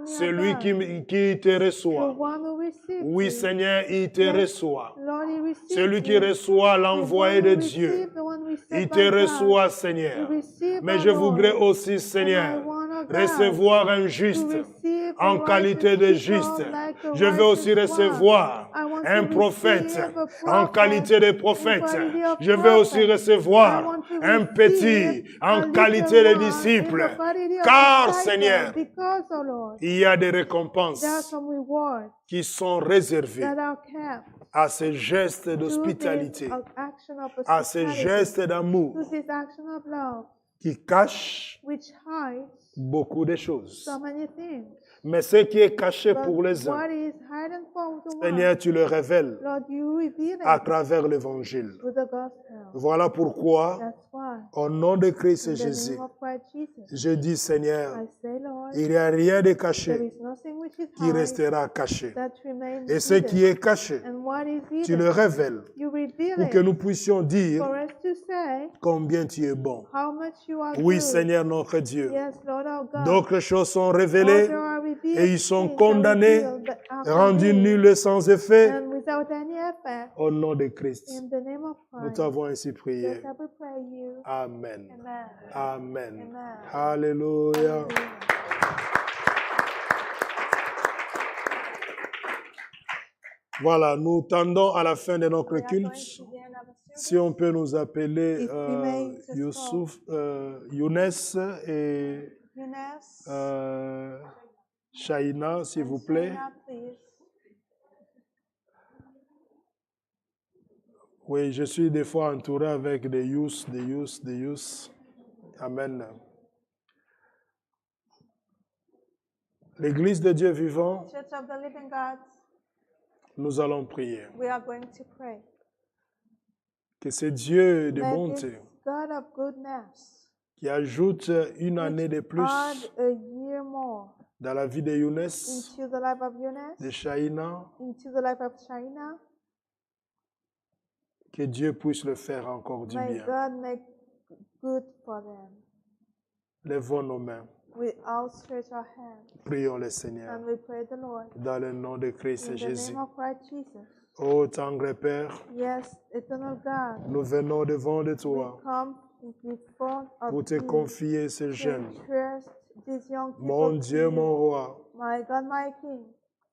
Speaker 1: celui qui te reçoit, oui Seigneur, il te reçoit. Celui qui reçoit l'envoyé de Dieu, il te reçoit, Seigneur. Mais je voudrais aussi, Seigneur, recevoir un juste en qualité de juste. Je veux aussi recevoir un prophète en qualité de prophète. Je veux aussi recevoir un petit en qualité de disciple. Car, Seigneur, il y a des récompenses qui sont réservées à ces gestes d'hospitalité, à ces gestes d'amour qui cachent beaucoup de choses. Mais ce qui est caché pour les uns, Seigneur, tu le révèles à travers l'Évangile. Voilà pourquoi, au nom de Christ Jésus, je dis, Seigneur, il n'y a rien de caché qui restera caché. Et ce qui est caché, tu le révèles pour que nous puissions dire combien tu es bon. Oui, Seigneur notre Dieu. D'autres choses sont révélées et ils sont condamnés, rendus nuls et sans effet. Au nom de Christ, nous t'avons ainsi prié. Amen. Amen. Alléluia. Voilà, nous tendons à la fin de notre culte. Si on peut nous appeler Younes et Shaina, s'il vous plaît. Oui, je suis des fois entouré avec des youths. Amen. L'Église de Dieu vivant, nous allons prier. Que ce Dieu de bonté qui ajoute une année de plus dans la vie de Younes, de Shaina, que Dieu puisse le faire encore du bien. Lèvons nos mains. Prions le Seigneur. Dans le nom de Christ Jésus. Ô tendre Père, nous venons devant de toi pour te confier ces jeunes. Mon Dieu, mon roi,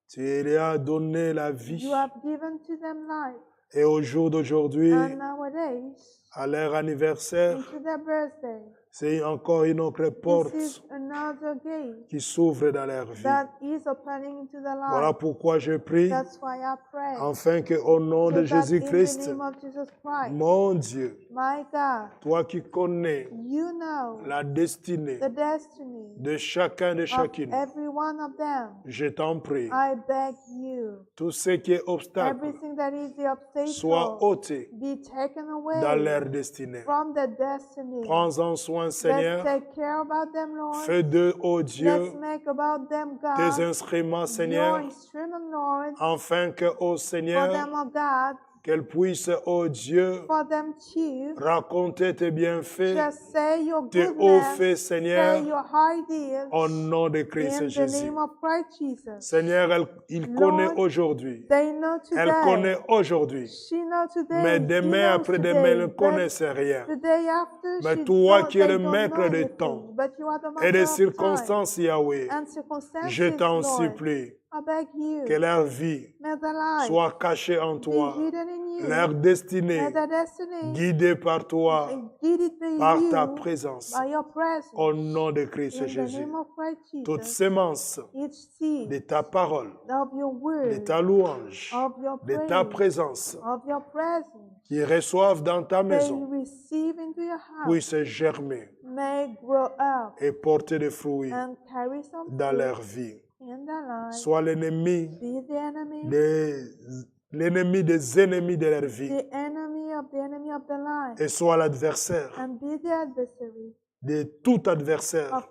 Speaker 1: tu leur as donné la vie. Et au jour d'aujourd'hui, à leur anniversaire, c'est encore une autre porte qui s'ouvre dans leur vie. Voilà pourquoi je prie, afin qu'au nom de Jésus-Christ, mon Dieu, toi qui connais la destinée de chacun de chacune, je t'en prie, tout ce qui est obstacle soit ôté dans leur destinée. Prends-en soin, Seigneur. Fais d'eux, ô Dieu, tes instruments, Seigneur, afin que, ô Seigneur, qu'elles puissent, ô Dieu, raconter tes bienfaits, tes hauts faits, Seigneur, au nom de Christ Jésus. Seigneur, il connaît aujourd'hui. Elle connaît aujourd'hui. Mais demain, après-demain, elle ne connaissait rien. Mais toi qui es le maître des temps et des circonstances, Yahweh, je t'en supplie que leur vie soit cachée en toi, leur destinée guidée par toi, par ta présence, au nom de Christ Jésus. Toute sémence de ta parole, de ta louange, de ta présence, qui reçoivent dans ta maison, puissent germer et porter des fruits dans leur vie. Sois l'ennemi des ennemis de leur vie. Et sois l'adversaire de tout adversaire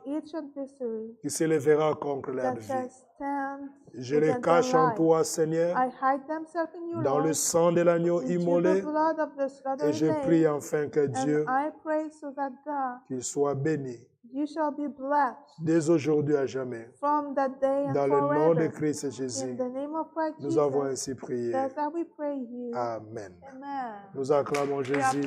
Speaker 1: qui s'élèvera contre leur vie. Je les cache en toi, Seigneur, dans le sang de l'agneau immolé, et je prie enfin que Dieu, qu'il soit béni dès aujourd'hui à jamais. Dans le nom de Christ Jésus, nous avons ainsi prié. Amen. Nous acclamons Jésus.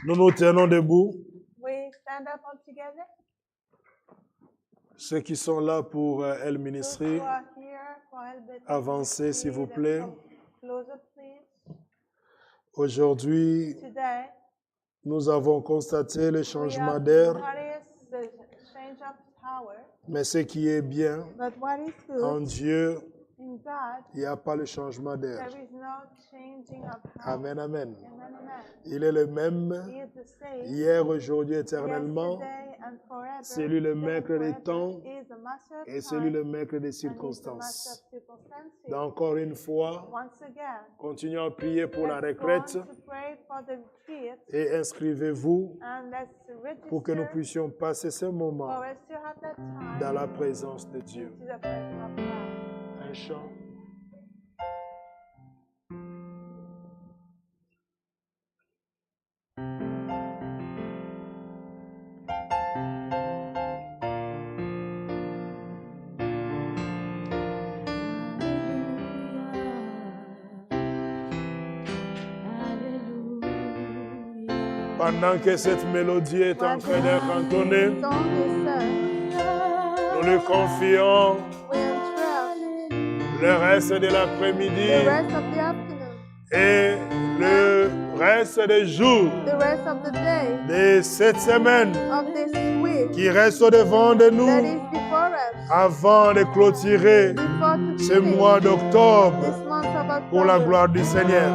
Speaker 1: Nous nous tenons debout. Ceux qui sont là pour El Ministry, avancez s'il vous plaît. Aujourd'hui, nous avons constaté le changement d'air Mais ce qui est bien en Dieu, il n'y a pas le changement d'air. Amen, amen. Il est le même hier, aujourd'hui, éternellement. C'est lui le maître des temps et c'est lui le maître des circonstances. Donc, encore une fois, continuons à prier pour la retraite et inscrivez-vous pour que nous puissions passer ce moment dans la présence de Dieu. Un chant. Pendant que cette mélodie est en train d'être entonnée, nous lui confions le reste de l'après-midi et le reste des jours de cette semaine qui reste devant de nous avant de clôturer ce mois d'octobre pour la gloire du Seigneur.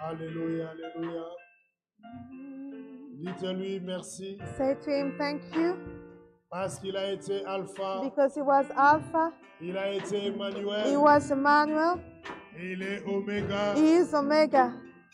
Speaker 1: Alléluia, alléluia. Dites-lui merci.
Speaker 2: Say to him, thank you.
Speaker 1: Parce qu'il a été Alpha.
Speaker 2: Because he was Alpha.
Speaker 1: Il a été Emmanuel.
Speaker 2: He was Emmanuel.
Speaker 1: Et il est Omega.
Speaker 2: He is Omega.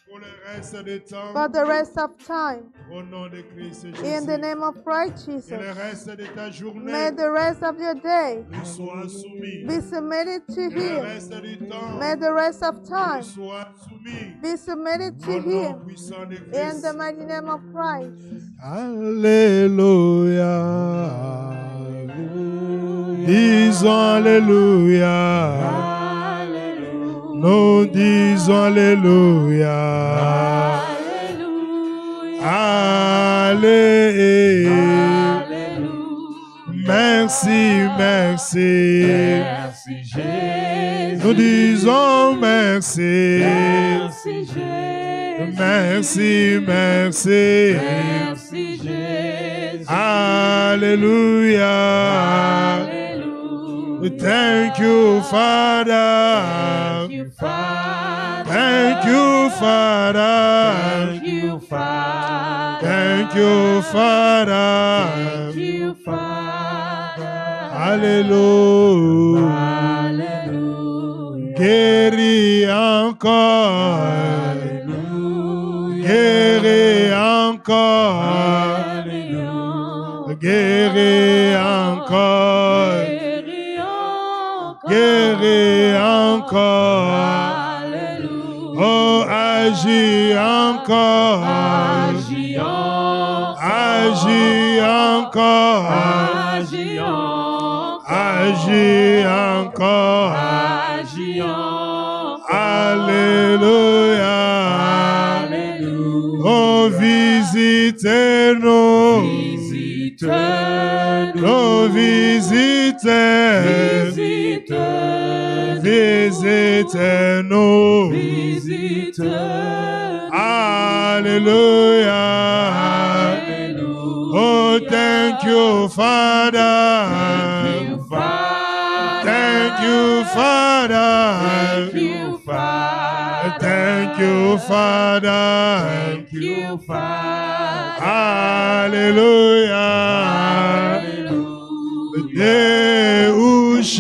Speaker 1: Pour le reste du temps.
Speaker 2: For the rest of time.
Speaker 1: Au nom de Christ Jésus.
Speaker 2: In the name of Christ Jesus.
Speaker 1: Que le reste de ta journée.
Speaker 2: May the rest of your day.
Speaker 1: Soit soumis.
Speaker 2: Be submitted to
Speaker 1: que
Speaker 2: him.
Speaker 1: Le reste du temps.
Speaker 2: May the rest of time.
Speaker 1: Soit soumis.
Speaker 2: Be submitted to him. In the mighty name of Christ.
Speaker 1: Alléluia. Disons Alléluia. Nous disons Alléluia. Alléluia. Merci, merci.
Speaker 3: Merci Jésus.
Speaker 1: Nous disons merci.
Speaker 3: Merci Jésus.
Speaker 1: Merci, merci.
Speaker 3: Merci Jésus.
Speaker 1: Alléluia. Thank you, Father.
Speaker 3: Thank you, Father.
Speaker 1: Thank you, Father.
Speaker 3: Thank you, Father.
Speaker 1: Thank you, Father.
Speaker 3: Thank you, Father.
Speaker 1: Alléluia.
Speaker 3: Alléluia.
Speaker 1: Guéris encore.
Speaker 3: Alléluia.
Speaker 1: Guéris encore.
Speaker 3: Alléluia.
Speaker 1: Guéris encore. Guéris encore.
Speaker 3: Alléluia.
Speaker 1: Oh, agis encore.
Speaker 3: Agis encore.
Speaker 1: Agis encore.
Speaker 3: Agis encore.
Speaker 1: Agis encore.
Speaker 3: Agis encore.
Speaker 1: Alléluia.
Speaker 3: Alléluia.
Speaker 1: Oh, visitez-nous.
Speaker 3: Visite-nous.
Speaker 1: Oh, visitez. Visite-nous.
Speaker 3: Visite-nous.
Speaker 1: Alléluia.
Speaker 3: Alléluia.
Speaker 1: Oh, thank you, Father.
Speaker 3: Thank you, Father.
Speaker 1: Thank you, Father.
Speaker 3: Thank you, Father.
Speaker 1: Thank Thank you, Father.
Speaker 3: Thank you, Father.
Speaker 1: Hallelujah. Deus,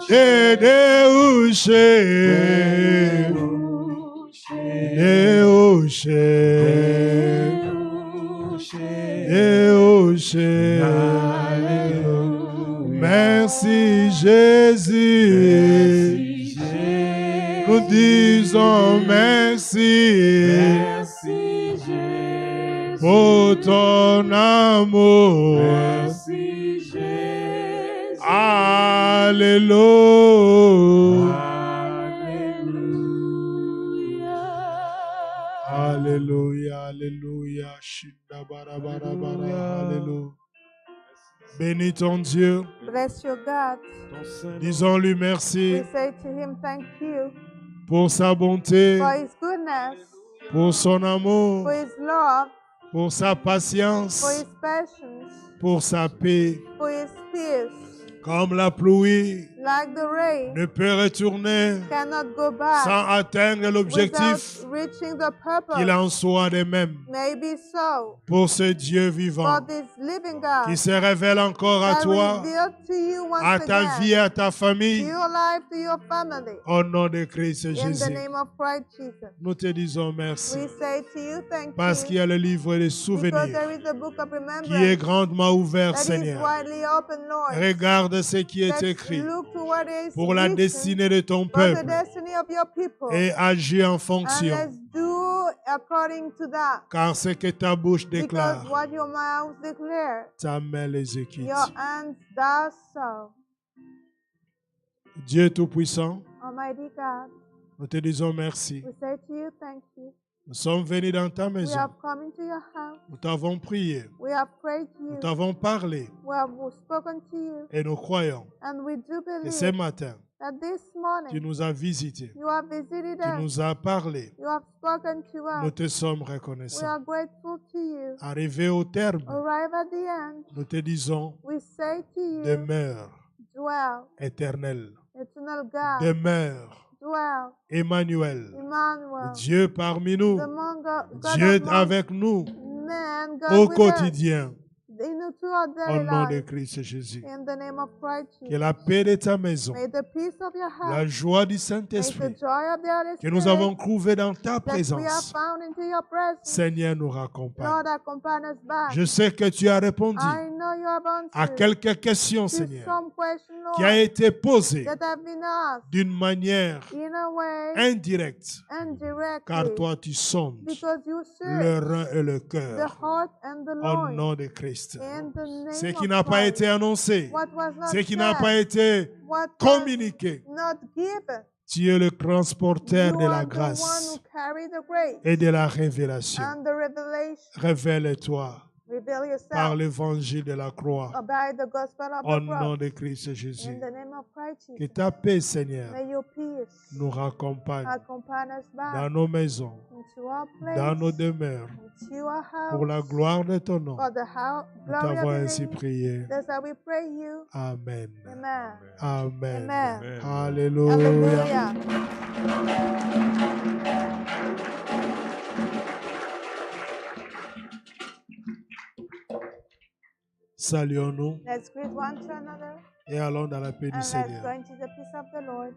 Speaker 1: Deus, Deus. Merci Jésus. Nous disons merci.
Speaker 3: Merci, Jésus.
Speaker 1: Pour ton amour.
Speaker 3: Merci, Jésus.
Speaker 1: Alléluia. Alléluia, alléluia. Alléluia. Bénis ton Dieu.
Speaker 2: Bless your God.
Speaker 1: Disons-lui merci
Speaker 2: We say to him, thank you
Speaker 1: pour sa bonté,
Speaker 2: for his goodness,
Speaker 1: pour son amour,
Speaker 2: for his love,
Speaker 1: pour sa
Speaker 2: for
Speaker 1: patience,
Speaker 2: his patience,
Speaker 1: pour sa paix.
Speaker 2: for his peace.
Speaker 1: Comme la pluie
Speaker 2: Like the rain
Speaker 1: ne peut retourner
Speaker 2: cannot go back
Speaker 1: sans atteindre l'objectif
Speaker 2: without reaching the purpose.
Speaker 1: qu'il en soit de même.
Speaker 2: Maybe so.
Speaker 1: Pour ce Dieu vivant
Speaker 2: For this living God
Speaker 1: qui se révèle encore à
Speaker 2: that
Speaker 1: toi,
Speaker 2: revealed to you once
Speaker 1: à ta
Speaker 2: again,
Speaker 1: vie, à ta
Speaker 2: to
Speaker 1: famille,
Speaker 2: your life, to your family.
Speaker 1: au nom de Christ
Speaker 2: In the
Speaker 1: Jésus.
Speaker 2: name of Christ Jesus.
Speaker 1: Nous te disons merci
Speaker 2: We say to you, thank
Speaker 1: parce qu'il y
Speaker 2: you.
Speaker 1: a le livre des
Speaker 2: Because
Speaker 1: souvenirs
Speaker 2: there is a book of
Speaker 1: qui est
Speaker 2: remembrance
Speaker 1: grandement ouvert,
Speaker 2: that is
Speaker 1: Seigneur.
Speaker 2: widely open, Lord.
Speaker 1: Regarde ce qui est
Speaker 2: Let's
Speaker 1: écrit
Speaker 2: look to what is
Speaker 1: pour la
Speaker 2: written
Speaker 1: destinée de ton
Speaker 2: for the
Speaker 1: peuple
Speaker 2: destiny of your people.
Speaker 1: et agis en
Speaker 2: And
Speaker 1: fonction.
Speaker 2: let's do according to that.
Speaker 1: Car ce que ta bouche
Speaker 2: Because
Speaker 1: déclare,
Speaker 2: what your mouth declares,
Speaker 1: ta main l'exécute.
Speaker 2: your hands does so.
Speaker 1: Dieu Tout-Puissant,
Speaker 2: Almighty God,
Speaker 1: nous te disons merci.
Speaker 2: we say to you, thank you.
Speaker 1: Nous sommes venus dans ta
Speaker 2: We
Speaker 1: maison.
Speaker 2: have come into your house.
Speaker 1: Nous t'avons prié.
Speaker 2: We have prayed to
Speaker 1: Nous
Speaker 2: you.
Speaker 1: t'avons parlé.
Speaker 2: We have spoken to you.
Speaker 1: Et nous croyons
Speaker 2: And we do
Speaker 1: que ce
Speaker 2: believe
Speaker 1: matin,
Speaker 2: that this
Speaker 1: tu
Speaker 2: morning
Speaker 1: nous as visités.
Speaker 2: you have visited
Speaker 1: Tu
Speaker 2: us.
Speaker 1: nous as parlé.
Speaker 2: You have spoken to
Speaker 1: Nous
Speaker 2: us.
Speaker 1: te sommes
Speaker 2: We
Speaker 1: reconnaissants.
Speaker 2: are grateful to you.
Speaker 1: Arrivé au terme,
Speaker 2: Arrive at the end.
Speaker 1: nous te disons,
Speaker 2: We say to you,
Speaker 1: demeure
Speaker 2: dwell,
Speaker 1: éternel.
Speaker 2: eternal God,
Speaker 1: Demeure
Speaker 2: dwell,
Speaker 1: Emmanuel.
Speaker 2: Emmanuel,
Speaker 1: Dieu parmi nous.
Speaker 2: God
Speaker 1: Dieu
Speaker 2: among
Speaker 1: avec nous
Speaker 2: men, God
Speaker 1: au
Speaker 2: with
Speaker 1: quotidien.
Speaker 2: us, throughout
Speaker 1: Au
Speaker 2: daily
Speaker 1: nom de
Speaker 2: life.
Speaker 1: Christ Jésus.
Speaker 2: In the name of Christ
Speaker 1: Que
Speaker 2: Jesus.
Speaker 1: la paix de ta maison,
Speaker 2: May the peace of your
Speaker 1: la
Speaker 2: house,
Speaker 1: joie du
Speaker 2: may the
Speaker 1: Saint-Esprit
Speaker 2: joy of the Holy
Speaker 1: que nous
Speaker 2: Spirit
Speaker 1: avons trouvé dans ta
Speaker 2: that we have
Speaker 1: présence,
Speaker 2: found into your presence,
Speaker 1: Seigneur, nous raccompagne.
Speaker 2: Lord, accompany us back.
Speaker 1: Je sais que tu as répondu
Speaker 2: I know you have
Speaker 1: à
Speaker 2: answered
Speaker 1: quelques questions,
Speaker 2: to
Speaker 1: Seigneur,
Speaker 2: some question,
Speaker 1: qui a
Speaker 2: Lord,
Speaker 1: été posées
Speaker 2: that have been asked
Speaker 1: d'une manière
Speaker 2: in a way
Speaker 1: indirecte,
Speaker 2: indirectly,
Speaker 1: car toi tu sondes
Speaker 2: because you
Speaker 1: le
Speaker 2: search
Speaker 1: rein et le
Speaker 2: the
Speaker 1: cœur.
Speaker 2: heart and the
Speaker 1: Au
Speaker 2: loins.
Speaker 1: nom de Christ.
Speaker 2: In the name
Speaker 1: Ce qui
Speaker 2: of
Speaker 1: n'a pas
Speaker 2: Christ,
Speaker 1: été annoncé,
Speaker 2: what was not
Speaker 1: ce qui n'a
Speaker 2: said,
Speaker 1: pas été
Speaker 2: what was
Speaker 1: communiqué,
Speaker 2: not given,
Speaker 1: tu es le transporteur
Speaker 2: you
Speaker 1: de
Speaker 2: are
Speaker 1: la
Speaker 2: the one
Speaker 1: grâce
Speaker 2: who carry the grace
Speaker 1: et de la révélation.
Speaker 2: and the revelation.
Speaker 1: Révèle-toi
Speaker 2: Reveal
Speaker 1: par
Speaker 2: yourself
Speaker 1: l'évangile de la croix.
Speaker 2: by the gospel of
Speaker 1: Au
Speaker 2: the
Speaker 1: nom
Speaker 2: cross.
Speaker 1: de Christ Jésus.
Speaker 2: In the name of Christ
Speaker 1: Que
Speaker 2: Jesus,
Speaker 1: ta paix, Seigneur,
Speaker 2: may your peace
Speaker 1: nous raccompagne
Speaker 2: accompany us
Speaker 1: dans
Speaker 2: back
Speaker 1: nos maisons,
Speaker 2: into our place,
Speaker 1: dans nos demeures,
Speaker 2: into our
Speaker 1: pour la
Speaker 2: house,
Speaker 1: gloire de ton nom.
Speaker 2: for the
Speaker 1: Nous
Speaker 2: glory of
Speaker 1: t'avons
Speaker 2: your
Speaker 1: ainsi
Speaker 2: name.
Speaker 1: prié.
Speaker 2: That's how we pray you.
Speaker 1: Amen.
Speaker 2: Amen.
Speaker 1: Amen.
Speaker 2: Amen.
Speaker 1: Alléluia.
Speaker 2: Hallelujah.
Speaker 1: Saluons-nous
Speaker 2: Let's greet one to another
Speaker 1: et allons dans la paix du
Speaker 2: and let's
Speaker 1: Seigneur.
Speaker 2: go into the peace of the Lord.